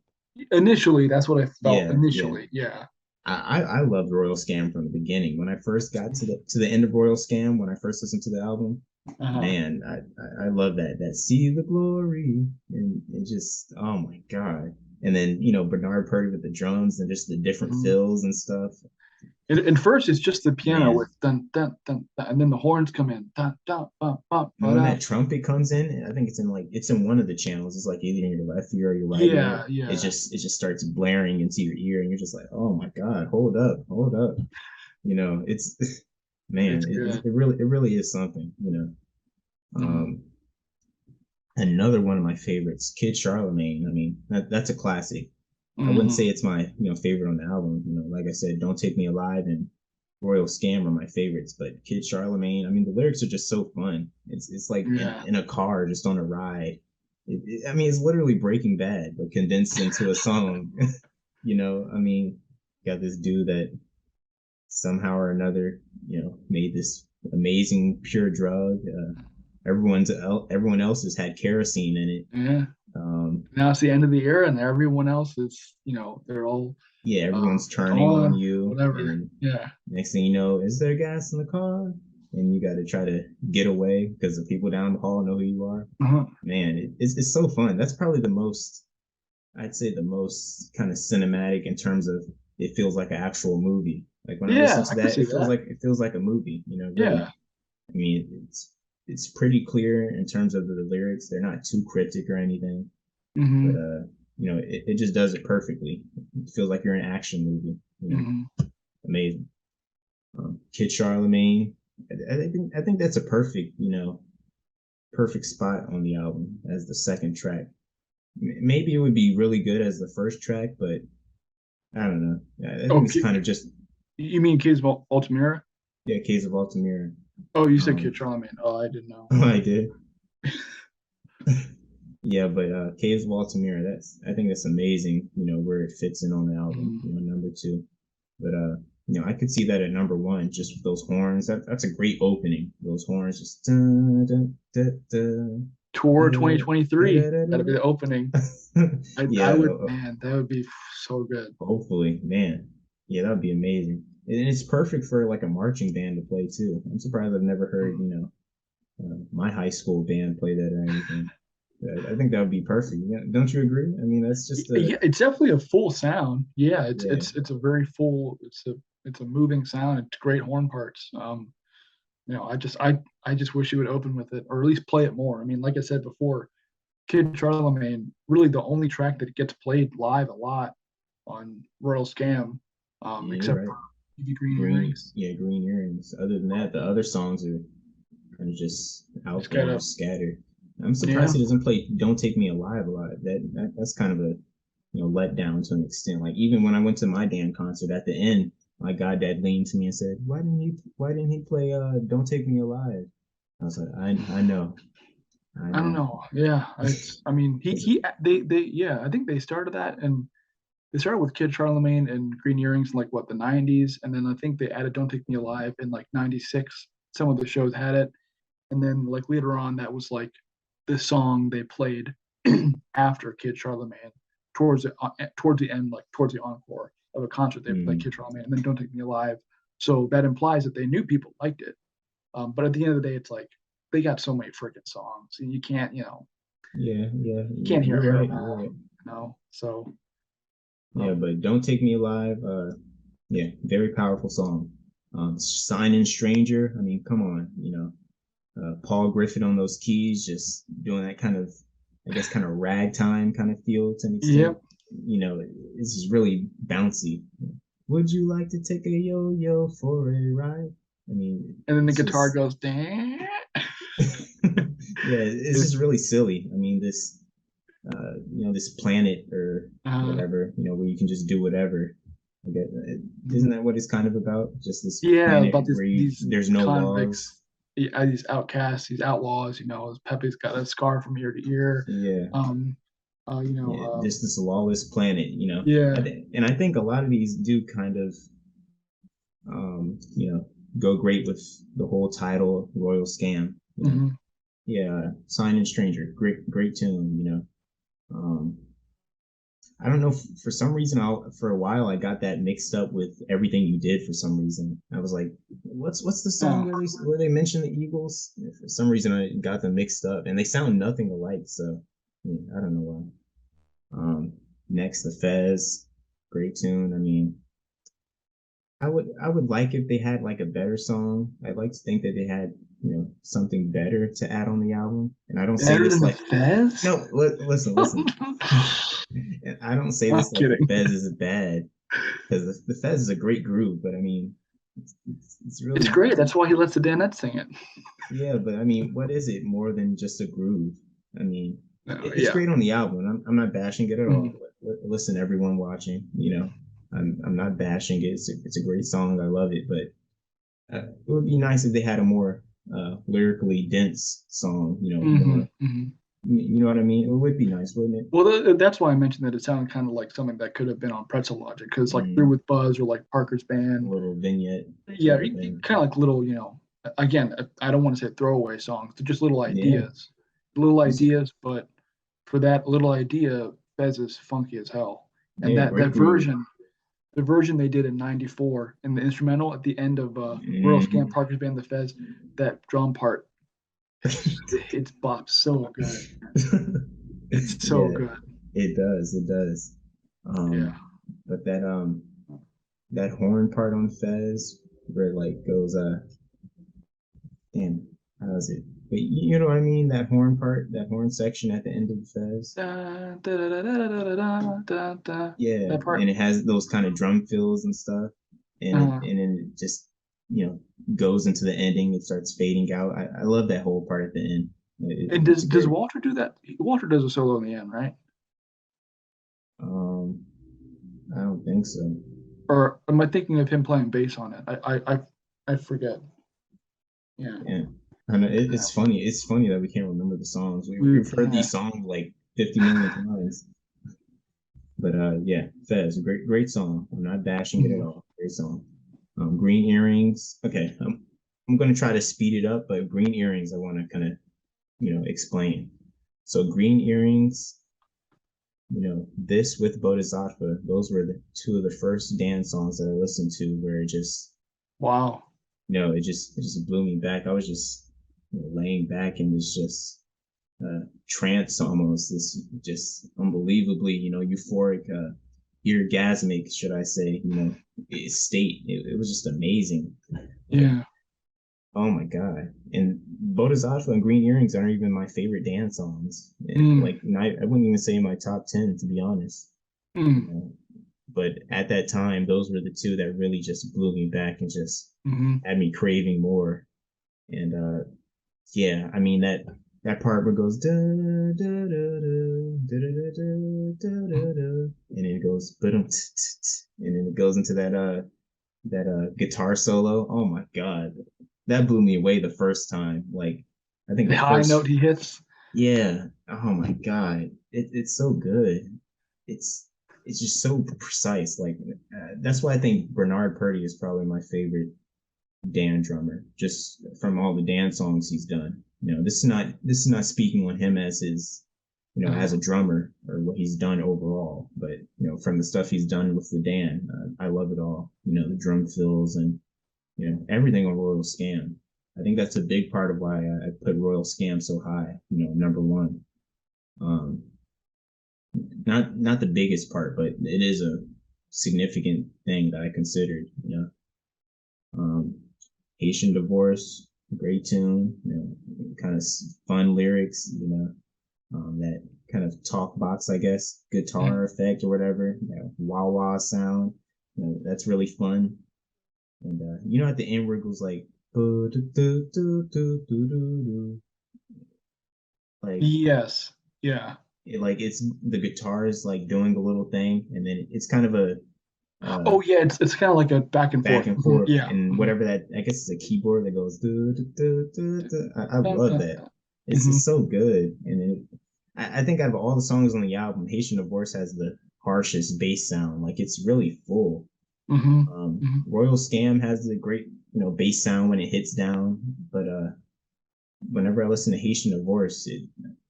Initially, that's what I felt. Yeah. Initially, yeah. I loved Royal Scam from the beginning. When I first got to the end of Royal Scam, when I first listened to the album, man, I love that see the glory, and just, oh my god. And then Bernard Purdy with the drums and just the different Mhm. fills and stuff. And first, it's just the piano Man. with dun, dun, dun, dun, and then the horns come in. Dun, dun, bum, bum, And when that trumpet comes in, I think it's in one of the channels. It's like either in your left ear or your right ear. Yeah. It just starts blaring into your ear, and you're just like, oh my god, hold up. It's man, It's good. it really is something. Mhm. Um, Another one of my favorites, Kid Charlemagne. I mean, that's a classic. I wouldn't say Mhm. it's my favorite on the album. Like I said, Don't Take Me Alive and Royal Scam are my favorites, but Kid Charlemagne, I mean, the lyrics are just so fun. It's like Yeah. in a car, just on a ride. I mean, it's literally Breaking Bad, but condensed into a song. I mean, got this dude that somehow or another, made this amazing pure drug. Everyone else has had kerosene in it. Yeah. Um, Now it's the end of the era, and everyone else is, they're all yeah, everyone's turning on gone, you, whatever. and Yeah. next thing you know, is there gas in the car? And you got to try to get away because the people down the hall know who you are. Uh-huh. Man, it's so fun. That's probably the most, I'd say, the most kind of cinematic in terms of it feels like an actual movie. Like when I listen Yeah, to I can that, see that. it feels like a movie. Really. Yeah. I mean, it's pretty clear in terms of the lyrics. They're not too cryptic or anything, but Hmm. it just does it perfectly. It feels like you're in an action movie. Hmm. Amazing. Kid Charlemagne. I think that's a perfect spot on the album as the second track. Maybe it would be really good as the first track, but I don't know. I think it's Okay. kind of just, You mean Kids Altamira? yeah, Case of Altamira. Oh, you said Kid Um, Charlemagne. Oh, I didn't know. I did. Yeah, but Caves of Altamira, I think that's amazing, where it fits in on the album, Mhm. number two. But I could see that at number one, just with those horns. That's a great opening. Those horns just dun, dun, dun, dun, Tour dun, 2023. That'd be the opening. dun. I Yeah, would, man, that would be so good. hopefully, man. Yeah, that would be amazing. And it's perfect for like a marching band to play too. I'm surprised I've never heard, Mhm. my high school band play that or anything. I think that would be perfect. Yeah, don't you agree? I mean, that's just Yeah, it's definitely a full sound. Yeah, it's yeah. it's it's a very full. It's a moving sound. It's great horn parts. I just wish you would open with it, or at least play it more. I mean, like I said before, Kid Charlemagne, really the only track that gets played live a lot on Royal Scam, Yeah, you're except right. for Maybe Green Earrings. Green earrings. Other than that, the other songs are kind of just Just out there, gotta, just scattered. I'm yeah. surprised he doesn't play "Don't Take Me Alive" a lot. That's kind of a let down to an extent. Like even when I went to my Dan concert at the end, my goddad leaned to me and said, "Why didn't he play Don't Take Me Alive?" I was like, I know. I don't know. Yeah, I mean, they yeah, I think they started that, and they started with Kid Charlemagne and Green Earrings in like what the '90s, and then I think they added "Don't Take Me Alive" in like '96. Some of the shows had it, and then like later on, that was like the song they played after Kid Charlemagne towards the end, like towards the encore of a concert. They played Mm, Kid Charlemagne, and then "Don't Take Me Alive." So that implies that they knew people liked it. But at the end of the day, it's like they got so many freaking songs, and you can't, yeah, you can't you're hear right. them You're all, right. So Yeah, um, but Don't Take Me Alive, yeah, very powerful song. Signing Stranger, I mean, come on, Paul Griffin on those keys, just doing that kind of, I guess, kind of ragtime kind of feel to an extent. yep. This is really bouncy. Would you like to take a yo-yo for a ride? I mean, And then the it's guitar just, goes, dang. yeah, it's It's just really silly. I mean, this planet or uh, whatever, where you can just do whatever. I get, isn't that what it's kind of about? Just this yeah, planet about where these there's no laws. convicts, these outcasts, these outlaws. Pepe's got a scar from ear to ear. Yeah, Um, yeah, just this lawless planet. yeah. And I think a lot of these do kind of, go great with the whole title Royal Scam. Hmm. Yeah, Sign and Stranger, great tune. Um, I don't know. For some reason, for a while, I got that mixed up with Everything You Did. For some reason, I was like, "What's the song Oh, where they mention the Eagles?" For some reason, I got them mixed up, and they sound nothing alike. So, yeah, I don't know why. Next, the Fez, great tune. I mean, I would like if they had like a better song. I'd like to think that they had something better to add on the album. And I don't say better this than the like Fez? no. Listen. I don't say I'm this like the kidding. Fez is bad because the Fez is a great group, but I mean, it's It's really great. That's why he lets the Danettes sing it. yeah. But I mean, what is it more than just a groove? I mean, No, it's yeah. great on the album. I'm not bashing it at all. Mhm. Listen, everyone watching, I'm not bashing it. It's a great song. I love it, but it would be nice if they had a more lyrically dense song. Hmm. More. Hmm. You know what I mean? It would be nice, wouldn't it? Well, that's why I mentioned that it sounded kind of like something that could have been on Pretzel Logic, because like Through Mm, with Buzz or like Parker's a Band, little vignette yeah, type of thing. kind of like little, again, I don't want to say throwaway songs. They're just Yeah. little Just- ideas. But for that little idea, Fez is funky as hell. And yeah, that great groove. the version they did in '94 in the instrumental at the end of Royal Scam Mhm. Parker's Band, the Fez, that drum part, it's bop so good. It's so Yeah, good. it does. It does. Yeah. But that horn part on Fez where it like goes damn, how is it? But you know what I mean? That horn part, that horn section at the end of the Fez. Da, da, da, da, da, da, da, da, da. Yeah, That part. and it has those kind of drum fills and stuff. Uh, And then it just, goes into the ending. It starts fading out. I love that whole part at the end. and It's does great. Walter do that? Walter does a solo in the end, right? Um, I don't think so. Or am I thinking of him playing bass on it? I forget. Yeah. Yeah. I know Yeah. it's funny. It's funny that we can't remember the songs. We, We've heard yeah. these songs like 50 million times. But yeah, Fez, great song. I'm not bashing it at Mhm. all. Great song. Green Earrings. Okay, I'm gonna try to speed it up, but Green Earrings I want to kind of explain. So Green Earrings, this with Bodhisattva, those were the two of the first dance songs that I listened to where it just Wow. it just blew me back. I was just laying back and was just trance almost, this just unbelievably euphoric, orgasmic, should I say, state. It was just amazing. Like, Yeah. oh my god. And Bodhisattva and Green Earrings aren't even my favorite dance songs. Mm, Like, I wouldn't even say my top 10, to be honest. you mm, know but at that time those were the two that really just blew me back and just mm-hmm. had me craving more. And yeah, I mean that part where it goes da da da da da da da da da da. it goes and then it goes into that guitar solo. Oh my god, that blew me away the first time. Like I think The the high first note he hits. yeah. Oh my god, it's so good. It's it's just so precise. Like that's why I think Bernard Purdy is probably my favorite Dan drummer, just from all the Dan songs he's done. This is not speaking on him as his, as a drummer or what he's done overall, but from the stuff he's done with the Dan, I love it all. The drum fills and everything on Royal Scam. I think that's a big part of why I put Royal Scam so high. Number one. Um, not the biggest part, but it is a significant thing that I considered. Um, Haitian Divorce, great tune. Kind of fun lyrics. That kind of talk box, I guess, guitar effect or whatever. Wah wah sound. That's really fun. And at the end where it goes like, like Yes. Yeah. it's the guitar is like doing a little thing, and then it's kind of a Oh yeah, it's kind of like a back and back forth. and forth, Yeah. and whatever that, I guess it's a keyboard that goes. I love that. It's so good, and I think out of all the songs on the album, Haitian Divorce has the harshest bass sound. Like it's really full. Royal Scam has the great bass sound when it hits down, but whenever I listen to Haitian Divorce,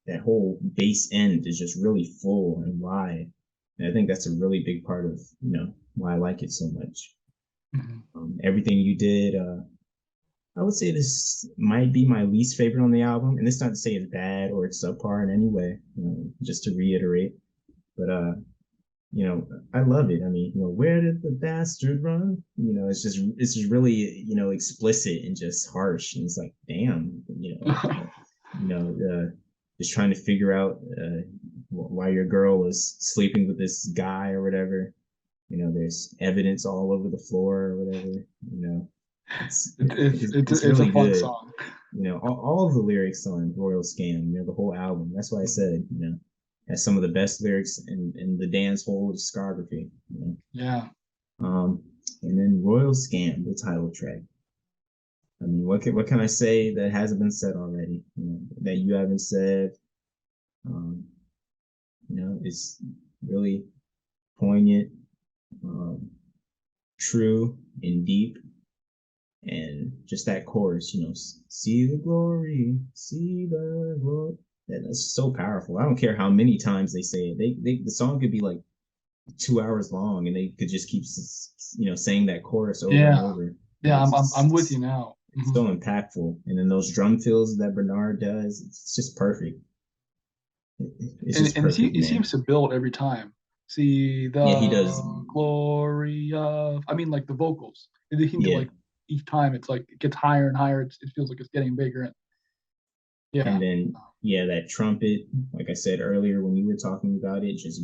that whole bass end is just really full and wide. And I think that's a really big part of why I like it so much. Everything You Did, I would say this might be my least favorite on the album, and it's not to say it's bad or it's subpar in any way. Just to reiterate, but I love it. I mean, where did the bastard run? It's just really, explicit and just harsh. And it's like, damn, just trying to figure out why your girl was sleeping with this guy or whatever. There's evidence all over the floor or whatever. It's it's a really fun good. song. All of the lyrics on Royal Scam, the whole album. That's why I said, has some of the best lyrics in the Dan's whole discography. Yeah. And then Royal Scam, the title track. I mean, what can I say that hasn't been said already? That you haven't said. It's really poignant, true, and deep. And just that chorus, see the glory, see the glory. That's so powerful. I don't care how many times they say it. The song could be like 2 hours long, and they could just keep saying that chorus over and over. Yeah, It's I'm with you now. It's so impactful, and then those drum fills that Bernard does, it's just perfect. It's just And perfect, he man. seems to build every time. See the Yeah, he does. glory of. I mean, like the vocals. They seem to Yeah. like each time. It's like it gets higher and higher. It feels like it's getting bigger. And yeah. And then that trumpet, like I said earlier when you were talking about it, just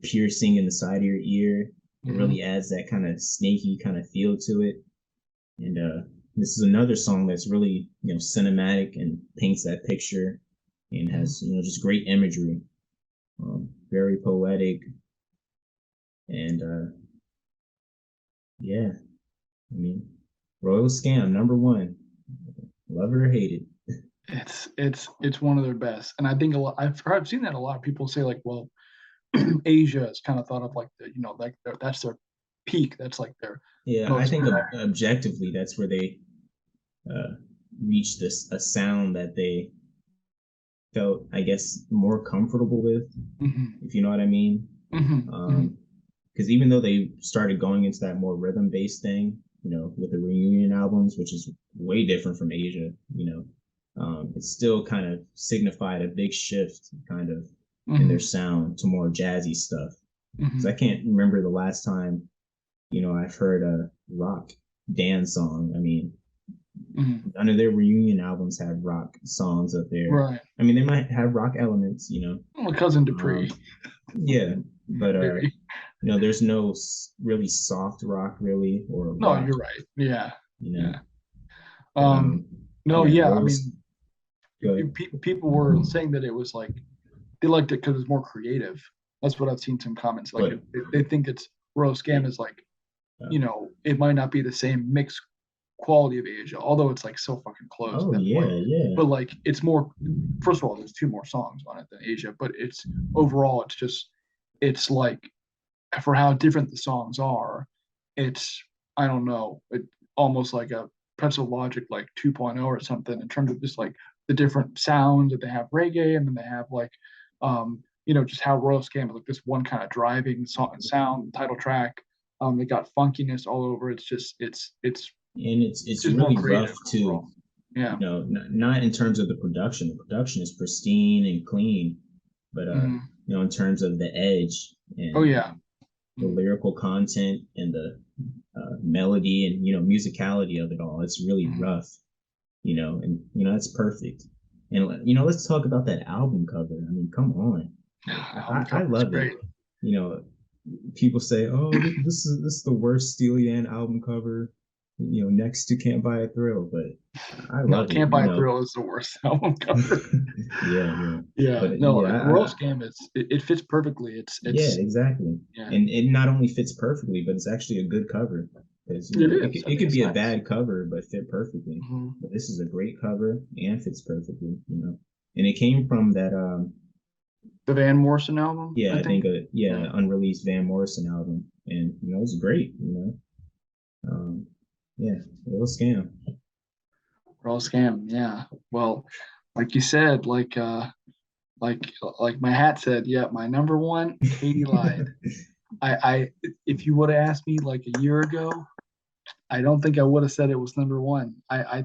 piercing in the side of your ear. It really adds that kind of snaky kind of feel to it. And this is another song that's really cinematic and paints that picture, and has just great imagery, very poetic, and yeah, I mean, Royal Scam #1, love it or hate it. It's one of their best, and I think I've seen that a lot of people say like, well, Asia is kind of thought of like like that's their peak. That's like their Yeah, I think objectively that's where they reached a sound that they felt, I guess, more comfortable with, if you know what I mean. Because even though they started going into that more rhythm-based thing, with the reunion albums, which is way different from Asia, it still kind of signified a big shift, kind of, in their sound to more jazzy stuff. Because I can't remember the last time, I've heard a rock dance song. I mean, none of their reunion albums have rock songs up there. Right. I mean, they might have rock elements, Well, Cousin Dupree. Yeah, but there's no really soft rock, really, or No, rock, you're right. Yeah. Yeah. No, yeah. I mean, Go ahead. people were saying that it was like they liked it because it's more creative. That's what I've seen some comments. Like But they think it's Royal Scam is like, yeah. it might not be the same mix quality of Asia, although it's like so fucking close at Oh that yeah, point. yeah. But like it's more. First of all, there's 2 more songs on it than Asia, but it's overall it's like for how different the songs are, it's I don't know, almost like a Pretzel Logic like 2.0 or something in terms of just like the different sounds that they have reggae and then they have like just how Royal Scam is like this one kind of driving sound title track. They got funkiness all over. It's just And it's just more really rough creative too. overall. Yeah. Not in terms of the production. The production is pristine and clean, but Mhm. in terms of the edge Oh and yeah. the lyrical content and the melody and musicality of it all, it's really Mhm. rough. And that's perfect. And let's talk about that album cover. I mean, come on. Album I cover is love it. great. You know, People say, "Oh, this is the worst Steely Dan album cover." Next to "Can't Buy a Thrill," but I No, love it. Can't Buy a Thrill is the worst album cover. Yeah, yeah, Yeah, but no, yeah, Royal Scam it fits perfectly. yeah, It's exactly. yeah, And it not only fits perfectly, but it's actually a good cover. Because it it is. could, I it think could it's be a nice. bad cover, but fit perfectly. Mhm. But this is a great cover and fits perfectly. And it came from that The Van Morrison album, yeah, I I think think. yeah, Yeah, unreleased Van Morrison album, and it's great. Yeah, Little Scam. Royal Scam. Yeah. Well, like you said, like my hat said, yeah, my number one, Katie lied. I if you would have asked me like a year ago, I don't think I would have said it was number one. I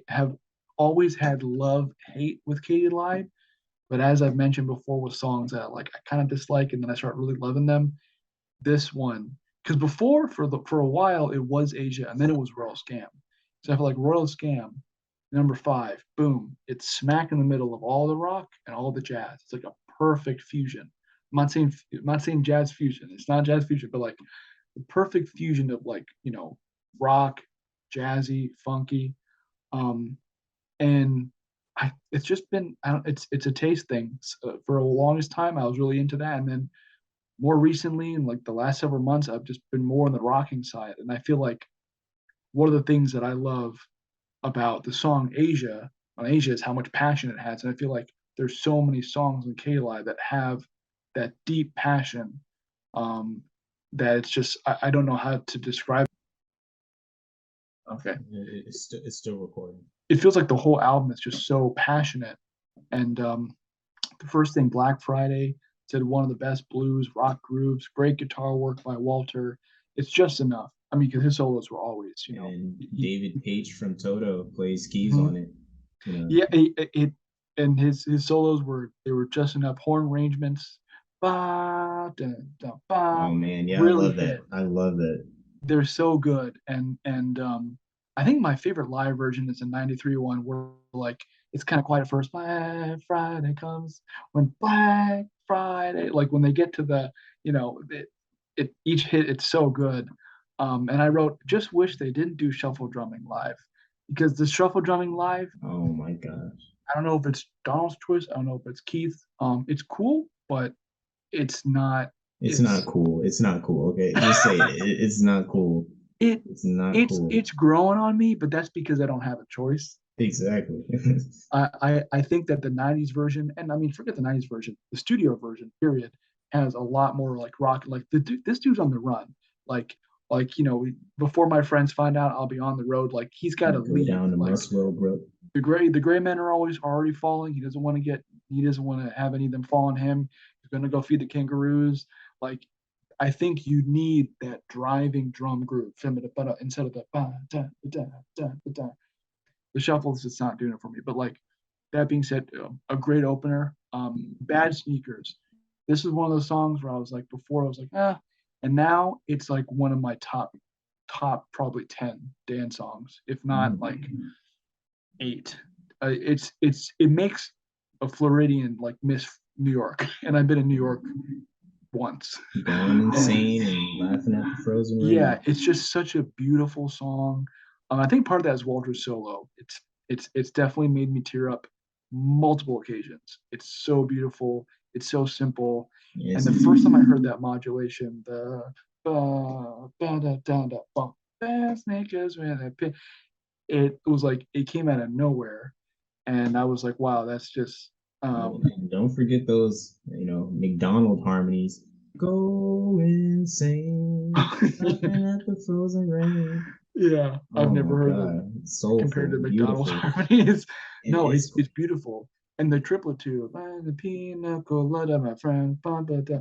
have always had love hate with Katie lied. But as I've mentioned before with songs that like I kind of dislike and then I start really loving them, this one, because before for a while it was Asia and then it was Royal Scam. So I feel like Royal Scam, number 5, boom, it's smack in the middle of all the rock and all the jazz. It's like a perfect fusion. I'm not saying jazz fusion. It's not jazz fusion, but like the perfect fusion of like rock, jazzy, funky. Um, and it's just been it's a taste thing. So for the longest time I was really into that, and then more recently in like the last several months I've just been more on the rocking side, and I feel like one of the things that I love about the song Asia on Asia is how much passion it has, and I feel like there's so many songs in Kali that have that deep passion, um, that it's just I don't know how to describe it. Okay, It's still recording. it feels like the whole album is just so passionate. And the first thing, Black Friday, said one of the best blues rock grooves, great guitar work by Walter. It's just enough. I mean, because his solos were always, And David Page from Toto plays keys Mhm. on it. You know, Yeah, and his solos were just enough. Horn arrangements, ba da da oh ba, man, yeah, I really love that. hit. I love that. They're so good, and I think my favorite live version is a '93 one where like it's kind of quiet at first. Black Friday comes when Black Friday, like when they get to the each hit, it's so good. And I wrote, just wish they didn't do shuffle drumming live, because the shuffle drumming live, Oh my gosh. I don't know if it's Donald's choice, I don't know if it's Keith. It's cool, but it's not. It's not It's cool. It's not cool. Okay, just say it. It's not cool. it It's not it's cool. it's growing on me, but that's because I don't have a choice. Exactly. I think that the '90s version, and I mean, forget the '90s version, the studio version, period, has a lot more like rock. Like this dude's on the run. Like before my friends find out I'll be on the road. Like he's got to Go leave. down to Like Muswell Brook. the gray men are already falling. He doesn't want to have any of them fall on him. He's gonna go feed the kangaroos. Like I think you need that driving drum groove instead of the ba, da, da, da, da, da. The shuffle is just not doing it for me. But like that being said, a great opener. Bad Sneakers. This is one of those songs where I was like before I was like and now it's like one of my top probably 10 dance songs, if not like 8. It makes a Floridian like miss New York, and I've been in New York once. Going And insane and laughing at the frozen yeah, rain. it's just such a beautiful song. I think part of that is Walter's solo. It's definitely made me tear up multiple occasions. It's so beautiful. It's so simple. Yes. And the first time I heard that modulation, the da da da da bump, fast makers with a pin, it was like it came out of nowhere, and I was like, wow, that's just And don't forget those, McDonald harmonies. Go insane, laughing at the frozen rain. yeah, I've Oh my never heard them God, compared soulful, to McDonald's beautiful. harmonies. No, It's it's beautiful. And the triplet too. The pina colada, my friend. Ba, ba, da.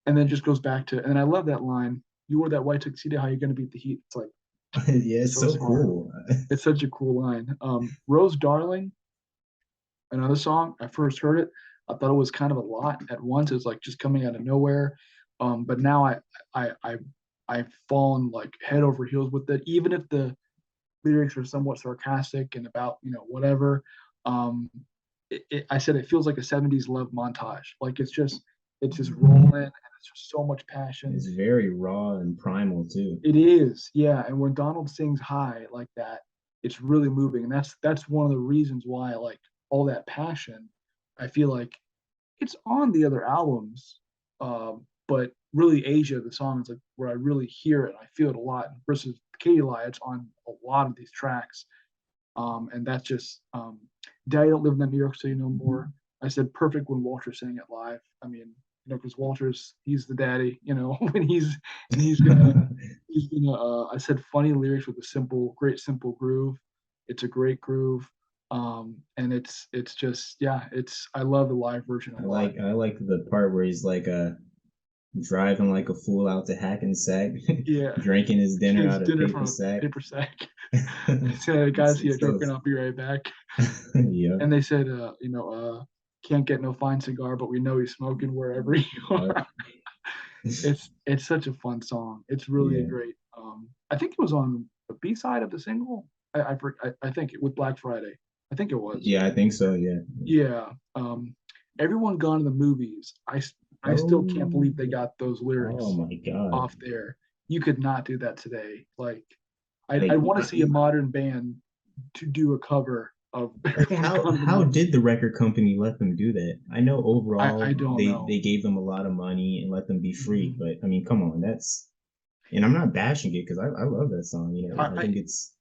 And then it just goes back to, and I love that line. You wore that white tuxedo, how you gonna beat the heat? It's like yeah, it's so so smart. cool. It's such a cool line. Rose Darling, another song. I first heard it, I thought it was kind of a lot at once. It was like just coming out of nowhere. But now I I've fallen like head over heels with it, even if the lyrics are somewhat sarcastic and about whatever. Um, I said it feels like a '70s love montage. Like it's just rolling and it's just so much passion. It's very raw and primal too. It is, yeah. And when Donald sings high like that, it's really moving, and that's one of the reasons why I like all that passion. I feel like it's on the other albums, but really Asia, the song is like where I really hear it. I feel it a lot. Versus Katie Lie, it's on a lot of these tracks, and that's just Daddy Don't Live in New York City No More. I said perfect when Walter sang it live. I mean, because Walter's he's the daddy, when and he's gonna. I said funny lyrics with a great simple groove. It's a great groove, and it's just yeah, it's I love the live version a lot. I like the part where he's like driving like a fool out to Hackensack, Yeah, drinking his dinner his out of dinner paper from a sack. paper sack. Said, guys, yeah, It's joking. those, I'll be right back. yeah. And they said, can't get no fine cigar, but we know he's smoking wherever you Yep. are. It's such a fun song. It's really a Yeah. great. I think it was on the B side of the single. I think it with Black Friday. I think it was. Yeah, I think so. Yeah. Yeah. Everyone gone to the movies. I still can't Oh, believe they got those oh lyrics my God. off there. You could not do that today. Like I Like, want to see a modern band to do a cover of like Everyone's how Gone to the how Movies. did the record company let them do that? I know I overall don't they know. gave them a lot of money and let them be free, Mhm. but I mean, come on, that's and I'm not bashing it because I love that song. I I, think it's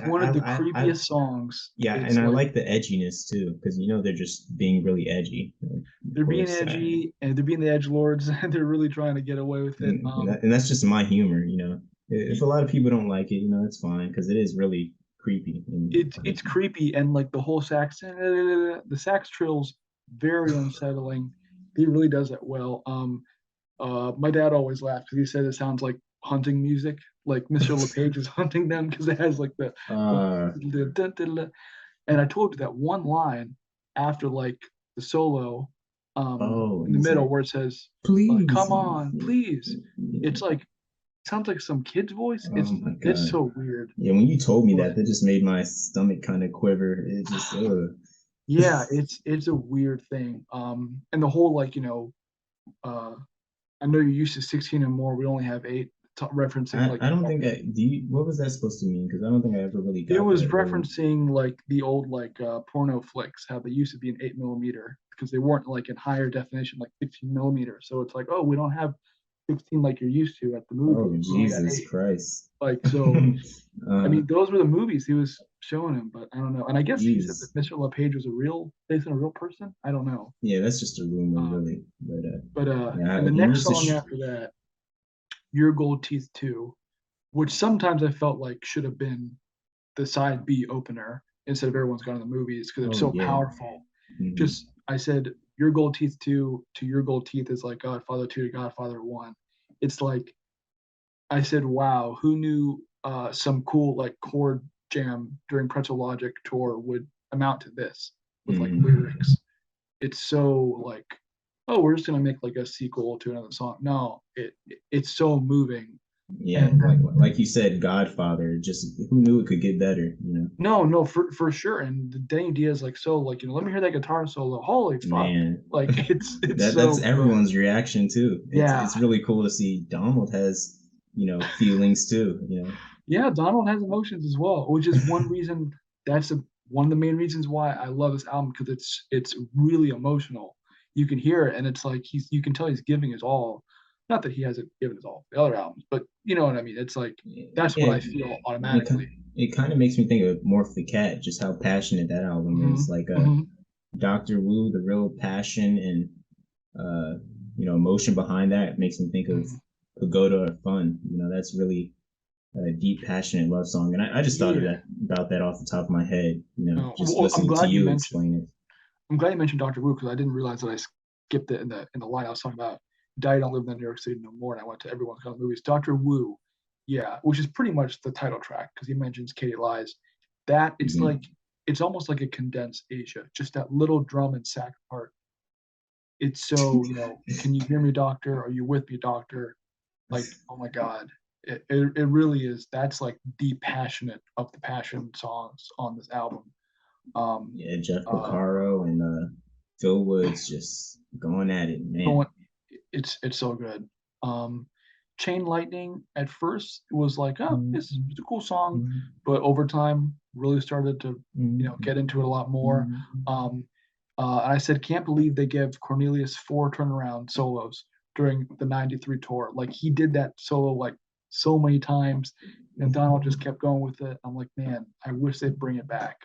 one of the I creepiest songs. yeah, and It's I like like the edginess too because they're just being really edgy. Of they're being course, edgy and they're being the edge lords and they're really trying to get away with it. and that's just my humor. If a lot of people don't like it, it's fine because it is really creepy. And It's creepy and like the whole sax the sax trills very unsettling. He really does that well. My dad always laughed because he said it sounds like hunting music, like Mr. LePage is hunting them because it has like uh, and I told you that one line after like the solo, oh, in the he's middle like, where it says, please. "Come on, please." It's like sounds like some kid's voice. Oh my It's God. so weird. Yeah, when you told me But that just made my stomach kind of quiver. It just, yeah, it's a weird thing. And the whole like I know you're used to 16 and more. We only have eight. Referencing like I don't think what was that supposed to mean? Because I don't think I ever really it got was that word. referencing like the old like porno flicks, how they used to be in 8 millimeter because they weren't like in higher definition like 16 millimeter. So it's like, oh, we don't have 16 like you're used to at the Oh, movies. We only got Jesus eight. Christ. Like so, I uh, mean, those were the movies he was showing him, but I don't know. And I guess he said that Jeez. Mr. LePage was based on a real person. I don't know. Yeah, that's just a rumor, Um, really. But but yeah, and the he next needs to. song after that, Your Gold Teeth 2, which sometimes I felt like should have been the side B opener instead of Everyone's Gone to the Movies because it was Oh so yeah. powerful. Mhm. Just I said Your Gold Teeth 2 to Your Gold Teeth is like Godfather 2 to Godfather 1. It's like I said, wow, who knew some cool like chord jam during Pretzel Logic tour would amount to this with like Mhm. lyrics. It's so like, oh, we're just gonna make like a sequel to another song. No, it's so moving. Yeah, And like you said, Godfather. Just who knew it could get better? no, for sure. And the Danny Diaz like so like let me hear that guitar solo. Holy fuck! Man, Like it's that's so good. everyone's reaction too. It's Yeah, really cool to see Donald has, feelings too. yeah. Donald has emotions as well, which is one reason. That's one of the main reasons why I love this album because it's really emotional. you can hear it, and it's like you can tell he's giving his all. Not that he hasn't given his all for the other albums, but you know what I mean. It's like that's what Yeah, I feel it, automatically. it kind of makes me think of Morph the Cat, just how passionate that album is. Like Doctor Wu, the real passion and emotion behind that makes me think of Pagoda or Fun. That's really a deep, passionate love song, and I just thought of Yeah. that about that off the top of my head. Just Well, I'm listening to glad you you mentioned. explain it. I'm glad you mentioned Dr. Wu because I didn't realize that I skipped it in the line I was talking about. Daddy Don't Live in New York City No More, and I went to Everyone's Gone Movies. Dr. Wu, yeah, which is pretty much the title track because he mentions Katie Lies. That it's Mhm. like it's almost like a condensed Asia, just that little drum and sax part. It's so can you hear me, doctor? Are you with me, doctor? Like, oh my God, it really is. That's like the passionate of the passion songs on this album. Yeah, Jeff Porcaro and Phil Woods just going at it, man. Going, it's so good. Chain Lightning at first it was like, oh, it's a cool song, but over time really started to get into it a lot more. And I said, can't believe they give Cornelius 4 turnaround solos during the '93 tour. Like he did that solo like so many times, and Donald just kept going with it. I'm like, man, I wish they'd bring it back.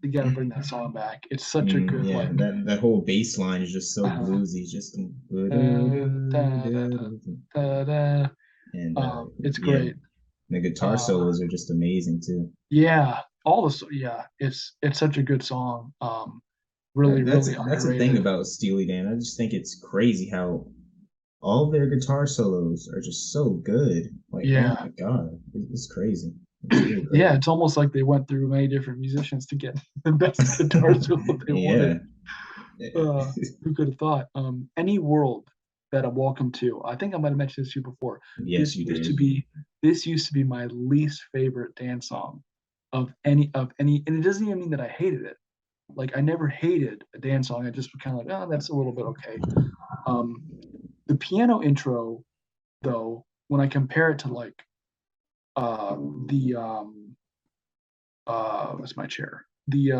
You got to bring that song back. It's such a good Yeah, like. that whole bass line is just so bluesy, just and It's yeah, great. the guitar solos are just amazing too. Yeah, it's such a good song. Really, That's really that's the thing underrated. about Steely Dan. I just think it's crazy how all of their guitar solos are just so good. Like, oh Yeah, my God, it's crazy. It's really crazy. yeah, it's almost like they went through many different musicians to get the best guitar solo they Yeah. wanted. Who could have thought? Any world that I'm welcome to. I think I might have mentioned this to you before. Yes, you did. This used to be my least favorite dance song of any, and it doesn't even mean that I hated it. Like I never hated a dance song. I just was kind of like, oh, that's a little bit okay. Um, the piano intro, though, when I compare it to like the what's my chair? The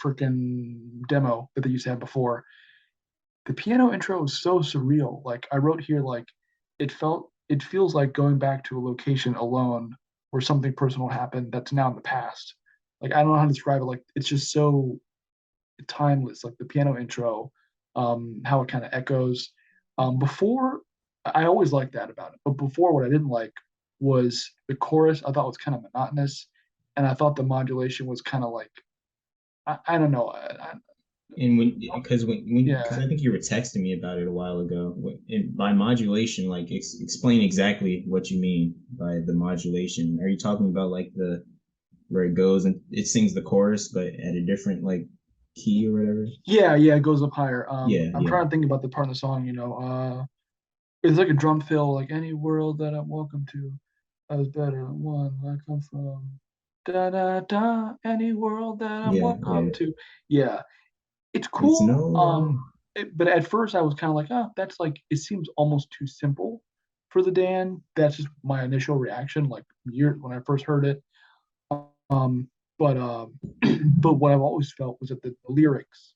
freaking demo that they used to have before. The piano intro is so surreal. Like I wrote here, like it feels like going back to a location alone where something personal happened that's now in the past. Like I don't know how to describe it. Like it's just so timeless. Like the piano intro, how it kind of echoes. Before, I always liked that about it, but before, what I didn't like was the chorus. I thought was kind of monotonous, and I thought the modulation was kind of like I don't know. And because Yeah, I think you were texting me about it a while ago. By modulation, like explain exactly what you mean by the modulation. Are you talking about like the where it goes and it sings the chorus, but at a different like key or whatever? yeah, it goes up higher. Yeah, I'm yeah. trying to think about the part of the song. It's like a drum fill, like any world that I'm welcome to, is better than one I come from. Da da da. Any world that I'm Yeah, welcome yeah. to. Yeah, it's It's cool. no lie. But at first I was kind of like, oh, that's like it seems almost too simple for the Dan. That's just my initial reaction, like year when I first heard it. Um, but but what I've always felt was that the lyrics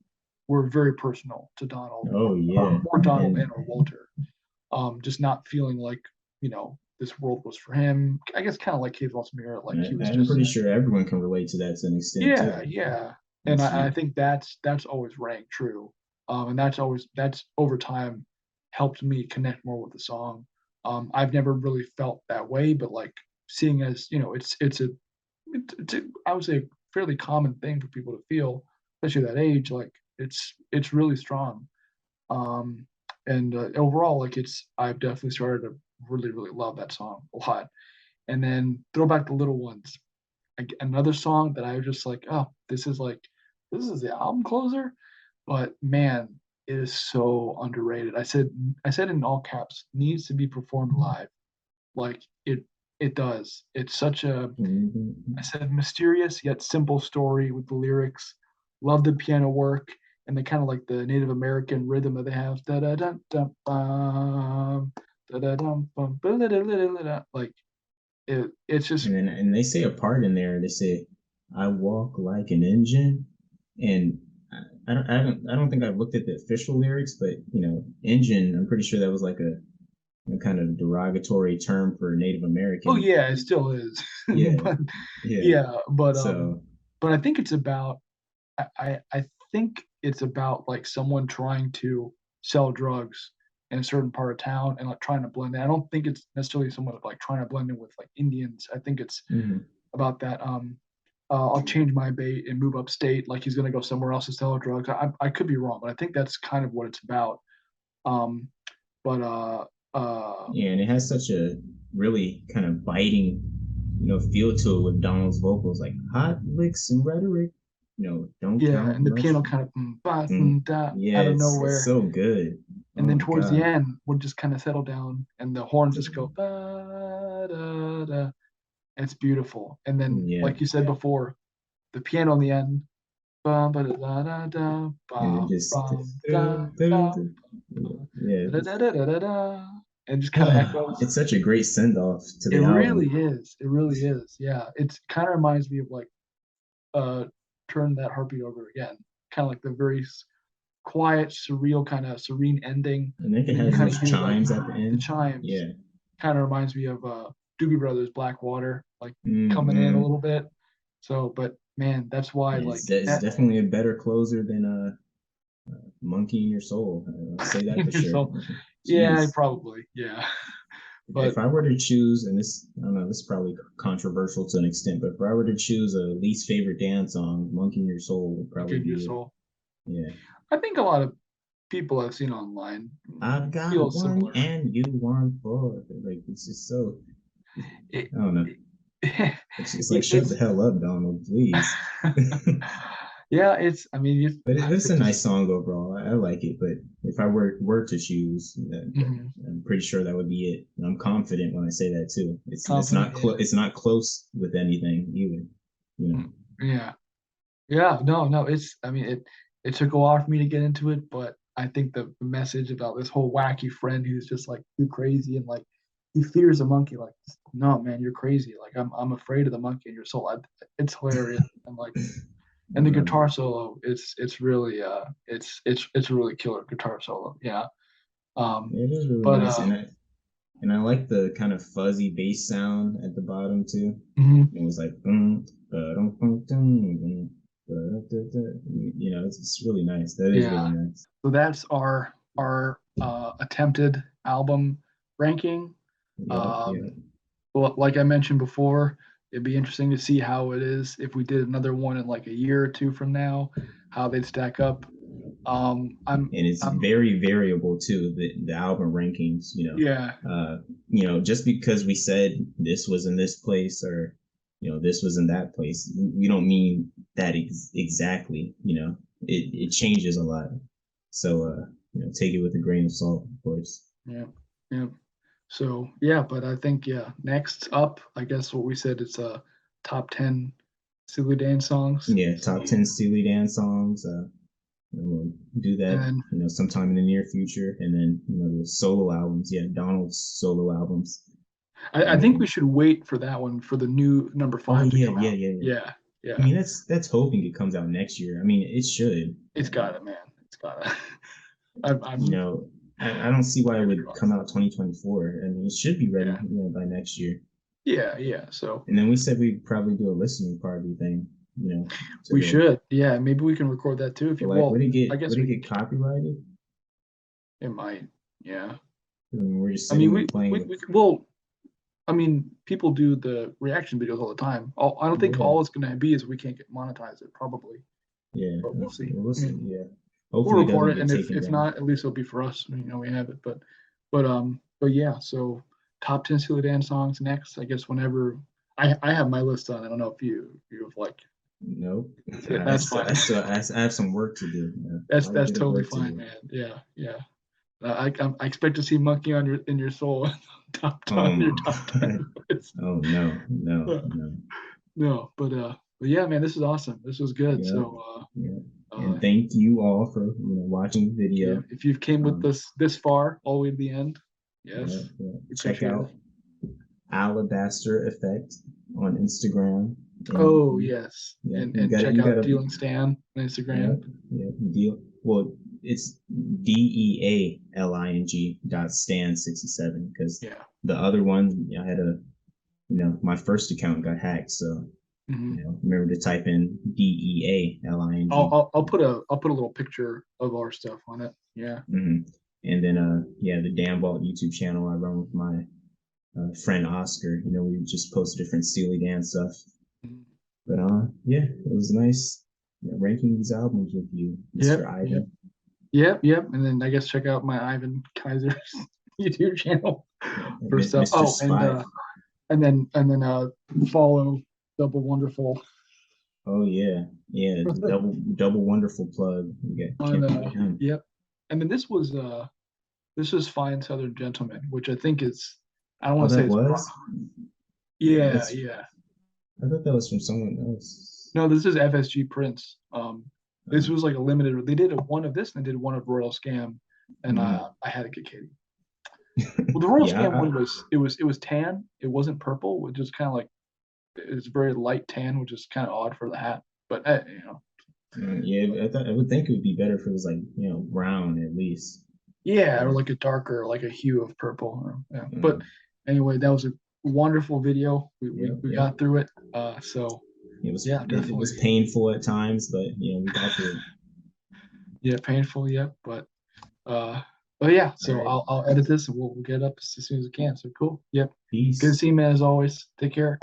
were very personal to Donald, Oh yeah. or Donald And and or Walter. Just not feeling like this world was for him. I guess kind of like Cave Lost Mirror, like he was I'm just pretty sure everyone can relate to that to an extent yeah, too. yeah. And It's I think that's always rang true. And that's over time helped me connect more with the song. I've never really felt that way, but like seeing as it's I would say fairly common thing for people to feel, especially that age. Like it's really strong. Um, and overall, like I've definitely started to really love that song a lot. And then throw back the little ones. Another song that I was just like, oh, this is the album closer, but man, it is so underrated. I said in all caps, needs to be performed live. Like it does. It's such a Mhm. I said mysterious yet simple story with the lyrics. Love the piano work and the kind of like the Native American rhythm that they have. Da da da da bum, da da dum bum, like it's just And they say a part in there. They say, "I walk like an engine," and I don't think I've looked at the official lyrics, but Injun, I'm pretty sure that was like a kind of derogatory term for Native Oh American. yeah, it still is. Yeah, But yeah. yeah, So but I think it's about I think it's about like someone trying to sell drugs in a certain part of town and like trying to blend in. I don't think it's necessarily someone like trying to blend in with like Indians. I think it's mhm. about that I'll change my bait and move upstate, like he's gonna go somewhere else to sell drugs. I could be wrong, but I think that's kind of what it's about. Um, but Yeah, and it has such a really kind of biting, feel to it with Donald's vocals, like hot licks and rhetoric. Don't yeah, count and the much. piano kind of ba, Mm. da, Yeah, out of it's nowhere, so good. and Oh then my towards the God. end would just kind of settle down, and the horns just go ba, da, da. It's beautiful. And then, Yeah, like you said before, the piano in the end, ba, ba, da, da, da, and then ba, just ba, da, da, yeah, da, da, da, da, da, da, and just kind of echoes. it's such a great send off to It the really album. is. It really is. Yeah. It's kind of reminds me of like uh Turn That Heartbeat Over Again. Kind of like the very quiet, surreal, kind of serene ending. And then it And then you has kind of those hear like chimes at the the end. chimes. Yeah. Kind of reminds me of Doobie Brothers Blackwater, like coming in a Hmm. little bit. So, but man, that's why It's, like it's that definitely a better closer than Monkey in Your Soul. I'll say that for sure. so yeah, Jeez. probably. Yeah. If But I were to choose, and this, I don't know, this is probably controversial to an extent, but if I were to choose a least favorite dance song, Monkey in Your Soul would probably Monkey in Your be it. Soul. Yeah. I think a lot of people I've seen online I've got feel one similar. and you want four. Like, it's just so, It, I don't know. it, It's like, shut the it's hell up, Donald, please. yeah, it's I mean It's a it's nice just song overall. I like it, but if I were to choose, mhm, I'm pretty sure that would be it. And I'm confident when I say that too. confident. Yeah. It's not close with anything either. You know. Mm, yeah. Yeah, no, it's I mean it took a while for me to get into it, but I think the message about this whole wacky friend who's just like too crazy and like he fears a monkey, like no man, you're crazy. Like I'm afraid of the monkey in your soul. It's hilarious. And like and the Um, guitar solo it's really it's a really killer guitar solo. Yeah. Um it is really but nice, and I like the kind of fuzzy bass sound at the bottom too. mhm. It was like boom, ba-dum, boom, dum, boom, ba-da-da-da. It's really nice. That is really Yeah. nice. So that's our attempted album ranking. Yep, Um yep. Well, like I mentioned before, it'd be interesting to see how it is if we did another one in like a year or two from now, how they'd stack up. And it's I'm, very variable too. The album rankings, yeah, just because we said this was in this place or this was in that place, we don't mean that exactly. It changes a lot. So take it with a grain of salt, of course. yeah, yeah. So yeah, but I think yeah, next up, I guess what we said it's a top 10 Steely Dan songs. Yeah, So top 10 Steely Dan songs. And we'll do and that, then sometime in the near future. And then, the solo albums. Yeah, Donald's solo albums. I think we should wait for that one for the new number Oh five to yeah, come yeah, out. yeah, yeah. Yeah, I yeah. mean, that's hoping it comes out next year. I mean, it should. It's got it, man. It's got it. I'm I don't see why it fingers would come crossed. out 2024. I mean, it should be ready, Yeah, by next year. yeah. So And then we said we'd probably do a listening party thing, to we the, should. Yeah, maybe we can record that too if you like, well, I guess would it we get copyrighted? it might. Yeah. I mean, we're just I mean sitting and playing with, we well, I mean, people do the reaction videos all the time. I don't think yeah, all it's gonna be is we can't get monetized it probably, yeah, but we'll see. we'll I see, mean, yeah. we'll Hopefully it report doesn't it, get and taken if down. not, at least it'll be for us. We have it. But yeah. So top 10 Steely Dan songs next. I guess whenever I have my list on. I don't know if you've like Nope. that's fine. I have some work to do. Quite a That's bit of totally work to fine, do. man. Yeah, yeah. I expect to see Monkey on your soul Oh your my top God. 10 list. Oh no, no, no. No, but yeah, man, this is awesome. This was good. Yep. So Yeah. uh, And thank you all for watching the yeah, video. if you've came with Um, us this far, all the way to the end, yeah, yes, yeah. we Check appreciate it. out Alabaster Effect on Instagram. Oh yes, Yeah, and check out Dealing Stan on Instagram. Yeah, deal. Well, it's DEALING.stan67 because Yeah. the other one I had my first account got hacked, so remember to type in DEALING. I'll put a little picture of our stuff on it. Yeah. And then the Dan Vault YouTube channel I run with my friend Oscar. We just post different Steely Dan stuff. But it was nice ranking these albums with you, Mr. Ivan. Yep. And then I guess check out my Ivan Kaiser's YouTube channel for stuff. Mr. Spy. And then follow Double Wonderful. Oh yeah, double wonderful plug. Yep. And then this was Fine Southern Gentleman, which I think is, I don't want to say was. Yeah. I thought that was from someone else. No, this is FSG Prince. This was like a limited. They did one of this and they did one of Royal Scam, and I had to get Katie. Well, the Royal Scam one was tan. It wasn't purple, which is kind of like, it's very light tan, which is kind of odd for the hat. But I would think it would be better if it was like brown at least. Yeah, or like a darker, like a hue of purple. But anyway, that was a wonderful video. We got through it. So it was definitely. It was painful at times, but we got through it. Yeah, painful. Yeah, but yeah. So right. I'll edit this and we'll get it up as soon as we can. So cool. Yep. Peace. Good to see you, man. As always. Take care.